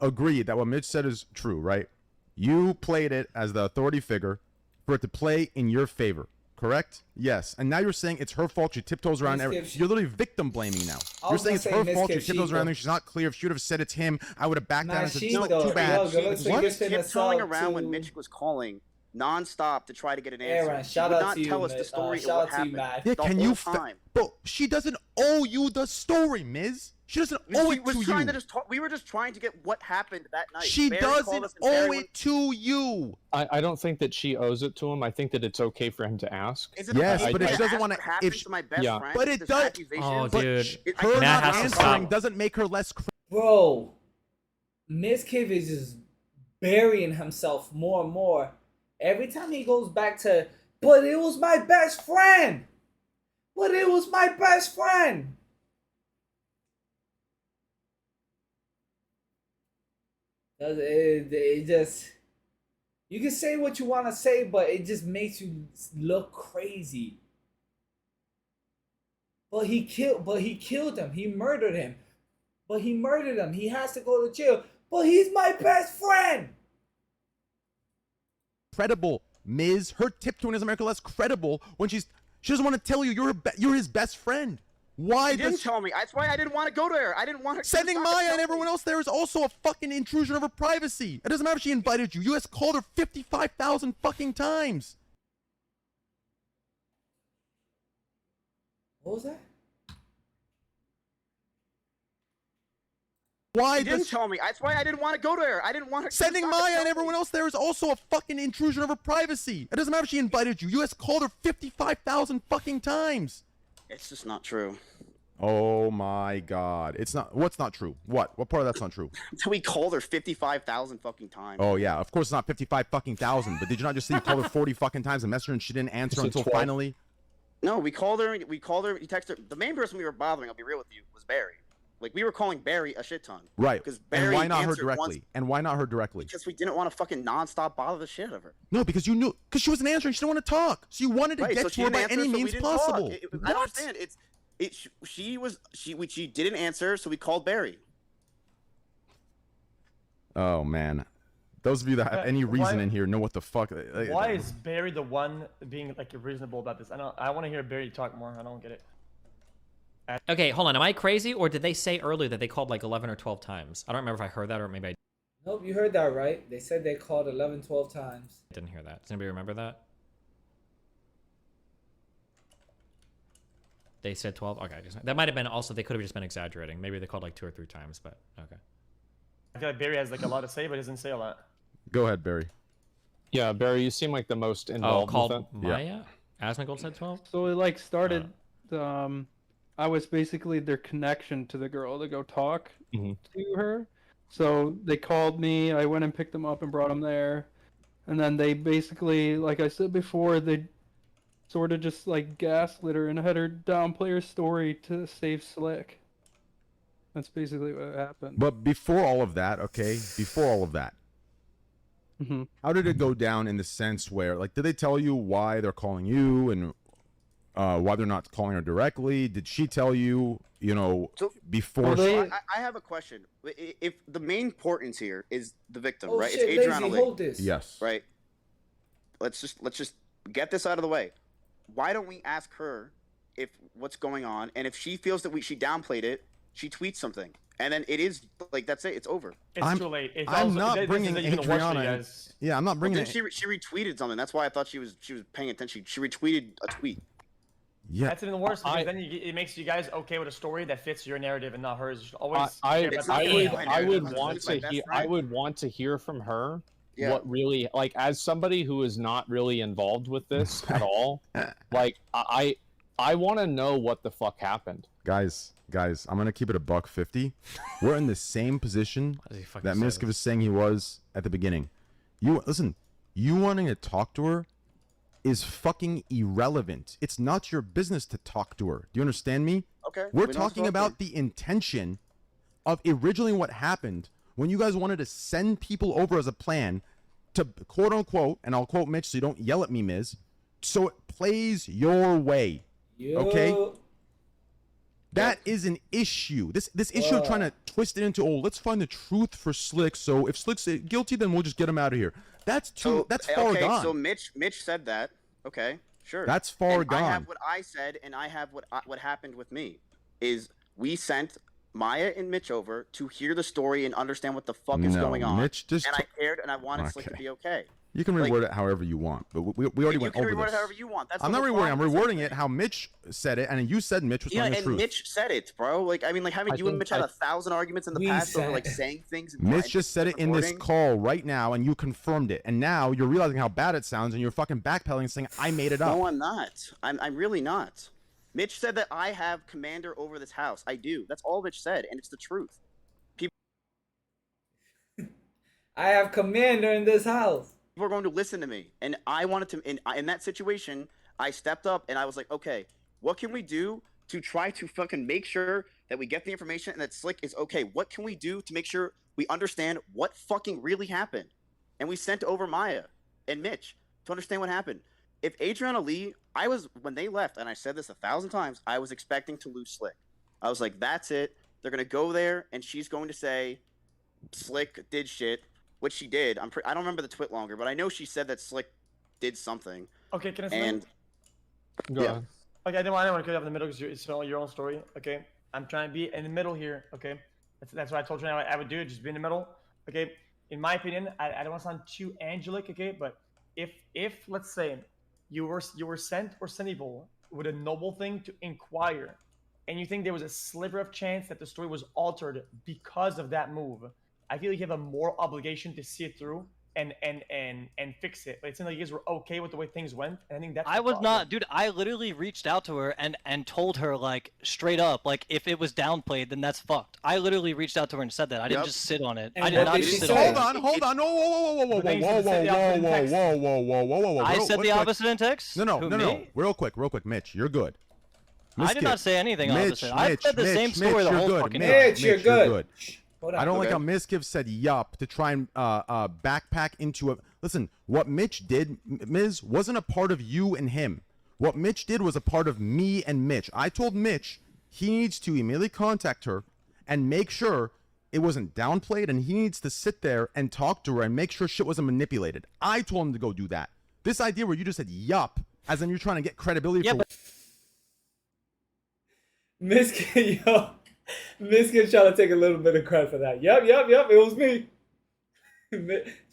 agreed that what Mitch said is true, right? You played it as the authority figure for it to play in your favor, correct? Yes. And now you're saying it's her fault. She tiptoes around. You're literally victim blaming now. You're saying it's her fault. She tiptoes around. She's not clear. If she would have said it's him, I would have backed down and said, no, too bad. She was tiptoeing around when Mitch was calling nonstop to try to get an answer. Aaron, she would not tell us the story of what happened. Yeah, the can whole you? time. Bro, she doesn't owe you the story, Miz. She doesn't owe it to you. We were just trying to get what happened that night. She doesn't owe it to you. I don't think that she owes it to him. I think that it's okay for him to ask. Yes, but if she doesn't want to, but it does. Oh, dude, her not answering doesn't make her less. Bro, Mizkiv is just burying himself more and more. Every time he goes back to, but it was my best friend. But it was my best friend. It just, you can say what you want to say, but it just makes you look crazy. But he killed him. He murdered him. But he murdered him. He has to go to jail. But he's my best friend. Credible, Miz. Her tiptoeing doesn't make her less credible when she doesn't want to tell you you're his best friend. Why? She didn't tell me. That's why I didn't want to go there. I didn't want to. Sending Maya and everyone else there is also a fucking intrusion of her privacy. It doesn't matter if she invited you. You guys called her 55,000 fucking times. What was that? Why? She didn't tell me. That's why I didn't want to go there. I didn't want to. Sending Maya and everyone else there is also a fucking intrusion of her privacy. It doesn't matter if she invited you. You guys called her 55,000 fucking times. It's just not true. Oh my god. It's not. What's not true? What part of that's not true? We called her 55,000 fucking times. Oh yeah, of course it's not 55 fucking thousand. But did you not just say you called her 40 fucking times and messaged her and she didn't answer until 12. finally? No, we called her. He texted her. The main person we were bothering, I'll be real with you, was Barry. Like, we were calling Barry a shit ton. Right. Because Barry and why not her answered directly? And why not her directly? Because we didn't want to fucking nonstop bother the shit out of her. No, because you knew, because she wasn't answering. She didn't want to talk. So you wanted to get to her by any means possible. I don't understand. She didn't answer, so we called Barry. Oh man, those of you that have any reason in here know what the fuck. Why is Barry the one being like reasonable about this? I want to hear Barry talk more. I don't get it. Okay, hold on. Am I crazy, or did they say earlier that they called like 11 or 12 times? I don't remember if I heard that or maybe I Nope, you heard that right. They said they called 11, 12 times. didn't hear that. Does anybody remember that? They said 12? Okay, that might have been also, they could have just been exaggerating. Maybe they called like 2 or 3 times, but okay. I feel like Barry has like a lot to say, but doesn't say a lot. Go ahead, Barry. Yeah, Barry, you seem like the most involved called with it. Maya? Asmongold said 12? So it like started, I was basically their connection to the girl to go talk to her. So they called me, I went and picked them up and brought them there. And then they basically, like I said before, they sort of just like gaslit her and had her downplay her story to save Slick. That's basically what happened. But before all of that, how did it go down in the sense where, like, did they tell you why they're calling you and why they're not calling her directly? Did she tell you, before? I have a question. If the main importance here is the victim, right? Shit, it's Adriana Lazy, hold this. Yes. Right. Let's just get this out of the way. Why don't we ask her if what's going on, and if she feels that she downplayed it, she tweets something, and then it is like that's it. It's over. It's too late. I'm not bringing Adriana. Yeah, I'm not bringing. Well, then she retweeted something. That's why I thought she was paying attention. She retweeted a tweet. Yeah, that's even worse because then it makes you guys okay with a story that fits your narrative and not hers. Always. I would want to hear from her. Yeah. What really, like, as somebody who is not really involved with this at all, like, I want to know what the fuck happened. Guys, I'm gonna keep it $150. We're in the same position that Miskiv was saying he was at the beginning. You listen. You wanting to talk to her is fucking irrelevant. It's not your business to talk to her. Do you understand me? Okay. We're we don't talking talk about then. the intention of originally what happened when you guys wanted to send people over as a plan to quote unquote, and I'll quote Mitch so you don't yell at me, Miz, so it plays your way. Okay? That is an issue. This issue of trying to twist it into, oh, let's find the truth for Slick. So if Slick's guilty, then we'll just get him out of here. That's that's far okay, gone. so Mitch said that. Okay, sure. That's far and gone. I have what I said, and I have what happened with me. Is we sent Maya and Mitch over to hear the story and understand what the fuck is going on. Mitch just and I cared, and I wanted Slick to be okay. You can reword it however you want, but we already went over this. You can reword it however you want. That's I'm the not whole rewording. I'm problem. rewording it how Mitch said it, and you said Mitch was telling the and truth. Mitch said it, bro. Like, I mean, like, haven't you and Mitch had 1,000 arguments in the past over like saying things? And Mitch just said it in this call right now, and you confirmed it. And now you're realizing how bad it sounds, and you're fucking backpedaling, saying I made it up. No, I'm not. I'm really not. Mitch said that I have commander over this house. I do. That's all Mitch said, and it's the truth. I have commander in this house. People are going to listen to me, and I wanted to. In that situation, I stepped up and I was like, okay, what can we do to try to fucking make sure that we get the information and that Slick is okay? What can we do to make sure we understand what fucking really happened? And we sent over Maya and Mitch to understand what happened. If Adriana Lee, when they left, and I said this 1,000 times, I was expecting to lose Slick. I was like, that's it. They're gonna go there, and she's going to say, Slick did shit. Which she did. I don't remember the twit longer, but I know she said that Slick did something. Okay, can I say And Go ahead. Okay, I didn't want to cut off in the middle because it's your own story. Okay, I'm trying to be in the middle here. Okay, that's what I told you I would do. Just be in the middle. Okay, in my opinion, I don't want to sound too angelic. Okay, but if let's say you were sent or sendable with a noble thing to inquire, and you think there was a sliver of chance that the story was altered because of that move, I feel like you have a moral obligation to see it through and fix it. But it seemed like you guys were okay with the way things went. And I think that's. I was not, dude. I literally reached out to her and told her like straight up, like if it was downplayed, then that's fucked. I literally reached out to her and said that. I didn't just sit on it. And I did not just sit on it. Hold on. No, whoa. I said the opposite in text. No. Real quick, Mitch, you're good. I did not say anything opposite. I said the same Mitch, story the whole good. fucking Mitch, time. Mitch, you're good. I don't like how Mizkiv said yup to try and backpack into it. Listen, what Mitch did, Miz, wasn't a part of you and him. What Mitch did was a part of me and Mitch. I told Mitch he needs to immediately contact her and make sure it wasn't downplayed, and he needs to sit there and talk to her and make sure shit wasn't manipulated. I told him to go do that. This idea where you just said yup, as in you're trying to get credibility for... Mizkiv, yo. Mizkiv trying to take a little bit of credit for that. Yep, it was me.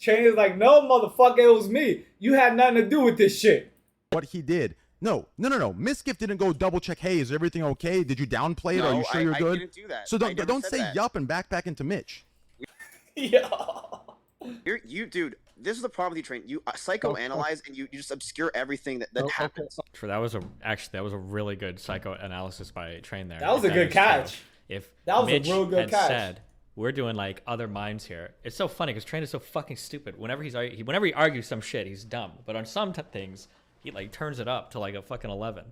Train is like, no, motherfucker, it was me. You had nothing to do with this shit. What he did. No. Mizkiv didn't go double check, hey, is everything okay? Did you downplay it? No, Are you sure you're good? I didn't do that. So don't say yup and backpack into Mitch. Yo. You dude, this is the problem with you, Train. You psychoanalyze and you just obscure everything that happens. That was a really good psychoanalysis by Train there. That was a good catch. If that was Mitch a real good had catch. said, we're doing like other minds here. It's so funny because Train is so fucking stupid. Whenever he argues some shit, he's dumb. But on some things, he like turns it up to like a fucking 11.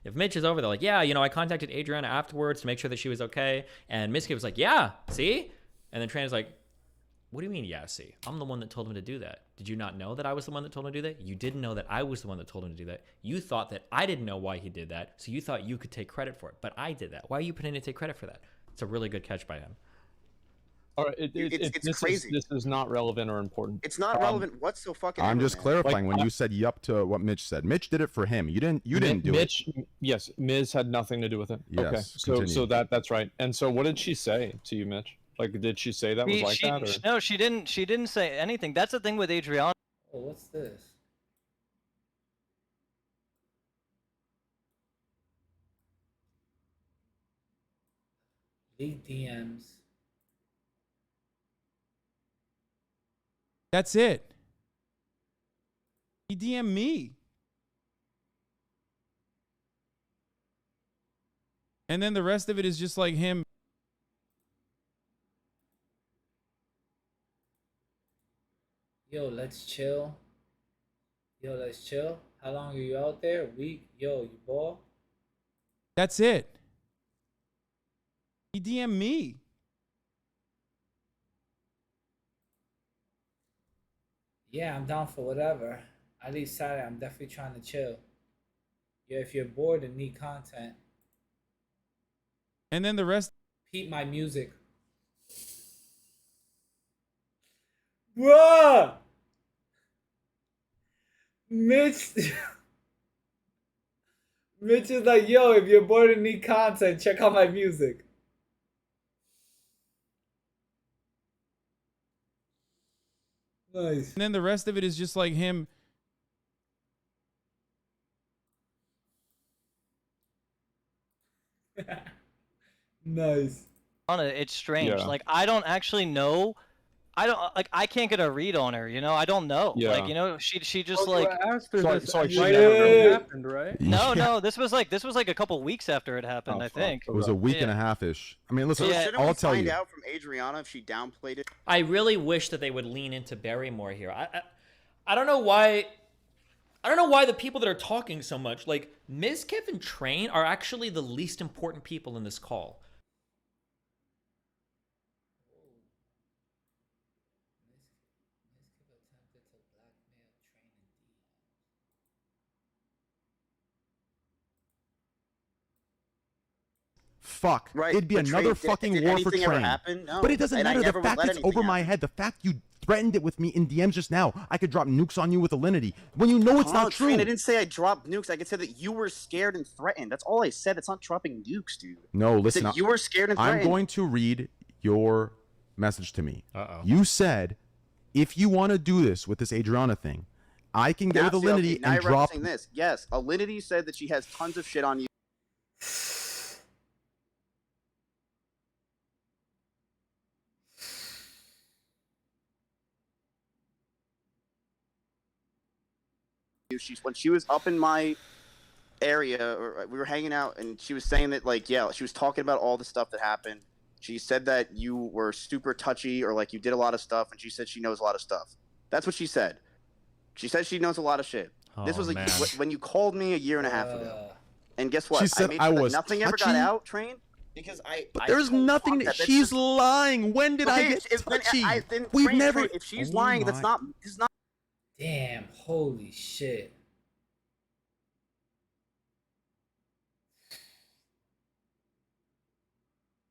If Mitch is over there, like, yeah, I contacted Adriana afterwards to make sure that she was okay, and Mizkiv was like, yeah, see, and then Train is like, what do you mean, yeah, see? I'm the one that told him to do that. Did you not know that I was the one that told him to do that? You didn't know that I was the one that told him to do that. You thought that I didn't know why he did that, so you thought you could take credit for it. But I did that. Why are you pretending to take credit for that? It's a really good catch by him. All right, it's crazy. This is not relevant or important. It's not relevant. What's so fucking? I'm just clarifying Like, when you said yup to what Mitch said. Mitch did it for him. You didn't do Mitch, it. Yes, Miz had nothing to do with it. Yes, okay, continue. so that's right. And so, what did she say to you, Mitch? Like, did she say that was like that? Or? No, she didn't. She didn't say anything. That's the thing with Adriana. Oh, what's this? Leak DMs. That's it. He DM'd me. And then the rest of it is just like him. Yo, let's let's chill. Yo, let's chill. How long are you out there? Week. Yo, you ball? That's it. He DM'd me. Yeah, I'm down for whatever. At least Saturday, I'm definitely trying to chill. Yeah, if you're bored and need content, And then the rest. peep my music. Bruh! Mitch... Mitch is like, yo, if you're bored and need content, check out my music. Nice. And then the rest of it is just like him. Nice. On it, it's strange. Yeah. Like I don't actually know. I can't get a read on her. You know, I don't know. Yeah. Like, you know, she just Well, you like. asked her So- this so I right should after never- it happened, right? No, this was like a couple weeks after it happened. Oh, I fuck. think. It was a week and a Yeah. half ish. I mean, listen, Yeah. Shouldn't we I'll tell find you. out from Adriana if she downplayed it? I really wish that they would lean into Barry more here. I don't know why. I don't know why the people that are talking so much, like Ms. Kevin Train, are actually the least important people in this call. Fuck. Right, It'd be but another Train- fucking did war for anything ever Train. happen? No. But it doesn't And I matter. never The would fact let it's anything over my happen. head. The fact you threatened it with me in DMs just now. I could drop nukes on you with Alinity when you know it's Oh, not true. Train, I didn't say I dropped nukes. I could say that you were scared and threatened. That's all I said. It's not dropping nukes, dude. No, I listen. said you were scared and threatened. I'm going to read your message to me. Uh-oh. You said, if you want to do this with this Adriana thing, I can get Now, with see, Alinity okay, now and you're drop. referencing this. Yes, Alinity said that she has tons of shit on you. When she was up in my area, or we were hanging out, and she was saying that, like, yeah, she was talking about all the stuff that happened. She said that you were super touchy, or like you did a lot of stuff, and she said she knows a lot of stuff. That's what she said. She said she knows a lot of shit. This Oh, was man. when you called me a year and a half ago. And guess what? She said made I sure that was nothing ever got touchy? out, Train, because But there's nothing. She's lying. When did I get touchy? We've never. If she's Oh lying, that's my- not. It's not. Damn, holy shit.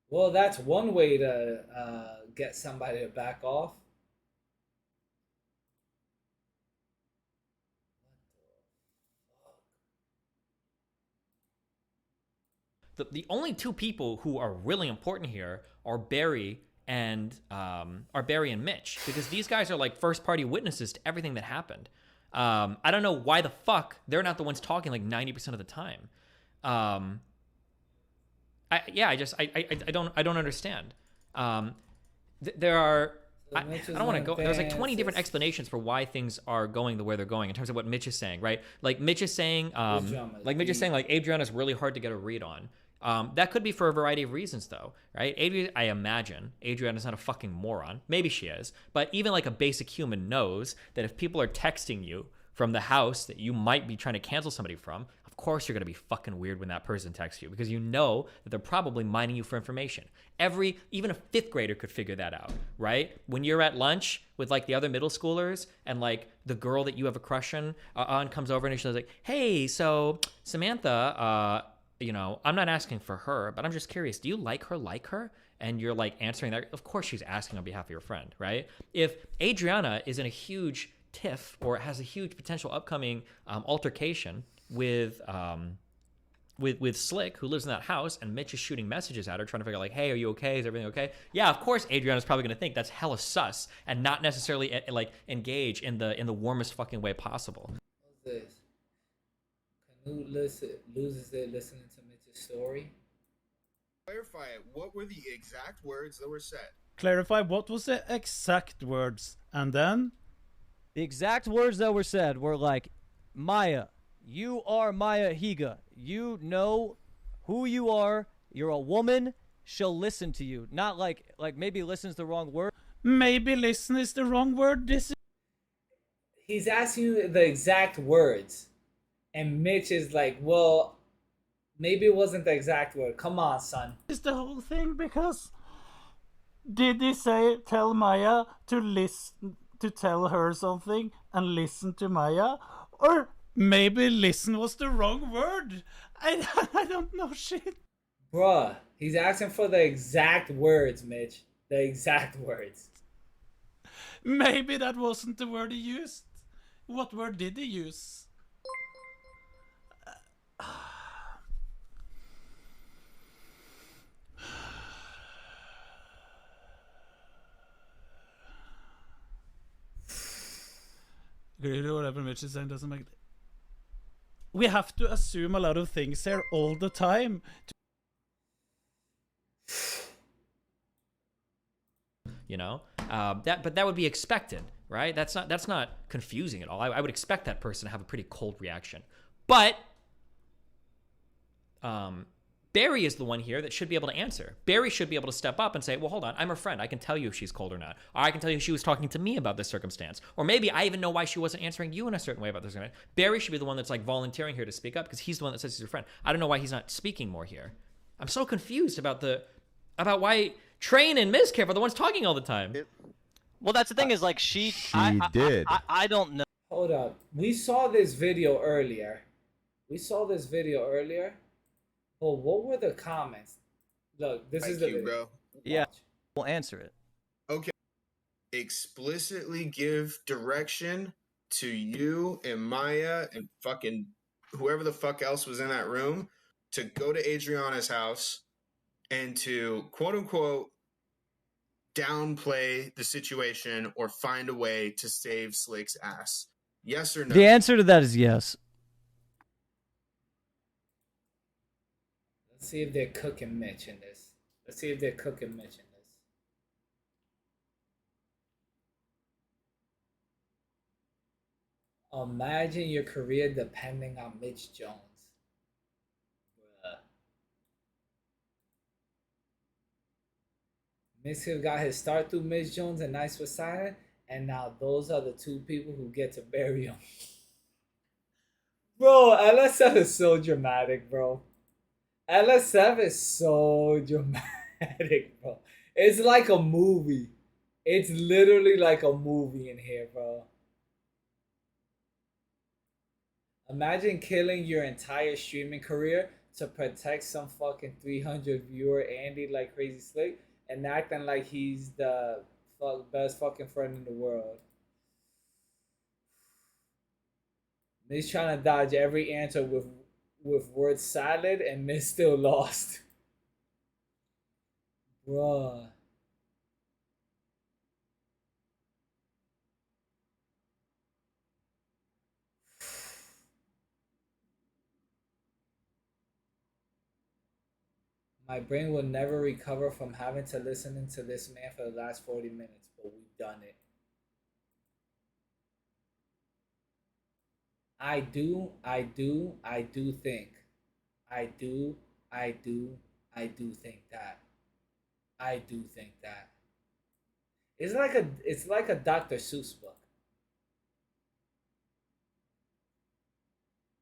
Well, that's one way to get somebody to back off. The only two people who are really important here are Barry and Mitch, because these guys are like first party witnesses to everything that happened. I don't know why the fuck they're not the ones talking like 90% of the time. I don't understand. There are. I don't want to go. There's like 20 different explanations for why things are going the way they're going in terms of what Mitch is saying, right? Like Mitch is saying, like Adriana's really hard to get a read on. That could be for a variety of reasons, though, right? I imagine Adriana's not a fucking moron. Maybe she is, but even like a basic human knows that if people are texting you from the house that you might be trying to cancel somebody from, of course you're gonna be fucking weird when that person texts you, because you know that they're probably mining you for information. Even a fifth grader could figure that out, right? When you're at lunch with like the other middle schoolers, and like the girl that you have a crush on comes over and she's like, "Hey, so Samantha, you know, I'm not asking for her, but I'm just curious, do you like her? And you're like answering that. Of course she's asking on behalf of your friend, right? If Adriana is in a huge tiff or has a huge potential upcoming altercation with Slick, who lives in that house, and Mitch is shooting messages at her trying to figure out like, hey, are you okay? Is everything okay? Yeah, of course Adriana's probably going to think that's hella sus and not necessarily like engage in the warmest fucking way possible. What's this? Canute loses it listening to Mitch's story. Clarify it. What were the exact words that were said? Clarify what was the exact words, and then The exact words that were said were like, Maya, you are Maya Higa. You know who you are. You're a woman. She'll listen to you. Not like maybe listen's the wrong word. maybe listen is the wrong word. This He's asking you the exact words, and Mitch is like, "Well, maybe it wasn't the exact word. Come on, son." Is the whole thing because did he say tell Maya to listen to tell her something and listen to Maya, or maybe listen was the wrong word? I don't know shit. Bruh, he's asking for the exact words, Mitch. The exact words. Maybe that wasn't the word he used. What word did he use? Whatever Mitch is saying doesn't make. We have to assume a lot of things here all the time. You know, but that would be expected, right? That's not confusing at all. I would expect that person to have a pretty cold reaction. But Barry is the one here that should be able to answer. Barry should be able to step up and say, well, hold on, I'm her friend. I can tell you if she's cold or not. Or I can tell you if she was talking to me about this circumstance. Or maybe I even know why she wasn't answering you in a certain way about this circumstance. Barry should be the one that's like volunteering here to speak up because he's the one that says he's your friend. I don't know why he's not speaking more here. I'm so confused about why Train and Miz Care are the ones talking all the time. Well, that's the thing is like she did. I don't know. Hold up. We saw this video earlier. Well, what were the comments? Look, this is the video. bro. Yeah, we'll answer it. Okay. Explicitly give direction to you and Maya and fucking whoever the fuck else was in that room to go to Adriana's house and to quote unquote downplay the situation or find a way to save Slick's ass. Yes or no? The answer to that is yes. Let's see if they're cooking Mitch in this. Imagine your career depending on Mitch Jones. Bruh. Mitch got his start through Mitch Jones and Ice Poseidon, and now those are the two people who get to bury him. Bro, LSF is so dramatic, bro. LSF is so dramatic, bro. It's like a movie. It's literally like a movie in here, bro. Imagine killing your entire streaming career to protect some fucking 300 viewer Andy like Crazy Slick and acting like he's the best fucking friend in the world. He's trying to dodge every answer with word salad and Miss still lost. Bruh. My brain will never recover from having to listen to this man for the last 40 minutes, but we've done it. I do think that. It's like a Dr. Seuss book.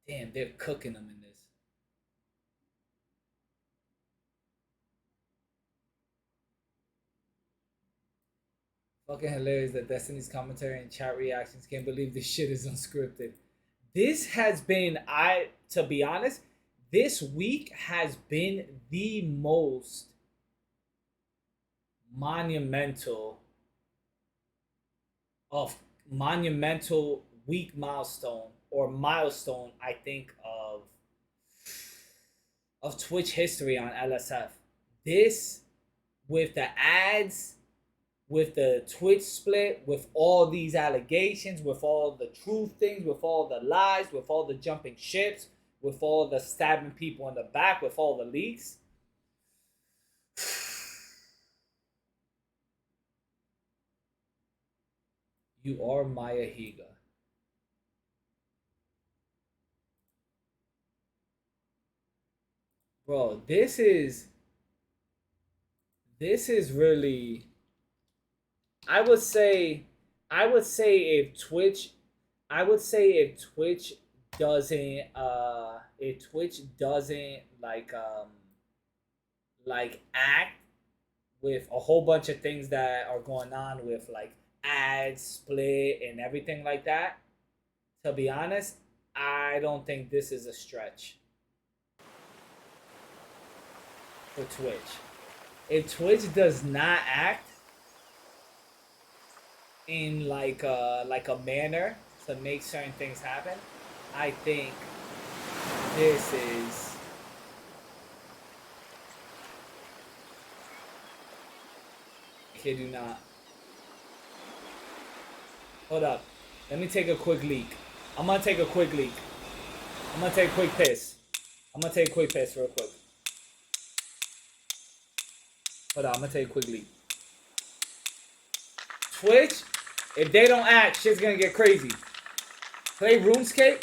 Damn, they're cooking them in this. Fucking hilarious that Destiny's commentary and chat reactions can't believe this shit is unscripted. This has been, to be honest, this week has been the most monumental week milestone I think of Twitch history on LSF. This, with the ads, with the Twitch split, with all these allegations, with all the truth things, with all the lies, with all the jumping ships, with all the stabbing people in the back, with all the leaks. You are Maya Higa. Bro, this is really, I would say if Twitch I would say if Twitch doesn't like act with a whole bunch of things that are going on with like ads, split, and everything like that, to be honest, I don't think this is a stretch for Twitch. If Twitch does not act in like a manner to make certain things happen, I think this is kid you not. Hold up. Let me take a quick leak. I'm gonna take a quick leak. I'm gonna take a quick piss. I'm gonna take a quick piss real quick. Hold on, I'm gonna take a quick leak. Twitch, if they don't act, shit's gonna get crazy. Play RuneScape.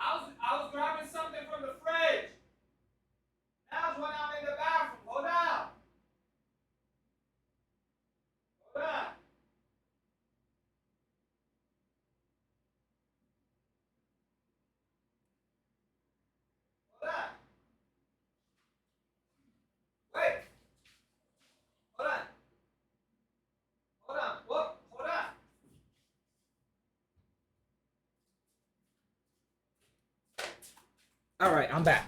I was grabbing something from the fridge. Now's when I'm in the bathroom. Hold on. Hold on. Hold on. Wait. Hold on. Hold on. Whoop. Hold on. All right, I'm back.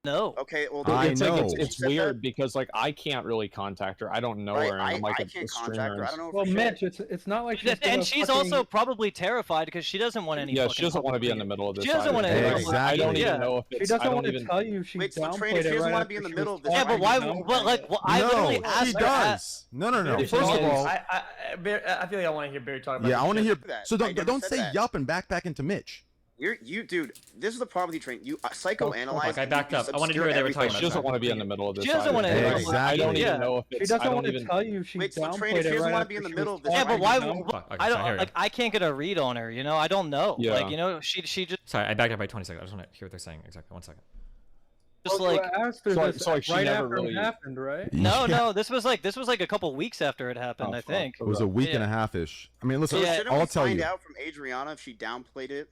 No. Okay, well, It's I like know. it's weird because like I can't really contact her. I don't know Right, her, and I'm like I a can't streamer. contact her. I don't know. Well, for Mitch, shit. it's not like she's And gonna she's fucking... also probably terrified because she doesn't want any. Yeah, fucking she doesn't want to be in public- the middle of this. She doesn't want to. either. Exactly. I don't even Yeah. know if She it's. I doesn't don't want to even. tell you she Wait, so downplayed Train, if she it doesn't right want to be in after the she middle was of this, Yeah, why but why? do you But like, I no, literally she asked her. does. No. Dude, First of okay, all, I feel like I want to hear Barry talk about yeah, this I want to shit. hear. that. So I never don't said say that. yup and back into Mitch. Dude. This is the problem with you, Train. You psychoanalyze. Fuck, I backed you up. I wanted to hear what they were talking She about. doesn't want to be in the middle of this. She doesn't either. want to. Exactly. I don't Yeah. even know if She it's. doesn't I want don't to even. tell you she Wait, so downplayed Train, if she it doesn't right want to be after in the she middle was of this, Yeah, why but do why? you know? But Okay, I sorry, don't like. I can't get a read on her. You know, I don't know. Yeah. Like, you know, she just. Sorry, I backed up by 20 seconds. I just want to hear what they're saying exactly. 1 second. Just Oh, you like asked her So, this so like she right never after really. it happened, right? no, Yeah. no. This was like a couple weeks after it happened. Oh, I fuck. think. It was a week and a Yeah. half ish. I mean, listen, So Yeah. shouldn't I'll we tell find you. out from Adriana if she downplayed it?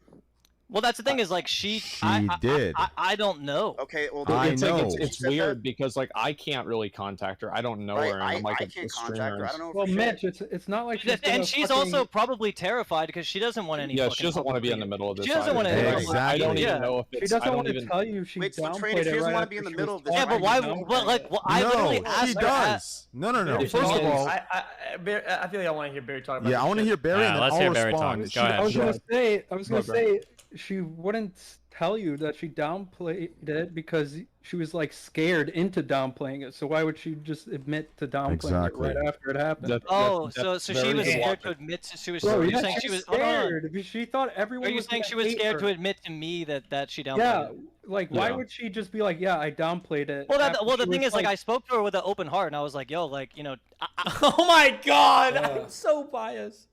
Well, that's the thing is like She I did. I don't know. Okay, well, I It's like know. it's She said weird that? because like I can't really contact her. I don't know Right, her, and I'm like I a can't streamer. contact her. I don't know if Well, she Mitch, should. it's not like she's And gonna she's fucking- also probably terrified because she doesn't want any. Yeah, fucking she doesn't want to be in the publicity. middle of this. She doesn't either. want to. Hey, I exactly. don't even Yeah. know if She it's. doesn't I don't want to even. tell you she Wait, so downplayed Train, if she it doesn't right wanna be in after the she middle was of this, Yeah, but talking why? about Well, like, well, I literally No, asked she her. does. No. First First of of all, I feel like I want to hear Barry talk about yeah, this I want to shit. hear Barry, and then let's I'll hear Barry talk. respond. Go ahead. I was gonna say, Go, bro. she wouldn't tell you that she downplayed it because she was like scared into downplaying it. So why would she just admit to downplaying Exactly. it right after it happened? Oh, That's so she very was good scared logic. to admit. She was. Bro, You're yeah, saying she she was was hold on. scared because she thought everyone. Are you was saying gonna she was hate scared her. to admit to me that she downplayed Yeah, it? like why Yeah. would she just be like, yeah, I downplayed it? Well, after the she thing was, is, like, I spoke to her with an open heart, and I was like, yo, like, you know, Oh my god, Yeah. I'm so biased.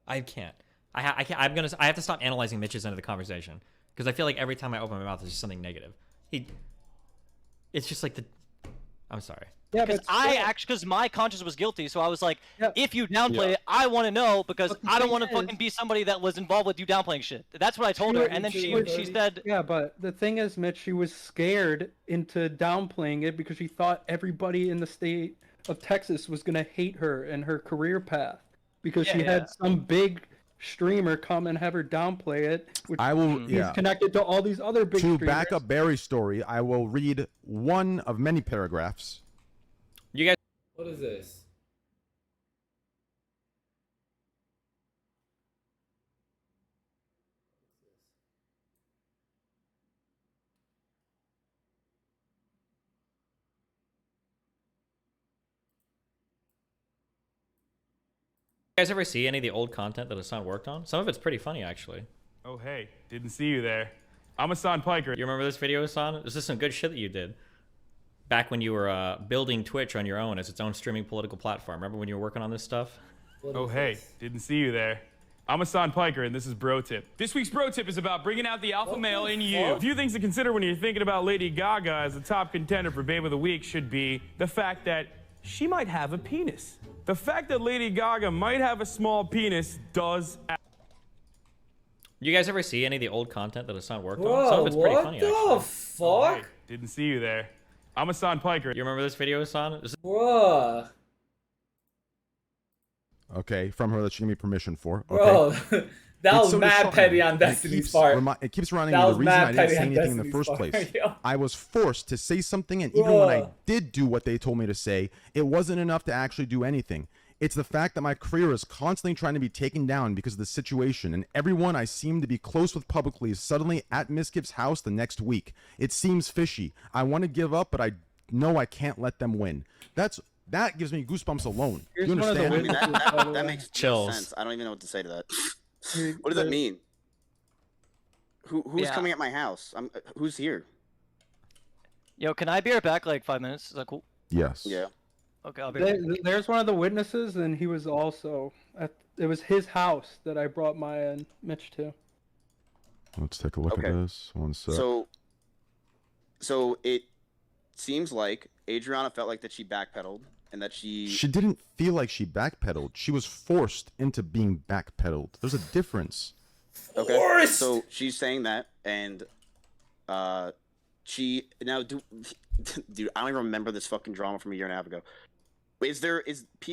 I can't. I can't. I have to stop analyzing Mitch's end of the conversation because I feel like every time I open my mouth, there's just something negative. It's just like the. I'm sorry. yeah, because but because my conscience was guilty, so I was like, Yeah. if you downplay Yeah. it, I want to know because But the I don't thing want to is- fucking be somebody that was involved with you downplaying shit. That's what I told her, and then she said, yeah, but the thing is, Mitch, she was scared into downplaying it because she thought everybody in the state of Texas was gonna hate her and her career path because she Yeah. had some big streamer come and have her downplay it, which I will. is Yeah. connected to all these other big To streamers. back up Barry's story, I will read one of many paragraphs. You guys. What is this? You guys ever see any of the old content that Hassan worked on? Some of it's pretty funny, actually. Oh, hey, didn't see you there. I'm Hassan Piker. You remember this video, Hassan? This is some good shit that you did. Back when you were building Twitch on your own as its own streaming political platform. Remember when you were working on this stuff? Oh, hey, didn't see you there. I'm Hassan Piker, and this is Bro Tip. This week's Bro Tip is about bringing out the alpha male in you. A few things to consider when you're thinking about Lady Gaga as the top contender for Babe of the Week should be the fact that she might have a penis. The fact that Lady Gaga might have a small penis does. You guys ever see any of the old content that Hassan worked on? Bro, Some of it's pretty what funny, the actually. fuck? Hey, didn't see you there. I'm Hassan Piker. You remember this video, Hassan? This is Bruh. Okay, from her that she gave me permission for. Okay. Bro, that It's was so mad disheartening. petty on It Destiny's keeps part. It keeps reminding That me was the reason mad I didn't petty say on anything in the Destiny's first part, place. yo. I was forced to say something, and even when I Bruh. did do what they told me to say, it wasn't enough to actually do anything. It's the fact that my career is constantly trying to be taken down because of the situation, and everyone I seem to be close with publicly is suddenly at Miskiff's house the next week. It seems fishy. I want to give up, but I know I can't let them win. That gives me goosebumps alone. Here's You one of the understand? I mean, witnesses, by the that way. makes no Chills. sense. I don't even know what to say to that. Here- What does that mean? Who's Yeah. coming at my house? Who's here? yo, can I be right back like 5 minutes? Is that cool? Yes. Yeah. Okay, I'll be right back. There's one of the witnesses, and he was also it was his house that I brought Maya and Mitch to. Let's take a look Okay. at this. One sec. So it seems like Adriana felt like that she backpedaled and that she Didn't feel like she backpedaled. She was forced into being backpedaled. There's a difference. okay. Forced! So she's saying that, and she now dude, I don't even remember this fucking drama from a year and a half ago.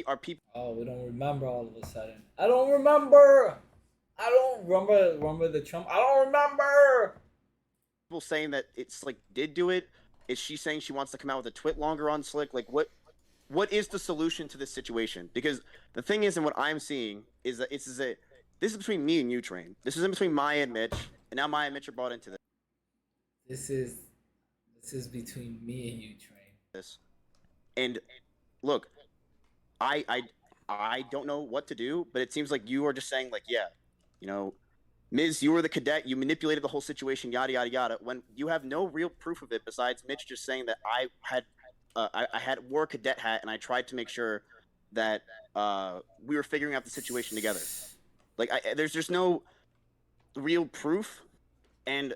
Are people Oh, we don't remember all of a sudden. I don't remember the Trump. I don't remember. saying that it's like did do it? Is she saying she wants to come out with a twit longer on Slick? Like what is the solution to this situation? Because the thing is, and what I'm seeing is that this is between me and you, Train. This is in between Maya and Mitch, and now Maya and Mitch are brought into This is between me and you, Train. this. And look, I don't know what to do, but it seems like you are just saying like, yeah, you know, Miz, you were the cadet, you manipulated the whole situation, yada yada yada. When you have no real proof of it besides Mitch just saying that I wore a cadet hat and I tried to make sure that we were figuring out the situation together. Like there's just no real proof, And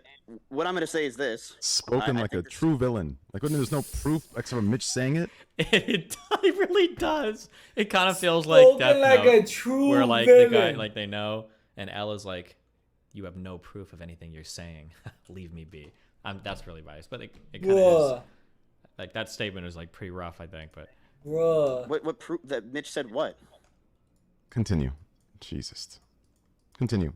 what I'm going to say is this. Spoken like a true villain. Like when there's no proof except for Mitch saying it. It really does. It kind of feels like Spoken Death like Note, a true where like villain. the guy, like they know, and Ella's like, "You have no proof of anything you're saying. Leave me be." That's really biased, but it kind of is. Like that statement is like pretty rough, I think. But what proof that Mitch said what? Continue. Jesus. Continue.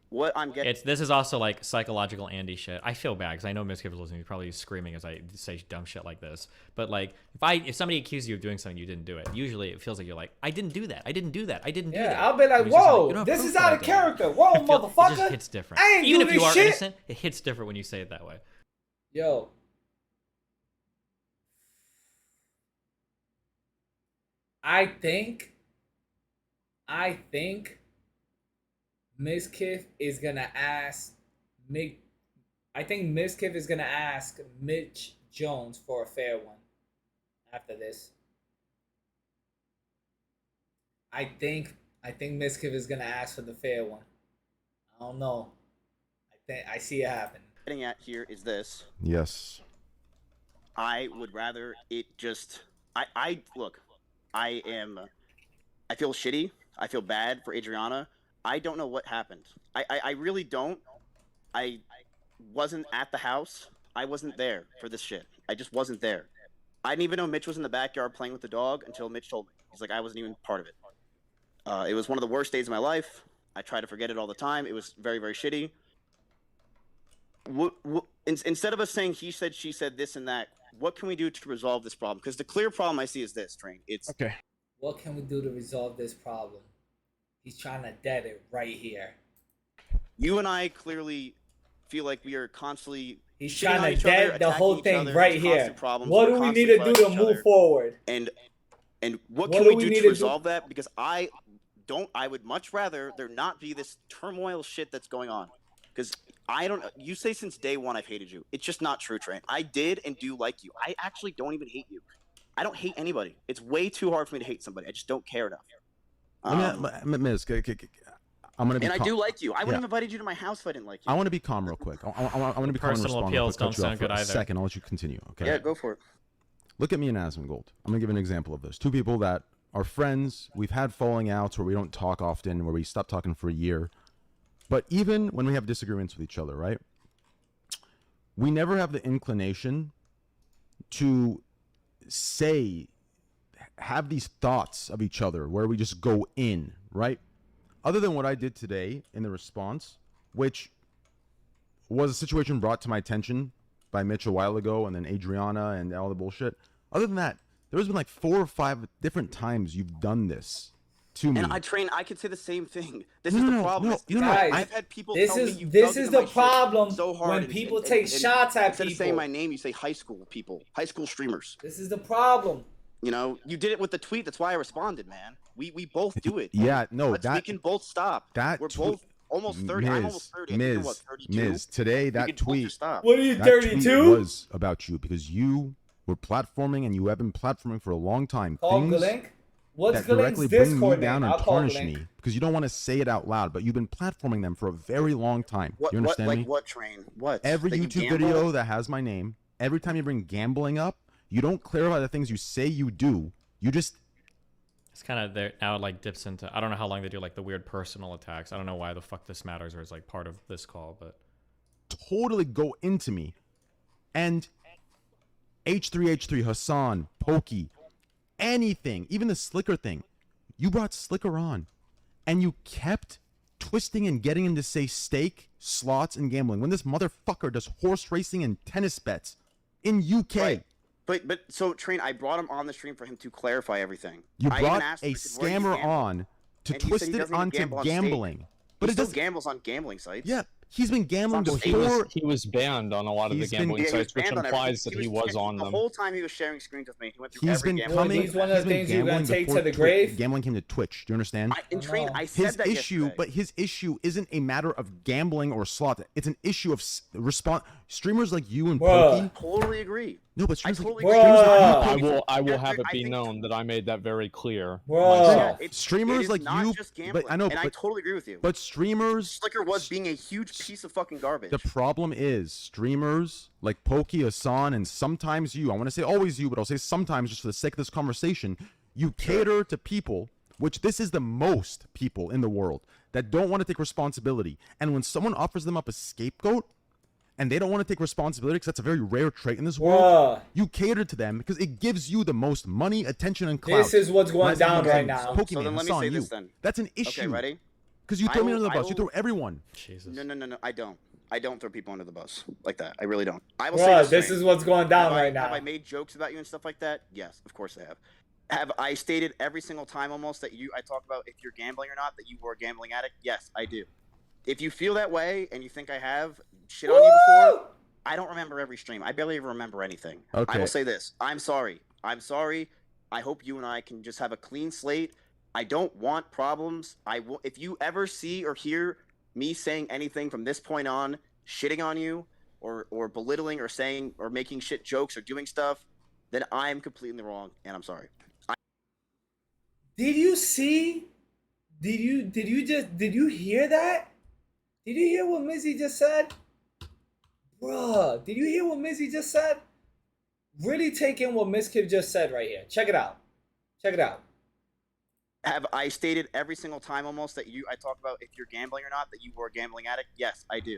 What I'm getting. This is also like psychological Andy shit. I feel bad because I know Miskip is listening. He's probably screaming as I say dumb shit like this. But like, if somebody accuses you of doing something you didn't do it, usually it feels like you're like, I didn't do that. I didn't do that. I didn't do that. Yeah, I'll be like, And he's just whoa, you don't have this proof is that out I of did it. character. Whoa, It motherfucker. just hits different. I ain't Even do if you this are shit. innocent, it hits different when you say it that way. Yo. I think Miskiff is gonna ask Mick. I think Miskiff is gonna ask Mitch Jones for a fair one after this. I think Miskiff is gonna ask for the fair one. I don't know. I see it happen. Getting at here is this. Yes. I would rather it just. I look. I feel shitty. I feel bad for Adriana. I don't know what happened. I really don't. I wasn't at the house. I wasn't there for this shit. I just wasn't there. I didn't even know Mitch was in the backyard playing with the dog until Mitch told me. He's like, I wasn't even part of it. It was one of the worst days of my life. I try to forget it all the time. It was very, very shitty. Instead of us saying he said, she said, this and that, what can we do to resolve this problem? Because the clear problem I see is this, Train. It's okay. What can we do to resolve this problem? He's trying to dead it right here. You and I clearly feel like we are constantly. He's trying to dead the whole thing right here. What do we need to do to move forward? And what can we do to resolve that? Because I would much rather there not be this turmoil shit that's going on. Because I don't. You say since day one I've hated you. It's just not true, Train. I did and do like you. I actually don't even hate you. I don't hate anybody. It's way too hard for me to hate somebody. I just don't care enough. Miz, I'm gonna be. And I do like you. I wouldn't have invited you to my house if I didn't like you. I want to be calm real quick. I want to be calm. Personal appeals don't sound good either. Second, I'll let you continue. Okay. Yeah, go for it. Look at me and Asmongold. I'm gonna give an example of this. Two people that are friends. We've had falling outs where we don't talk often, where we stop talking for a year. But even when we have disagreements with each other, right? We never have the inclination to have these thoughts of each other where we just go in, right? Other than what I did today in the response, which was a situation brought to my attention by Mitch a while ago, and then Adriana and all the bullshit. Other than that, there's been like 4 or 5 different times you've done this to me. And I could say the same thing. This is the problem. Guys, I've had people this tell is me you this dug is into the my shit problem so hard when and- people and- take and shots at instead people. of saying my name, you say high school people, high school streamers. This is the problem. You know, you did it with the tweet. That's why I responded, man. We both do it. Yeah, no, we can both stop. That we're both almost 30. I'm almost 30. I think you're what, 32? Miz, today that We can both tweet. just stop. What are you, that 32? tweet was about you because you were platforming and you have been platforming for a long time. Call Things Galink. What's that directly Galink's bring me Discord down name? and I'll call tarnish Galink. me because you don't want to say it out loud, but you've been platforming them for a very long time. You understand me? What Train? What? Every That you YouTube gamble? video that has my name, every time you bring gambling up, you don't clarify the things you say you do. You just It's kind of there now. It like dips into. I don't know how long they do like the weird personal attacks. I don't know why the fuck this matters or is like part of this call, but totally go into me. And H3H3, Hassan, Pokey, anything, even the Slicker thing. You brought Slicker on, and you kept twisting and getting him to say stake, slots, and gambling when this motherfucker does horse racing and tennis bets in UK. Right. But so Train, I brought him on the stream for him to clarify everything. You I even brought asked a him, I said, "Where do you scammer gamble?" on to And he twist said he it doesn't even onto gamble on state. gambling. But He it still doesn't. gambles on gambling sites. Yeah, he's been gambling Well, before. He was banned on a lot of the He's been- gambling Yeah, he was sites, which banned on implies everything. that he was on the them. whole time he was sharing screens with me. He went through He's every been gambling coming. site. He's one of the he's been things you're gonna gambling take before to the grave? Gambling came to Twitch. Do you understand? And Train, I said His that issue, yesterday. but his issue isn't a matter of gambling or slot. It's an issue of response. Streamers like you and Bruh. Pokey. Totally agree. No, but I streamers totally like, agree. streamers like you, Bruh. Pokey, I will Yeah, have it I be think- known that I made that very clear Bruh. myself. It streamers is like not you, just but gambling, I know, and I but totally agree with you. but streamers, Slicker was being a huge piece of fucking garbage. The problem is streamers like Pokey, Hassan, and sometimes you, I want to say always you, but I'll say sometimes just for the sake of this conversation, you cater to people, which this is the most people in the world, that don't want to take responsibility. And when someone offers them up a scapegoat, and they don't want to take responsibility, because that's a very rare trait in this world, you cater to them because it gives you the most money, attention, and clout. This is what's going down right now. So then let me say this then. That's an issue. Okay, ready? Because you throw me under the bus. You throw everyone. Jesus. No. I don't. I don't throw people under the bus like that. I really don't. I will Bro, say this is what's going down right now. Have I made jokes about you and stuff like that? Yes, of course I have. Have I stated every single time almost that I talk about if you're gambling or not, that you were a gambling addict? Yes, I do. If you feel that way and you think I have shit on you before, I don't remember every stream. I barely even remember anything. Okay. I will say this. I'm sorry. I'm sorry. I hope you and I can just have a clean slate. I don't want problems. If you ever see or hear me saying anything from this point on, shitting on you or belittling or saying or making shit jokes or doing stuff, then I'm completely wrong and I'm sorry. Did you see? Did you hear that? Did you hear what Mizzy just said? Bruh, did you hear what Mizzy just said? Really take in what Mizkif just said right here. Check it out. Check it out. Have I stated every single time almost that I talk about if you're gambling or not, that you were a gambling addict? Yes, I do.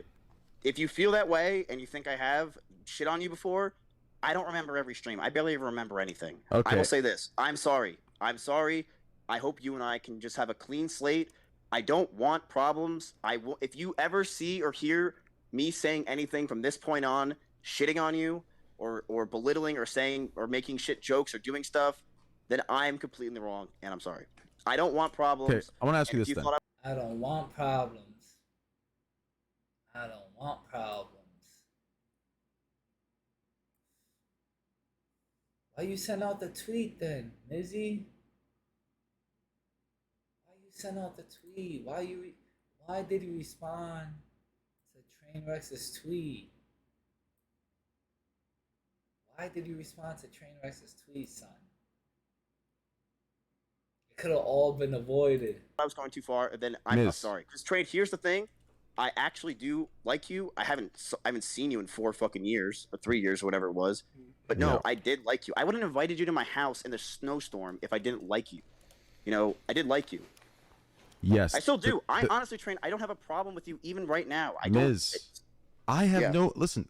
If you feel that way and you think I have shit on you before, I don't remember every stream. I barely even remember anything. Okay. I will say this. I'm sorry. I'm sorry. I hope you and I can just have a clean slate. I don't want problems. If you ever see or hear me saying anything from this point on, shitting on you or belittling or saying or making shit jokes or doing stuff, then I'm completely wrong and I'm sorry. I don't want problems. Okay, I want to ask you And this if then. I don't want problems. I don't want problems. Why you send out the tweet then, Mizzy? Why you send out the tweet? Why did you respond to Trainwrex's tweet? Why did you respond to Trainwrex's tweet, son? It could have all been avoided. If I was going too far, then I'm not sorry. Because Trade, here's the thing. I actually do like you. I haven't seen you in 4 fucking years or 3 years or whatever it was. But no, I did like you. I wouldn't have invited you to my house in the snowstorm if I didn't like you. You know, I did like you. Yes. I still do. I honestly, Train, I don't have a problem with you even right now. I have no... Listen,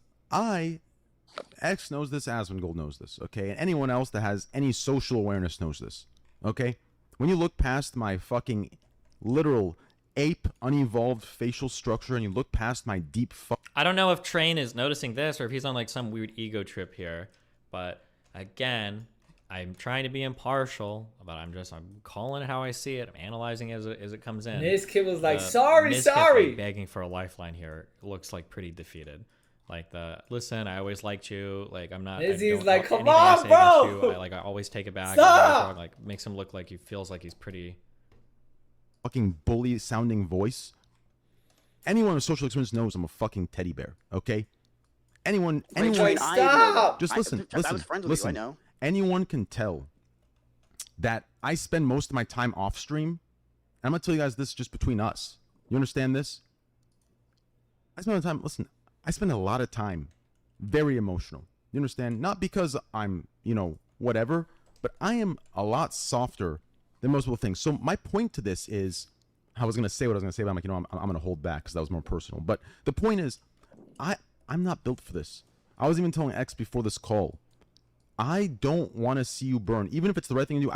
X knows this, Asmongold knows this, okay? And anyone else that has any social awareness knows this, okay? When you look past my fucking literal ape, unevolved facial structure and you look past my deep I don't know if Train is noticing this or if he's on like some weird ego trip here, but again, I'm trying to be impartial, but I'm calling it how I see it. I'm analyzing as it comes in. This kid was like, sorry. Begging for a lifeline here. It looks like pretty defeated. Like listen, I always liked you. Like I'm not. Izzy's like, come anything I on, say bro. against you, I always take it back. Stop. Like makes him look like he feels like he's pretty. fucking bully sounding voice. Anyone with social experience knows I'm a fucking teddy bear, okay? Anyone stop. Just listen, I was friends with you, I know. Anyone can tell that I spend most of my time off stream. And I'm gonna tell you guys this just between us. You understand this? I spend a lot of time very emotional. You understand? Not because I'm, whatever, but I am a lot softer than most people think. So my point to this is, I was gonna say what I was gonna say, but I'm like, I'm gonna hold back because that was more personal. But the point is, I'm not built for this. I was even telling X before this call, I don't want to see you burn, even if it's the right thing to do,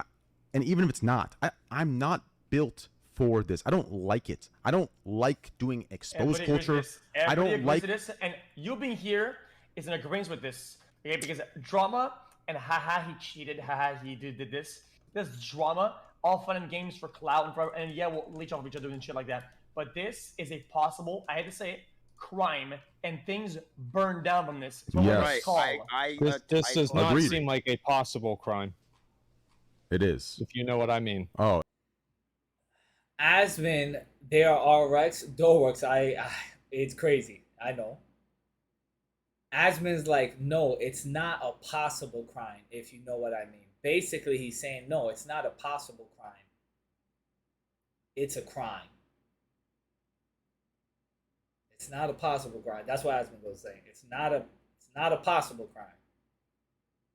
and even if it's not. I'm not built for this. I don't like it. I don't like doing exposed culture. I don't like this, and you being here is in agreement with this, okay? Because drama and haha he cheated, haha he did this. This drama, all fun and games for clout and yeah, we'll leech off of each other and shit like that. But this is a possible, I had to say it, crime, and things burn down from this. Yes. This does not seem like a possible crime. It is. If you know what I mean. Oh. Asmin, there are Rex, Dorworks. It's crazy. I know. Asmin's like, no, it's not a possible crime, if you know what I mean. Basically, he's saying, no, it's not a possible crime. It's a crime. It's not a possible crime. That's what Asmund was saying. It's not a possible crime.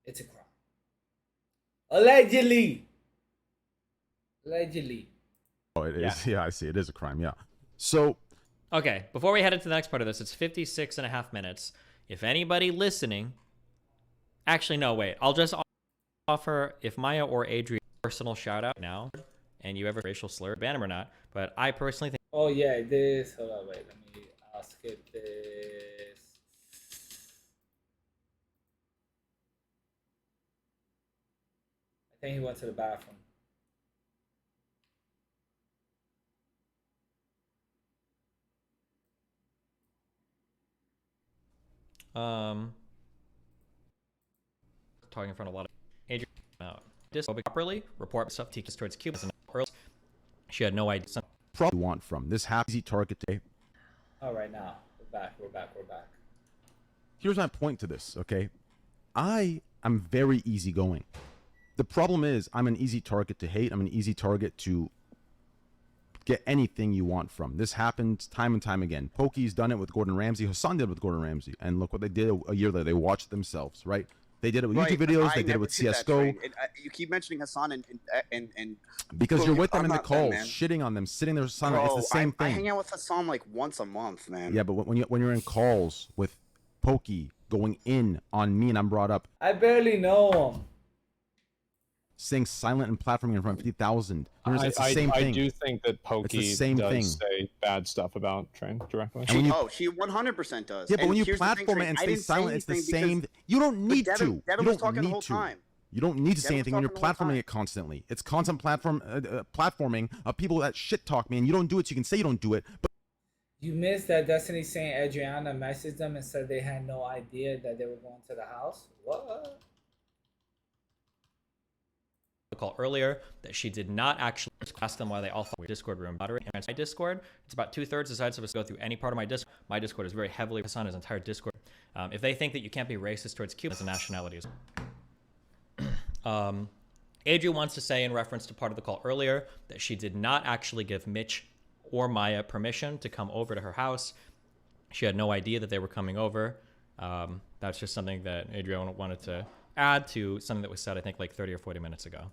It's a crime. Allegedly. Allegedly. Oh, it is. Yeah, I see. It is a crime. Yeah. So, Okay, before we head into the next part of this, it's 56 and a half minutes. If anybody listening, actually, no, wait. I'll just offer, if Maya or Adrian personal shout out now, and you ever racial slur, ban him or not, but I personally think. Oh yeah, this. Hold on, wait. I'll skip this. I think he went to the bathroom. Talking in front of a lot of Adrian out. Disphobic properly report stuff teaches towards Cubans and she had no idea. probably want from this happy target day. All right, now we're back. Here's my point to this. Okay, I am very easygoing. The problem is I'm an easy target to hate. I'm an easy target to get anything you want from. This happens time and time again. Pokey's done it with Gordon Ramsay. Hassan did it with Gordon Ramsay. And look what they did a year later. They watched themselves, right? They did it with YouTube videos. They did it with CSGO. You keep mentioning Hassan and because you're with them in the not calls, them, man. shitting on them, sitting there silent. It's the same I thing. hang out with Hassan like once a month, man. Yeah, but when you're in calls with Pokey going in on me and I'm brought up, I barely know him. saying silent and platforming in front of 50,000. It's the same thing. I do think that Pokey It's the same does thing. say bad stuff about Train directly. She 100% does. Yeah, but And when you here's the thing, platform it Train, and I stay didn't say silent, it's the anything same. because- You don't need But to. Devin You was don't talking the need whole to. time. You don't need to say Devin was anything when you're talking the whole platforming time. it constantly. It's constant platforming of people that shit talk me, and you don't do it. So you can say you don't do it, but You missed that Destiny saying Adriana messaged them and said they had no idea that they were going to the house. What? Call earlier that she did not actually ask them why they all thought we were Discord room moderate and my Discord. It's about 2/3 the size of us go through any part of my Discord. My Discord is very heavily on his entire Discord. If they think that you can't be racist towards Cubans and nationalities. Adrian wants to say in reference to part of the call earlier that she did not actually give Mitch or Maya permission to come over to her house. She had no idea that they were coming over. That's just something that Adrian wanted to add to something that was said, I think, like 30 or 40 minutes ago.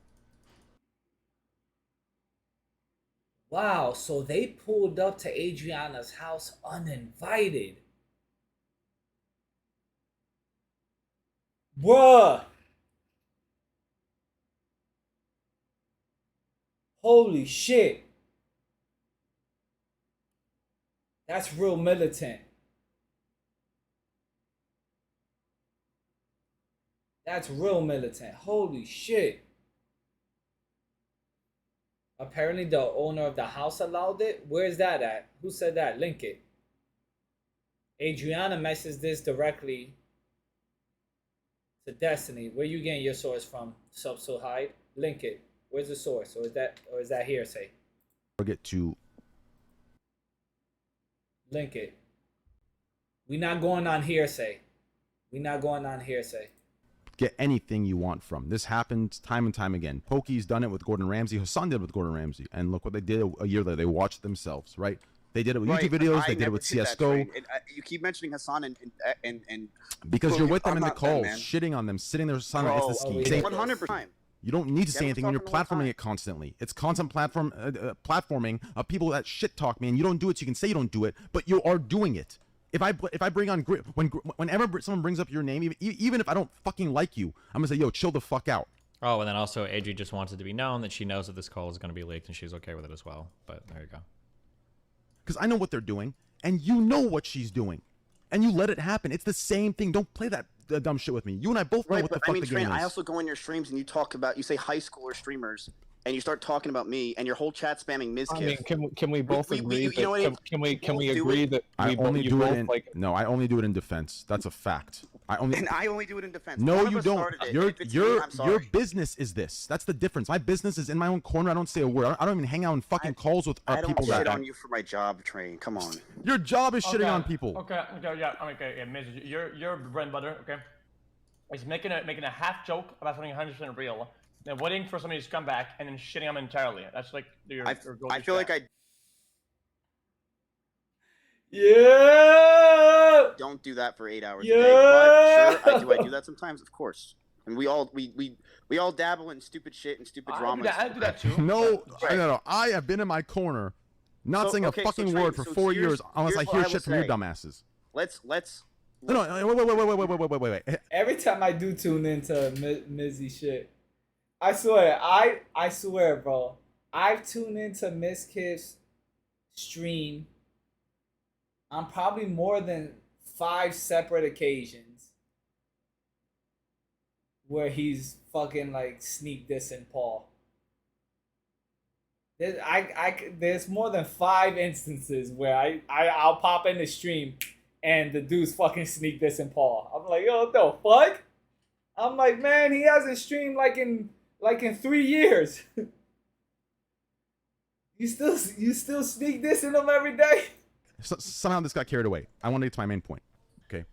Wow, so they pulled up to Adriana's house uninvited. Bruh. Holy shit. That's real militant. That's real militant. Holy shit. Apparently the owner of the house allowed it. Where's that at? Who said that? Link it. Adriana messaged this directly to Destiny. Where you getting your source from? So hide. Link it. Where's the source? Or is that hearsay? forget to Link it. We not going on hearsay. We not going on hearsay. get anything you want from. This happens time and time again. Pokey's done it with Gordon Ramsay. Hassan did it with Gordon Ramsay. And look what they did a year later. They watched themselves, right? They did it with YouTube videos. They did it with CSGO. You keep mentioning Hassan and Because you're with them in the I'm not them, calls, man. shitting on them, sitting there silent. It's the same. 100%. You don't need to say Devin anything when you're was talking the whole platforming it constantly. It's constant platforming of people that shit talk me, and you don't do it. So you can say you don't do it, but you are doing it. If I bring on whenever someone brings up your name, even if I don't fucking like you, I'm gonna say, yo, chill the fuck out. Oh, and then also Adri just wants it to be known that she knows that this call is going to be leaked and she's okay with it as well. But there you go. Because I know what they're doing, and you know what she's doing, and you let it happen. It's the same thing. Don't play that dumb shit with me. You and I both know what the fuck the game is. I also go in your streams and you talk about, you say high schooler streamers, and you start talking about me, and your whole chat spamming Ms. I mean, can we both agree you know what I mean? can we agree that I only do it in like no. I only do it in defense. That's a fact. I only do it in defense. No, One of you us don't. started it. Your If it's me, I'm sorry. your business is this. That's the difference. My business is in my own corner. I don't say a word. I don't even hang out in fucking calls with I don't people shit that. on you for my job, Train. Come on. Your job is shitting on people. Okay, Miz, your bread and butter, okay? Is making a half joke about something 100% real, then waiting for somebody to come back and then shitting them entirely. That's like your I feel like Yeah. Don't do that for 8 hours Yeah. a day. But sure, I do that sometimes, of course. And we all dabble in stupid shit and stupid drama. I do that too. No, Right. no. I have been in my corner, not saying a fucking Train, word for 4 years unless I here's what hear will shit from you say. dumbasses. Let's. No, wait. Every time I do tune into Mizzy shit, I swear, I swear, bro. I've tuned into Miss Kiff's stream on probably more than 5 separate occasions where he's fucking like sneak dissing Paul. There's more than 5 instances where I'll pop in the stream and the dude's fucking sneak dissing Paul. I'm like, yo, what the fuck? I'm like, man, he hasn't streamed like in 3 years. You still sneak dissing him every day? Somehow this got carried away. I want to get to my main point. Okay.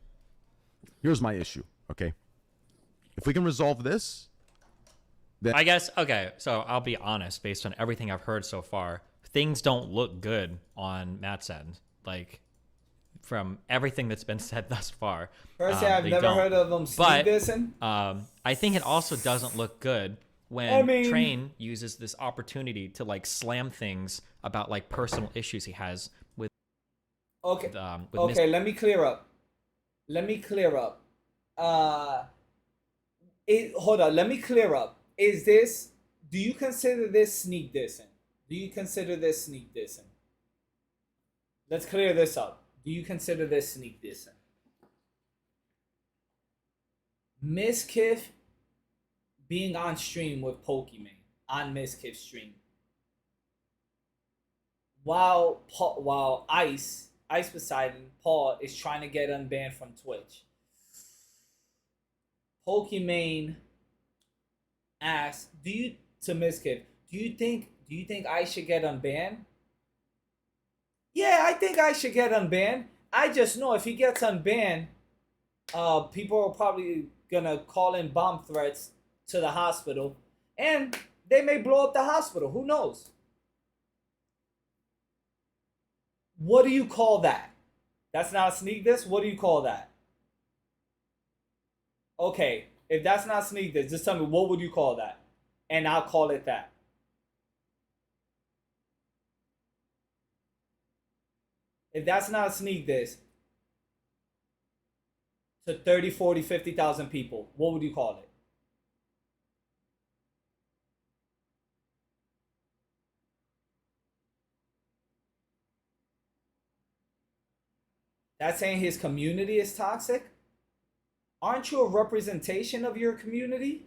Here's my issue. Okay. If we can resolve this, then I guess, okay, so I'll be honest, based on everything I've heard so far, things don't look good on Matt's end. Like, from everything that's been said thus far. Personally, I've never heard of him sneak dissing. I think it also doesn't look good when Train uses this opportunity to, like, slam things about, like, personal issues he has with... Okay, with okay, let me clear up. Hold on, let me clear up. Do you consider this sneak dissing? Let's clear this up. Do you consider this sneak dissing? Miss Kiff being on stream with Pokemon on Miss Kiff's stream, while Ice Poseidon, Paul is trying to get unbanned from Twitch. Pokemon asks, to Miss Kiff, do you think I should get unbanned? Yeah, I think I should get unbanned. I just know if he gets unbanned, people are probably gonna call in bomb threats to the hospital, and they may blow up the hospital. Who knows? What do you call that? That's not a sneak diss? What do you call that? Okay, if that's not sneak diss, just tell me, what would you call that? And I'll call it that. If that's not a sneak diss to 30, 40, 50,000 people, what would you call it? That's saying his community is toxic? Aren't you a representation of your community?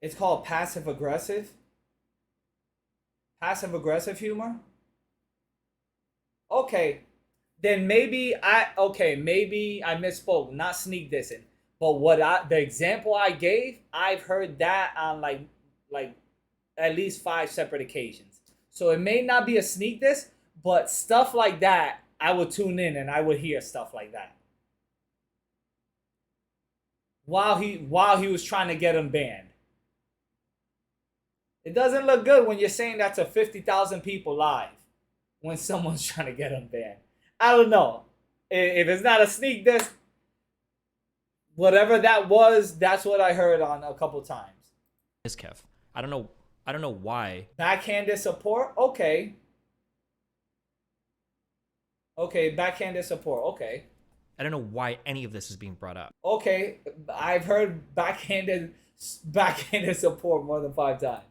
It's called passive aggressive. Passive aggressive humor. Okay, then maybe I misspoke. Not sneak dissing, but the example I gave, I've heard that on like at least 5 separate occasions. So it may not be a sneak diss, but stuff like that, I would tune in and I would hear stuff like that. While he was trying to get him banned. It doesn't look good when you're saying that to 50,000 people live when someone's trying to get them banned. I don't know. If it's not a sneak diss, whatever that was, that's what I heard on a couple times. Miss Kev. I don't know why. Backhanded support? Okay. Okay, backhanded support. Okay. I don't know why any of this is being brought up. Okay, I've heard backhanded support more than 5 times.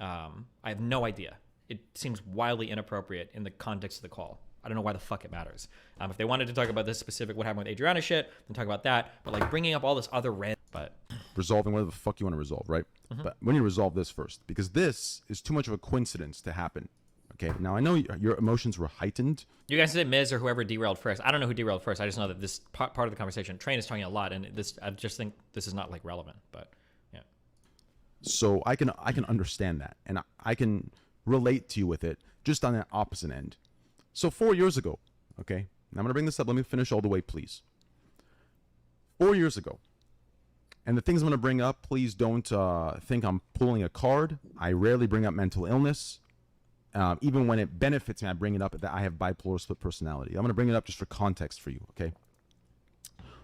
I have no idea. It seems wildly inappropriate in the context of the call. I don't know why the fuck it matters. If they wanted to talk about this specific what happened with Adriana shit, then talk about that. But like bringing up all this other but resolving whatever the fuck you want to resolve, right? But we need to resolve this first because this is too much of a coincidence to happen. Okay, now I know your emotions were heightened. You guys said Miz or whoever derailed first. I don't know who derailed first. I just know that this part of the conversation, Train is talking a lot, and I just think this is not like relevant. But yeah. So I can understand that, and I can relate to you with it, just on that opposite end. So 4 years ago, okay, now I'm gonna bring this up. Let me finish all the way, please. 4 years ago. And the things I'm going to bring up, please don't think I'm pulling a card. I rarely bring up mental illness. Even when it benefits me, I bring it up that I have bipolar split personality. I'm going to bring it up just for context for you, okay?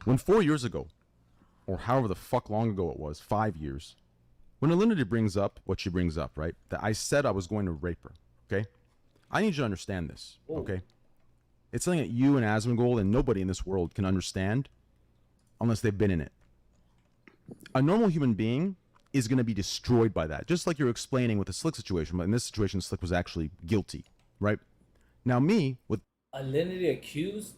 When 4 years ago, or however the fuck long ago it was, 5 years, when Alinity brings up what she brings up, right? That I said I was going to rape her, okay? I need you to understand this, okay? It's something that you and Asmongold and nobody in this world can understand unless they've been in it. A normal human being is going to be destroyed by that, just like you're explaining with the Slick situation. But in this situation, Slick was actually guilty, right? Now me, with Alinity accused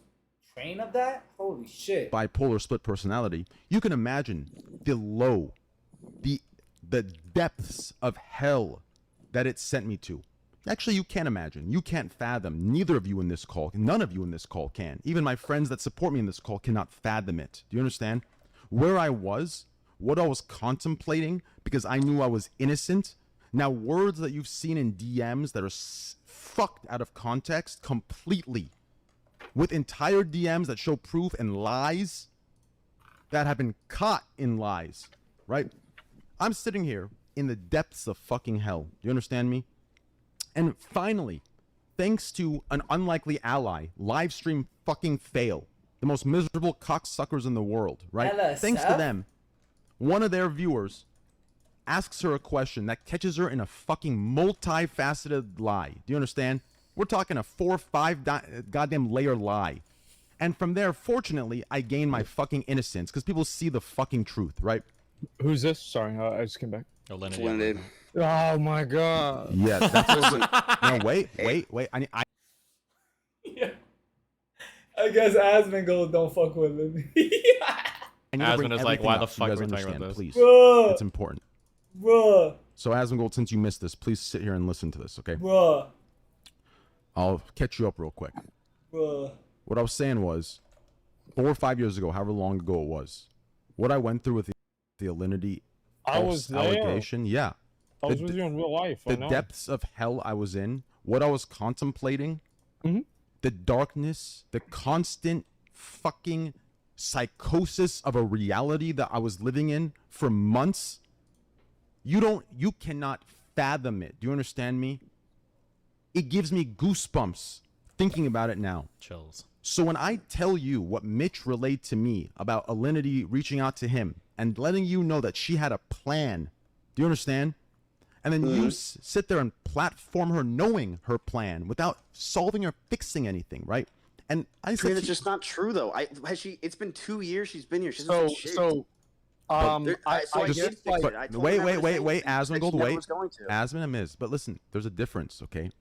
Train of that? Holy shit. bipolar split personality, you can imagine the low, the depths of hell that it sent me to. Actually, you can't imagine. You can't fathom. Neither of you in this call, none of you in this call can. Even my friends that support me in this call cannot fathom it. Do you understand? Where I was, what I was contemplating, because I knew I was innocent. Now, words that you've seen in DMs that are fucked out of context completely, with entire DMs that show proof and lies that have been caught in lies, right? I'm sitting here in the depths of fucking hell. Do you understand me? And finally, thanks to an unlikely ally, livestream fucking fail, the most miserable cocksuckers in the world, right? LSF? Thanks to them, one of their viewers asks her a question that catches her in a fucking multifaceted lie. Do you understand? We're talking a 4 or 5 goddamn layer lie. And from there, fortunately, I gain my fucking innocence because people see the fucking truth, right? Who's this? Sorry, I just came back. Alinity. Oh my god. Yeah, that's what no, wait. I guess Asmongold don't fuck with him. Asmon is like, why the fuck are we talking about this? Please. Bruh. It's important. Bruh. So Asmongold, since you missed this, please sit here and listen to this, okay? Bruh. I'll catch you up real quick. Bruh. What I was saying was, 4 or 5 years ago, however long ago it was, what I went through with the Alinity allegation, yeah. I was with you in real life. The depths of hell I was in, what I was contemplating, the darkness, the constant fucking psychosis of a reality that I was living in for months. You cannot fathom it. Do you understand me? It gives me goosebumps thinking about it now. Chills. So when I tell you what Mitch relayed to me about Alinity reaching out to him and letting you know that she had a plan, do you understand? And then you sit there and platform her knowing her plan without solving or fixing anything, right? And I said, that's just not true, though. It's been 2 years she's been here. She's wait, Asmongold, Asmon and Miz, but listen, there's a difference, okay?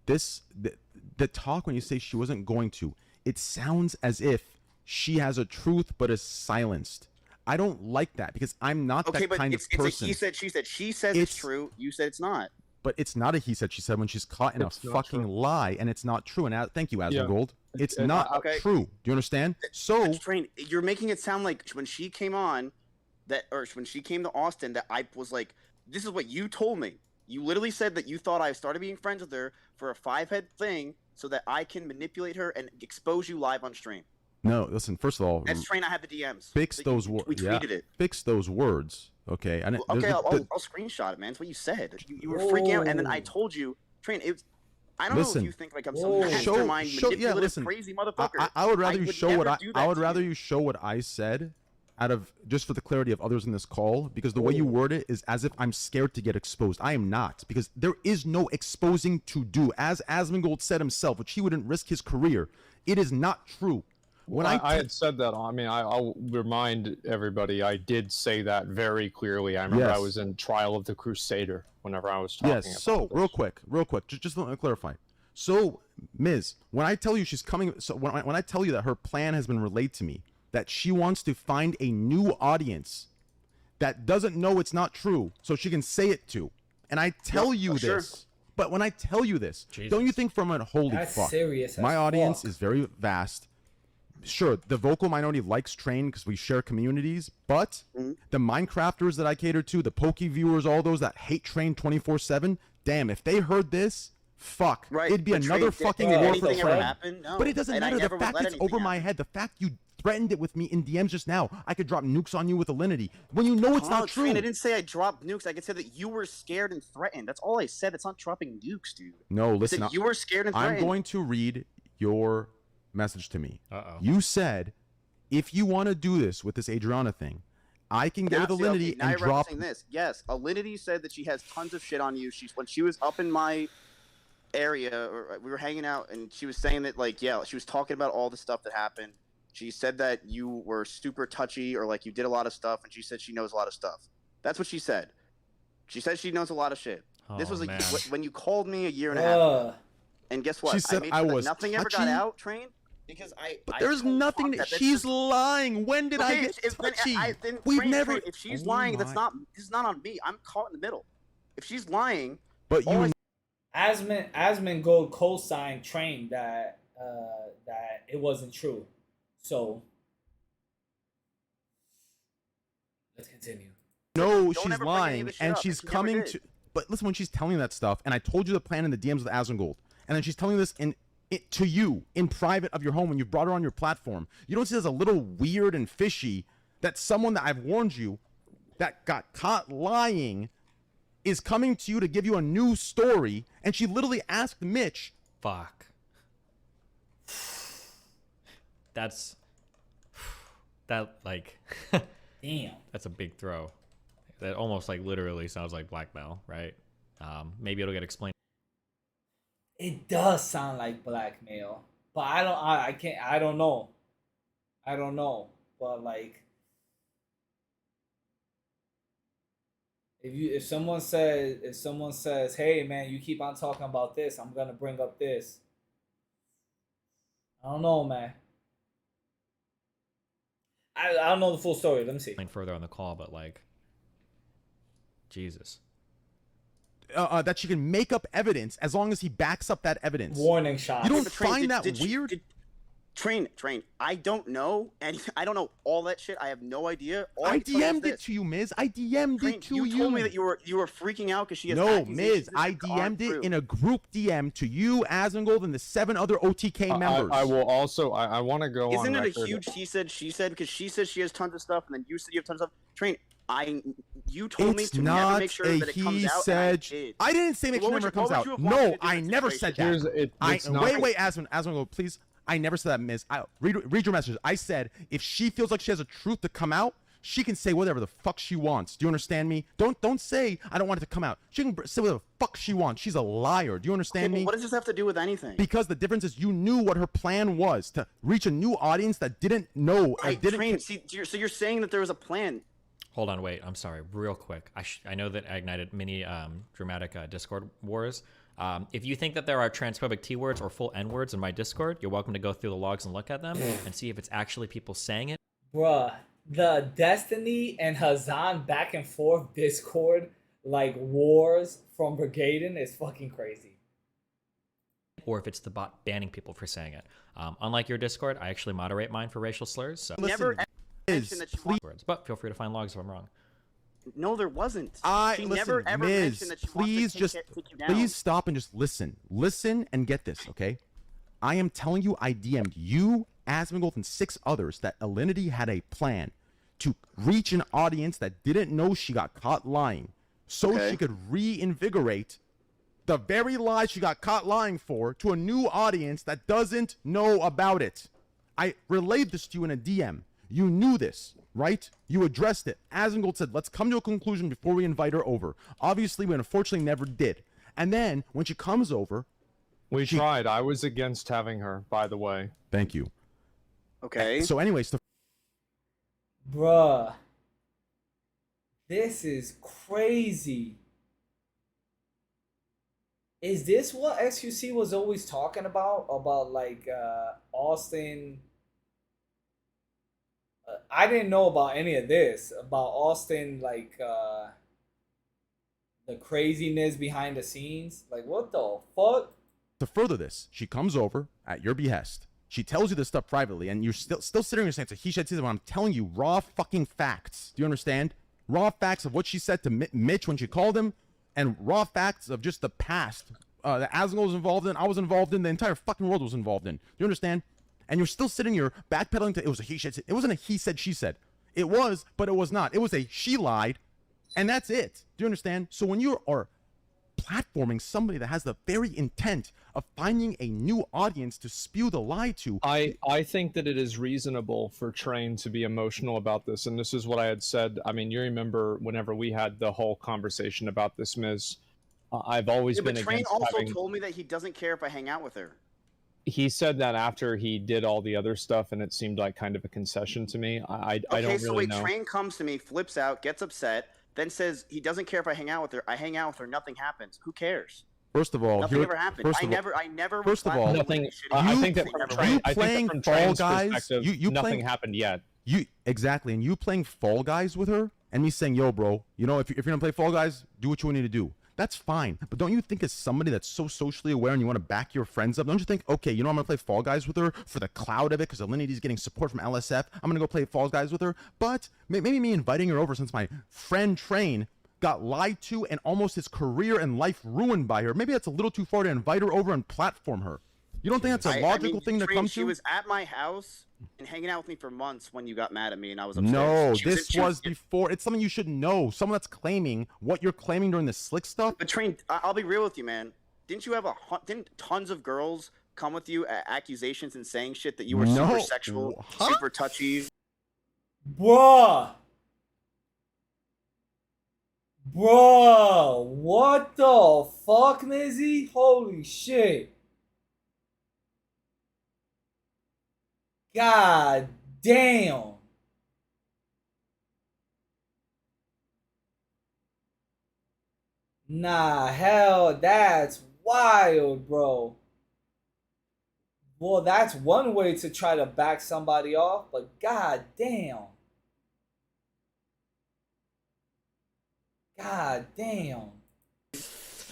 The talk when you say she wasn't going to, it sounds as if she has a truth but is silenced. I don't like that because I'm not that kind of person. It's a he said, she said. She says it's true. You said it's not. But it's not a he said, she said when she's caught in a fucking lie and it's not true. And thank you, Asmongold. It's not true. Do you understand? So Train, you're making it sound like when she came on, when she came to Austin, that I was like, this is what you told me. You literally said that you thought I started being friends with her for a 5-head thing so that I can manipulate her and expose you live on stream. No, listen. First of all, that's Train. I have the DMs. Fix those words. We tweeted it. Fix those words. Okay. I'll screenshot it, man. It's what you said. You were freaking out, and then I told you, Train. I don't know if you think like I'm some mastermind, manipulative, crazy motherfucker. I would rather you show what I would rather you show what I said, out of just for the clarity of others in this call, because the way you word it is as if I'm scared to get exposed. I am not, because there is no exposing to do. As Asmongold said himself, which he wouldn't risk his career. It is not true. When I had said that, I mean, I'll remind everybody, I did say that very clearly. I remember I was in Trial of the Crusader whenever I was talking about this. Real quick, just let me clarify. So, Miz, when I tell you she's coming, so when I tell you that her plan has been relayed to me, that she wants to find a new audience that doesn't know it's not true, so she can say it to, and I tell you this, but when I tell you this, don't you think from a holy fuck, my audience is very vast. Sure, the vocal minority likes Train because we share communities, but the Minecrafters that I cater to, the Poke viewers, all those that hate Train 24/7, damn, if they heard this, it'd be another fucking war for Train. No, but it doesn't matter. The fact it's over my head, the fact you threatened it with me in DMs just now. I could drop nukes on you with Alinity when you know it's not true. Train, I didn't say I dropped nukes. I could say that you were scared and threatened. That's all I said. It's not dropping nukes, dude. No, listen. You were scared and threatened. I'm going to read your message to me. Uh-oh. You said, if you want to do this with this Adriana thing, I can get with Alinity and drop. This. Yes, Alinity said that she has tons of shit on you. When she was up in my area, or we were hanging out, and she was saying that, like, yeah, she was talking about all the stuff that happened. She said that you were super touchy, or like you did a lot of stuff, and she said she knows a lot of stuff. That's what she said. She said she knows a lot of shit. This was like when you called me a year and a half ago. And guess what? She said I was nothing ever got out, Train, because But there's nothing. She's lying. When did I get touchy? We've never. If she's lying, this is not on me. I'm caught in the middle. If she's lying, but you. Asmon Gold co-signed Train that it wasn't true. So let's continue. No, she's lying, and she's coming to. But listen, when she's telling that stuff, and I told you the plan in the DMs with Asmongold, and then she's telling this to you in private of your home when you brought her on your platform. You don't see it as a little weird and fishy that someone that I've warned you that got caught lying is coming to you to give you a new story, and she literally asked Mitch. Fuck. That like. Damn. That's a big throw. That almost like literally sounds like blackmail, right? Maybe it'll get explained. It does sound like blackmail, but I don't know. But like, if someone says, hey man, you keep on talking about this, I'm gonna bring up this. I don't know, man. I don't know the full story. Let me see. Further on the call, but like, Jesus. That she can make up evidence as long as he backs up that evidence. Warning shot. You don't find that weird? Train. I don't know anything. I don't know all that shit. I have no idea. I DM'd it to you, Miz. I DM'd it to you. You told me that you were freaking out because she has No, Miz. I DM'd it in a group DM to you, Asmongold, and the 7 other OTK members. I will also. I want to go. Isn't it a huge he said she said, because she says she has tons of stuff and then you said you have tons of stuff? Train. You told me to never make sure that it comes out. I didn't say make sure it never comes out. No, I never said that. Wait, Asmongold, please. I never said that, Miz. Read your message. I said if she feels like she has a truth to come out, she can say whatever the fuck she wants. Do you understand me? Don't say I don't want it to come out. She can say whatever the fuck she wants. She's a liar. Do you understand me? What does this have to do with anything? Because the difference is you knew what her plan was to reach a new audience that didn't know. So you're saying that there was a plan. Hold on, wait. I'm sorry. Real quick. I know that I ignited many dramatic Discord wars. If you think that there are transphobic T-words or full N-words in my Discord, you're welcome to go through the logs and look at them and see if it's actually people saying it. Bruh, the Destiny and Hazan back and forth Discord, like wars from Brigaden, is fucking crazy. Or if it's the bot banning people for saying it. Unlike your Discord, I actually moderate mine for racial slurs. So never mentioned that she wants. But feel free to find logs if I'm wrong. No, there wasn't. Listen, Miz, please just please stop and just listen. Listen and get this, okay? I am telling you, I DM'd you, Asmongold, and 6 others that Alinity had a plan to reach an audience that didn't know she got caught lying, so she could reinvigorate the very lies she got caught lying for to a new audience that doesn't know about it. I relayed this to you in a DM. You knew this, right? You addressed it. Asmongold said, let's come to a conclusion before we invite her over. Obviously, we unfortunately never did. And then, when she comes over... We tried. I was against having her, by the way. Thank you. Okay. So anyways... Bruh. This is crazy. Is this what SUC was always talking about? About, like, Austin... I didn't know about any of this about Austin, like the craziness behind the scenes. Like, what the fuck? To further this, she comes over at your behest. She tells you this stuff privately, and you're still sitting there saying, "So he said when I'm telling you raw fucking facts." Do you understand? Raw facts of what she said to Mitch when she called him, and raw facts of just the past that Asmongold was involved in, I was involved in, the entire fucking world was involved in. Do you understand? and you're still sitting here backpedaling to it was a he said. It wasn't a he said she said. It was, but it was not. It was a she lied, and that's it. Do you understand? So when you are platforming somebody that has the very intent of finding a new audience to spew the lie to, I think that it is reasonable for Train to be emotional about this, and this is what I had said. I mean, you remember whenever we had the whole conversation about this, Ms. I've always been but Train against also having... told me that he doesn't care if I hang out with her. He said that after he did all the other stuff, and it seemed like kind of a concession to me. I don't really know. Train comes to me, flips out, gets upset, then says he doesn't care if I hang out with her. I hang out with her, nothing happens. Who cares? First of all, nothing ever happened. I never. First of all, nothing. I think that from Train, playing Fall Guys, nothing happened yet. Exactly, and you playing Fall Guys with her, and me saying, "Yo, bro, you know, if you're gonna play Fall Guys, do what you need to do." That's fine, but don't you think as somebody that's so socially aware and you want to back your friends up, don't you think, okay, you know, I'm gonna play Fall Guys with her for the cloud of it because Alinity's getting support from LSF. I'm gonna go play Fall Guys with her, but maybe me inviting her over since my friend Train got lied to and almost his career and life ruined by her. Maybe that's a little too far to invite her over and platform her. You don't think that's a logical thing to come to? She was at my house and hanging out with me for months when you got mad at me and I was upset. No, this was before. It's something you should know. Someone that's claiming what you're claiming during the slick stuff. But Train, I'll be real with you, man. Didn't you have didn't tons of girls come with you at accusations and saying shit that you were super sexual, super touchy? Bruh, what the fuck, Mizzy? Holy shit. God damn. Nah, hell, that's wild, bro. Well, that's one way to try to back somebody off, but god damn. God damn.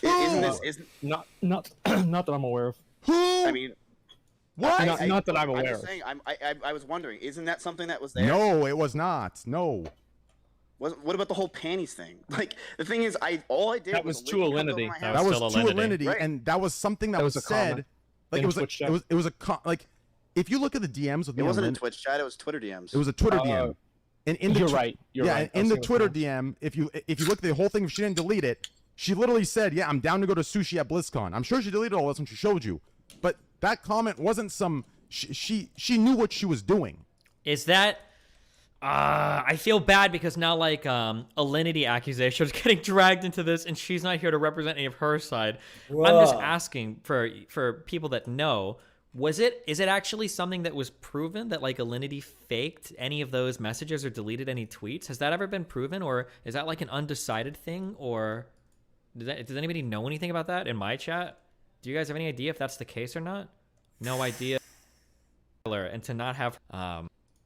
Isn't not that I'm aware of. I mean, what? Not that I'm aware I'm just of. saying, I was wondering, isn't that something that was there? No, it was not. No. What about the whole panties thing? Like, the thing is, all I did that was to Alinity. That was to Alinity, and that was something that was said. Like, it was like, if you look at the DMs with me, it wasn't a Twitch chat. It was Twitter DMs. It was a Twitter DM. And in the you're right. In the Twitter DM, if you look at the whole thing, if she didn't delete it, she literally said, "Yeah, I'm down to go to sushi at BlizzCon." I'm sure she deleted all this when she showed you, but that comment wasn't some. She knew what she was doing. Is that? I feel bad because now like Alinity accusations getting dragged into this, and she's not here to represent any of her side. Whoa. I'm just asking for people that know. Is it actually something that was proven that like Alinity faked any of those messages or deleted any tweets? Has that ever been proven, or is that like an undecided thing? Or does anybody know anything about that in my chat? Do you guys have any idea if that's the case or not? No idea. And to not have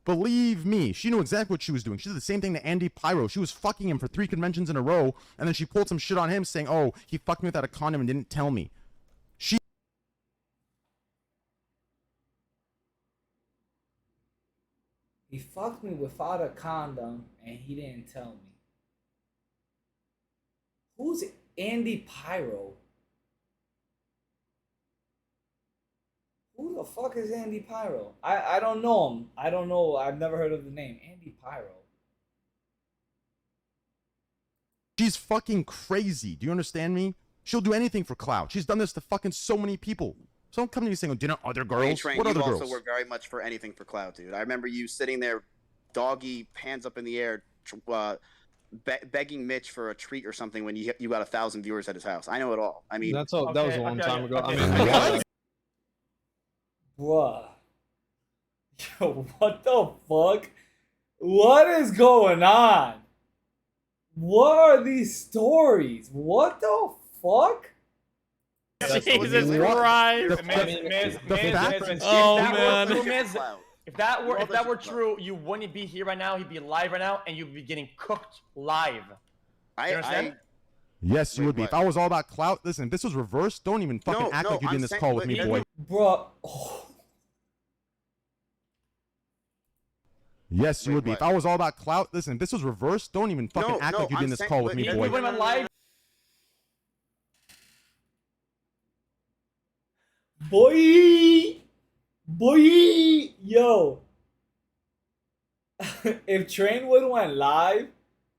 Believe me, she knew exactly what she was doing. She did the same thing to Andy Pyro. She was fucking him for 3 conventions in a row, and then she pulled some shit on him saying, "Oh, he fucked me without a condom and didn't tell me." He fucked me without a condom and he didn't tell me. Who's Andy Pyro? Who the fuck is Andy Pyro? I don't know him. I don't know. I've never heard of the name. Andy Pyro. She's fucking crazy. Do you understand me? She'll do anything for clout. She's done this to fucking so many people. So don't come to me saying, "Oh, didn't other girls?" What other girls? You also were very much for anything for clout, dude. I remember you sitting there, doggy, hands up in the air, begging Mitch for a treat or something when you got 1,000 viewers at his house. I know it all. I mean, that was a long time ago. Okay. I mean, bruh. Yo, what the fuck? What is going on? What are these stories? What the fuck? Jesus Christ! Oh man! If that were true, you wouldn't be here right now. He'd be live right now, and you'd be getting cooked live. You understand? Yes, you would be. If I was all about clout, listen. If this was reversed, don't even fucking act like you're in this call with me, boy. Bro. Oh. Yes, you would be. If I was all about clout, listen. If this was reversed, don't even fucking act like you're in this call with me, boy. Boy, Boy, yo. If Train would went live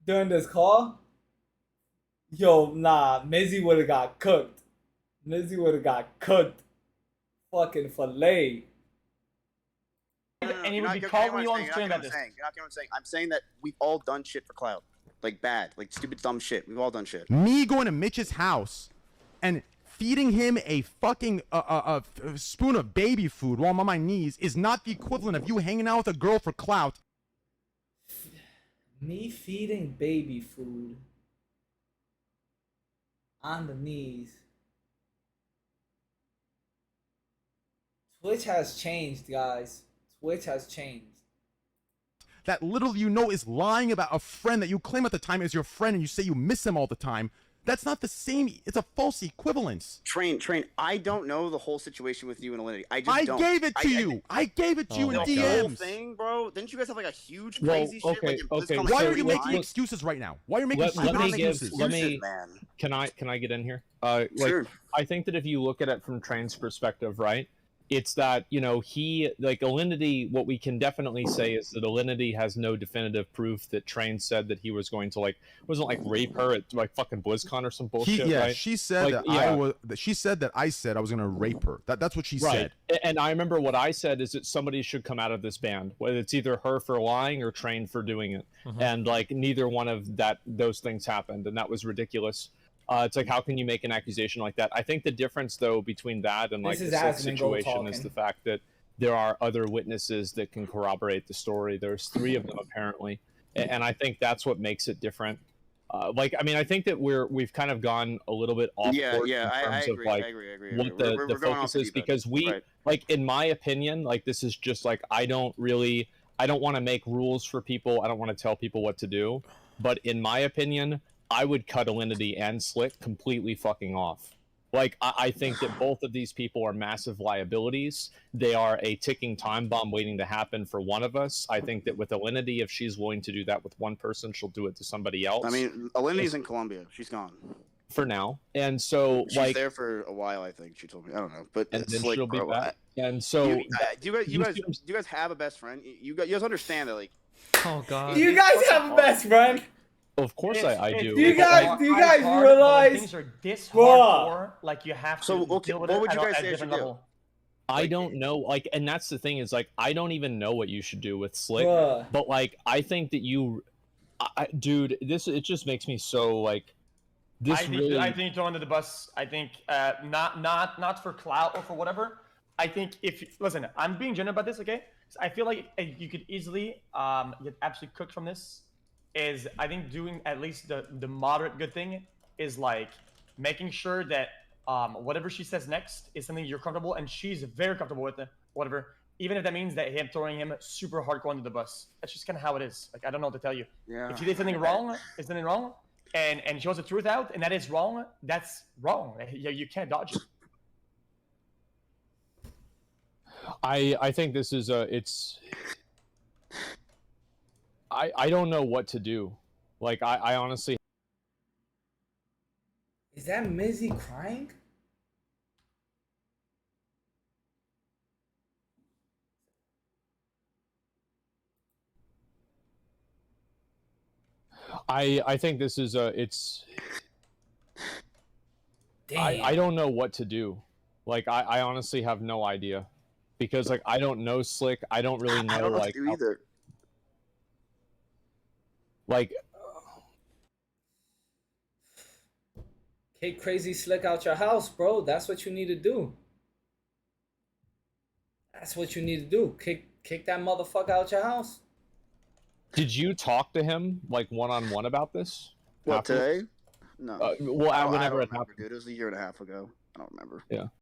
during this call, yo, nah, Mizzy would have got cooked. Mizzy would have got cooked. Fucking fillet. And he would be You're calling not you on getting stream what about I'm this. saying. You're not getting what I'm saying. I'm saying that we've all done shit for clout. Like bad, like stupid, dumb shit. We've all done shit. Me going to Mitch's house and feeding him a fucking a spoon of baby food while I'm on my knees is not the equivalent of you hanging out with a girl for clout. Me feeding baby food on the knees. Twitch has changed, guys. Twitch has changed. That little you know is lying about a friend that you claim at the time is your friend and you say you miss him all the time. That's not the same. It's a false equivalence. Train. I don't know the whole situation with you and Alinity. I don't. Gave it to you. I gave it to you in the whole DMs. thing, bro. Didn't you guys have like a huge crazy shit? Okay, Like, okay. Why are you let's making look- excuses right now? Why are you making let me excuses? give. Let me. man. Can I get in here? Sure. I think that if you look at it from Train's perspective, right, it's that, you know, he, like, Alinity, what we can definitely say is that Alinity has no definitive proof that Train said that he was going to, like, wasn't like rape her at like fucking BlizzCon or some bullshit, right? She said Like, She said that I said I was gonna rape her. That's what she right. said. And I remember what I said is that somebody should come out of this band, whether it's either her for lying or Train for doing it, and like neither one of those things happened, and that was ridiculous. It's like, how can you make an accusation like that? I think the difference, though, between that and like the Slick situation is the fact that there are other witnesses that can corroborate the story. There's 3 of them apparently, and I think that's what makes it different. Like, I mean, I think that we've kind of gone a little bit off course in terms of like what the focus is, because like, in my opinion, like, this is just like, I don't want to make rules for people. I don't want to tell people what to do, but in my opinion, I would cut Alinity and Slick completely fucking off. Like, I think that both of these people are massive liabilities. They are a ticking time bomb waiting to happen for one of us. I think that with Alinity, if she's willing to do that with one person, she'll do it to somebody else. I mean, Alinity's in Colombia. She's gone. For now. And so, she's like, there for a while, I think. She told me. I don't know. But and it's then like, she'll be bro, back. And so, do you guys have a best friend? You guys understand that, like, oh god, you guys have a best friend? Of course I do. Do you guys realize? Things are this Bruh. hardcore, like you have to So, okay, deal with what it would you at guys a say I different should do? level. I don't know, like, and that's the thing is, like, I don't even know what you should do with Slick, Bruh. but like, I think that dude, it just makes me so like, I think you throw under the bus. I think not for clout or for whatever. I think listen, I'm being genuine about this, okay? So I feel like you could easily get absolutely cooked from this. I think doing at least the moderate good thing is like making sure that whatever she says next is something you're comfortable and she's very comfortable with it, whatever. Even if that means that him throwing him super hardcore under the bus. That's just kind of how it is. Like, I don't know what to tell you. Yeah. If she did something wrong, and she wants the truth out, and that is wrong, that's wrong. You can't dodge it. I think this is I don't know what to do. Like, I honestly. Is that Mizzy crying? I think this is I don't know what to do. Like, I honestly have no idea, because like, I don't know Slick. I don't really know, I don't know like, what to do either. Like, Kick Crazy Slick out your house, bro. That's what you need to do. That's what you need to do. Kick that motherfucker out your house. did you talk to him like one-on-one about this? What, afterwards? today? No. Well, I don't whenever it remember, happened. dude. It was a year and a half ago. I don't remember. Yeah.